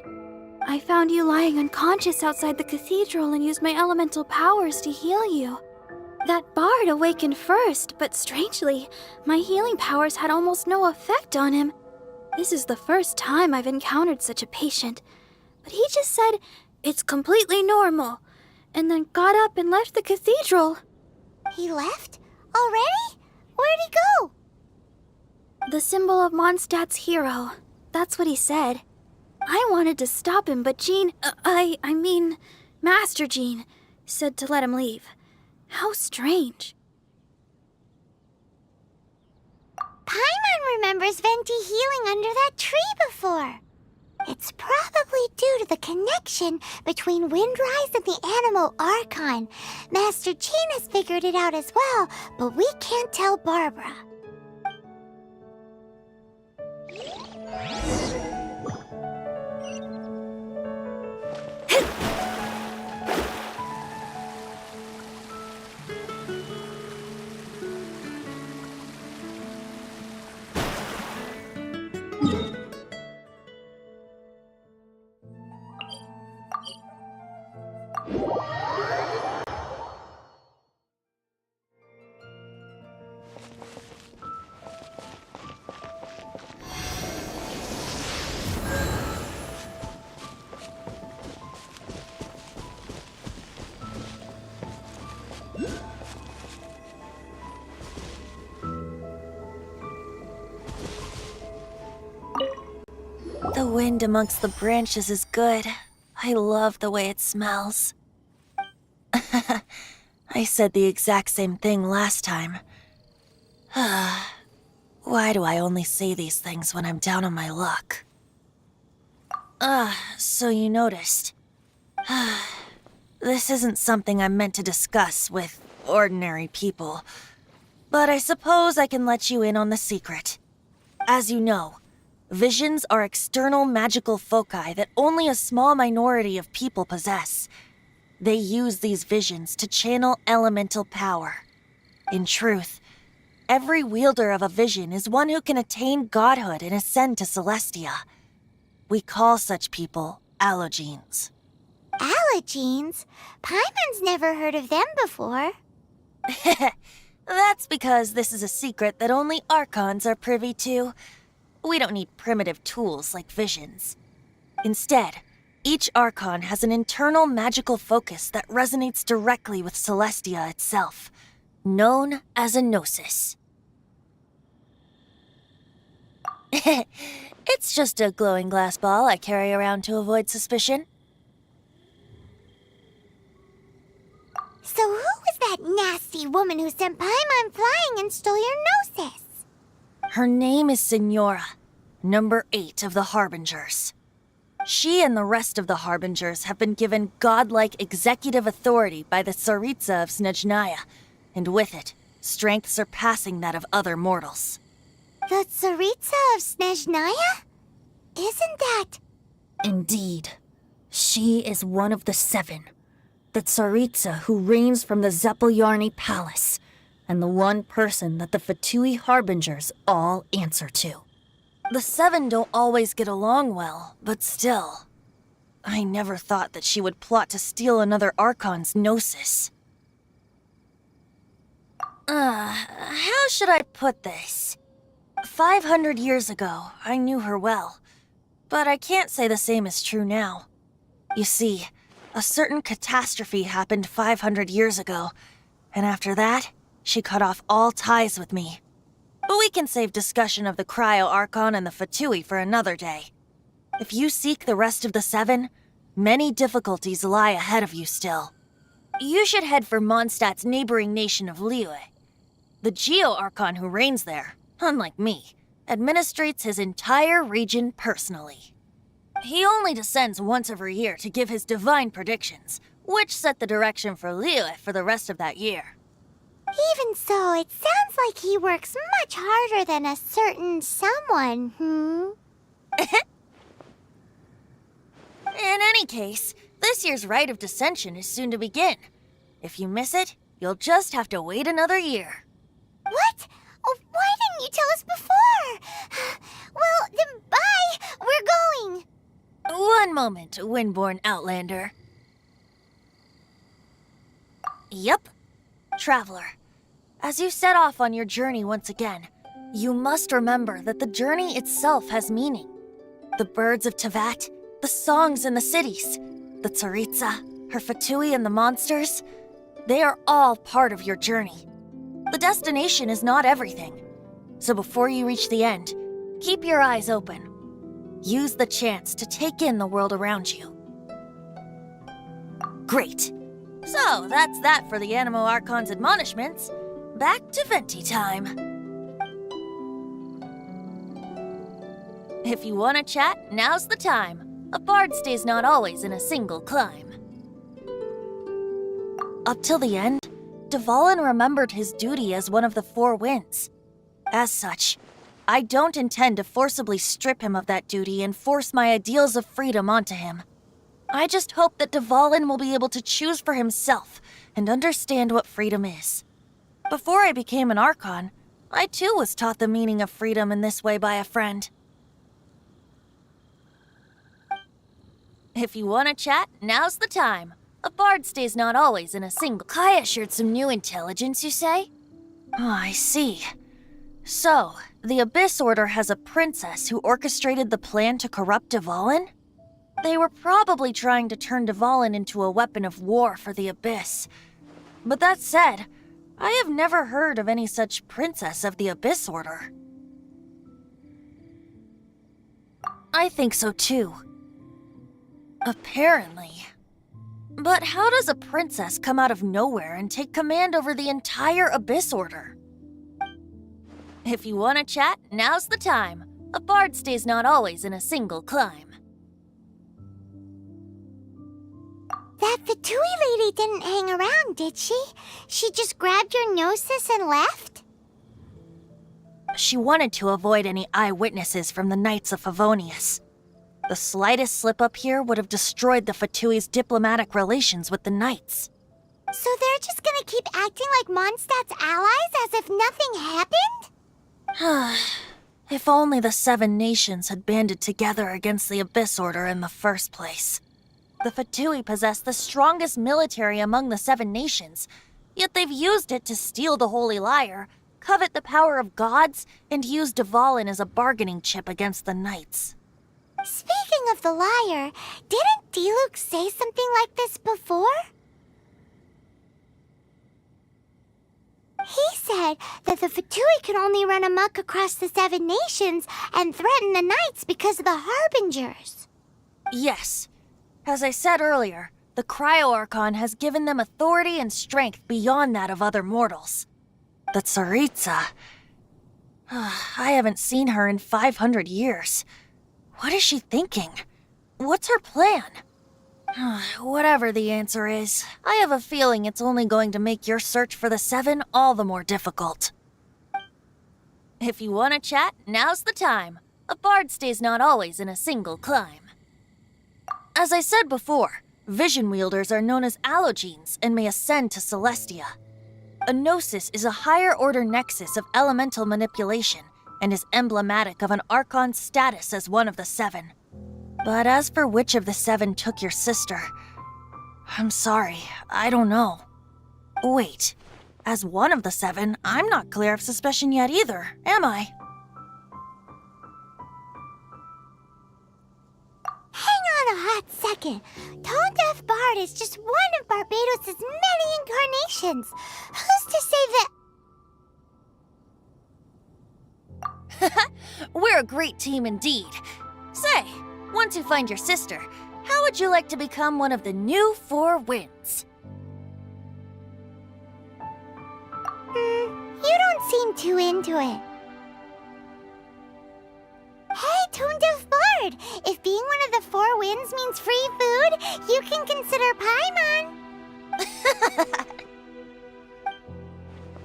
I found you lying unconscious outside the cathedral and used my elemental powers to heal you. That bard awakened first, but strangely, my healing powers had almost no effect on him. This is the first time I've encountered such a patient. But he just said, it's completely normal, and then got up and left the cathedral. He left? Already? Where'd he go? The symbol of Mondstadt's hero. That's what he said. I wanted to stop him, but Jean, I mean, Master Jean, said to let him leave. How strange. Paimon remembers Venti healing under that tree before. It's probably due to the connection between Windrise and the animal Archon. Master Jean has figured it out as well, but we can't tell Barbara. The wind amongst the branches is good. I love the way it smells. I said the exact same thing last time. Why do I only say these things when I'm down on my luck? So you noticed. This isn't something I'm meant to discuss with ordinary people. But I suppose I can let you in on the secret. As you know, visions are external magical foci that only a small minority of people possess. They use these visions to channel elemental power. In truth, every wielder of a vision is one who can attain godhood and ascend to Celestia. We call such people allogenes. Allogenes? Paimon's never heard of them before. That's because this is a secret that only Archons are privy to. We don't need primitive tools like visions. Instead, each Archon has an internal magical focus that resonates directly with Celestia itself, known as a gnosis. It's just a glowing glass ball I carry around to avoid suspicion. So who was that nasty woman who sent Paimon flying and stole your gnosis? Her name is Signora, number 8 of the Harbingers. She and the rest of the Harbingers have been given godlike executive authority by the Tsaritsa of Snezhnaya, and with it, strength surpassing that of other mortals. The Tsaritsa of Snezhnaya? Isn't that... Indeed. She is one of the 7. The Tsaritsa who reigns from the Zepelyarny Palace, and the one person that the Fatui Harbingers all answer to. The 7 don't always get along well, but still. I never thought that she would plot to steal another Archon's gnosis. How should I put this? 500 years ago, I knew her well, but I can't say the same is true now. You see, a certain catastrophe happened 500 years ago, and after that, she cut off all ties with me. But we can save discussion of the Cryo-Archon and the Fatui for another day. If you seek the rest of the 7, many difficulties lie ahead of you still. You should head for Mondstadt's neighboring nation of Liyue. The Geo-Archon who reigns there, unlike me, administrates his entire region personally. He only descends once every year to give his divine predictions, which set the direction for Liyue for the rest of that year. Even so, it sounds like he works much harder than a certain someone, In any case, this year's Rite of Descension is soon to begin. If you miss it, you'll just have to wait another year. What? Oh, why didn't you tell us before? Well, then bye! We're going! One moment, Windborn Outlander. Yep. Traveler, as you set off on your journey once again, you must remember that the journey itself has meaning. The birds of Tevat, the songs in the cities, the Tsaritsa, her Fatui and the monsters, they are all part of your journey. The destination is not everything. So before you reach the end, keep your eyes open. Use the chance to take in the world around you. Great. So, that's that for the Animo Archon's admonishments. Back to venti time. If you want to chat, now's the time. A bard stays not always in a single climb. Up till the end, Dvalin remembered his duty as one of the 4 winds. As such, I don't intend to forcibly strip him of that duty and force my ideals of freedom onto him. I just hope that Dvalin will be able to choose for himself and understand what freedom is. Before I became an Archon, I too was taught the meaning of freedom in this way by a friend. If you want to chat, now's the time. A bard stays not always in a single... Kaya shared some new intelligence, you say? Oh, I see. So, the Abyss Order has a princess who orchestrated the plan to corrupt Dvalin? They were probably trying to turn Dvalin into a weapon of war for the Abyss. But that said, I have never heard of any such princess of the Abyss Order. I think so too. Apparently. But how does a princess come out of nowhere and take command over the entire Abyss Order? If you want to chat, now's the time. A bard stays not always in a single climb. That Fatui lady didn't hang around, did she? She just grabbed your gnosis and left? She wanted to avoid any eyewitnesses from the Knights of Favonius. The slightest slip up here would have destroyed the Fatui's diplomatic relations with the Knights. So they're just gonna keep acting like Mondstadt's allies as if nothing happened? If only the 7 nations had banded together against the Abyss Order in the first place. The Fatui possess the strongest military among the 7 nations, yet they've used it to steal the Holy Lyre, covet the power of gods, and use Dvalin as a bargaining chip against the Knights. Speaking of the lyre, didn't diluc say something like this before? He said that the Fatui can only run amok across the 7 nations and threaten the Knights because of the Harbingers. Yes. As I said earlier, the Cryo-Archon has given them authority and strength beyond that of other mortals. The Tsaritsa... I haven't seen her in 500 years. What is she thinking? What's her plan? Whatever the answer is, I have a feeling it's only going to make your search for the 7 all the more difficult. If you want to chat, now's the time. A bard stays not always in a single climb. As I said before, vision wielders are known as allogenes and may ascend to Celestia. A gnosis is a higher-order nexus of elemental manipulation and is emblematic of an Archon's status as one of the 7. But as for which of the 7 took your sister, I'm sorry, I don't know. Wait, as one of the 7, I'm not clear of suspicion yet either, am I? Hang on a hot second. Tone Deaf Bard is just one of Barbados' many incarnations. Who's to say that... We're a great team indeed. Say, once you find your sister, how would you like to become one of the new 4 Winds? You don't seem too into it. Hey, Tone Deaf Bard! If being one of the 4 Winds means free food, you can consider Paimon.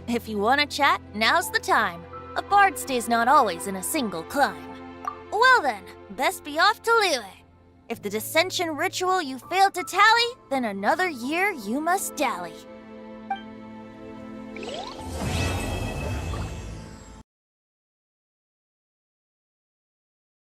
If you want to chat, now's the time. A bard stays not always in a single climb. Well then, best be off to Liyue. If the dissension ritual you failed to tally, then another year you must dally.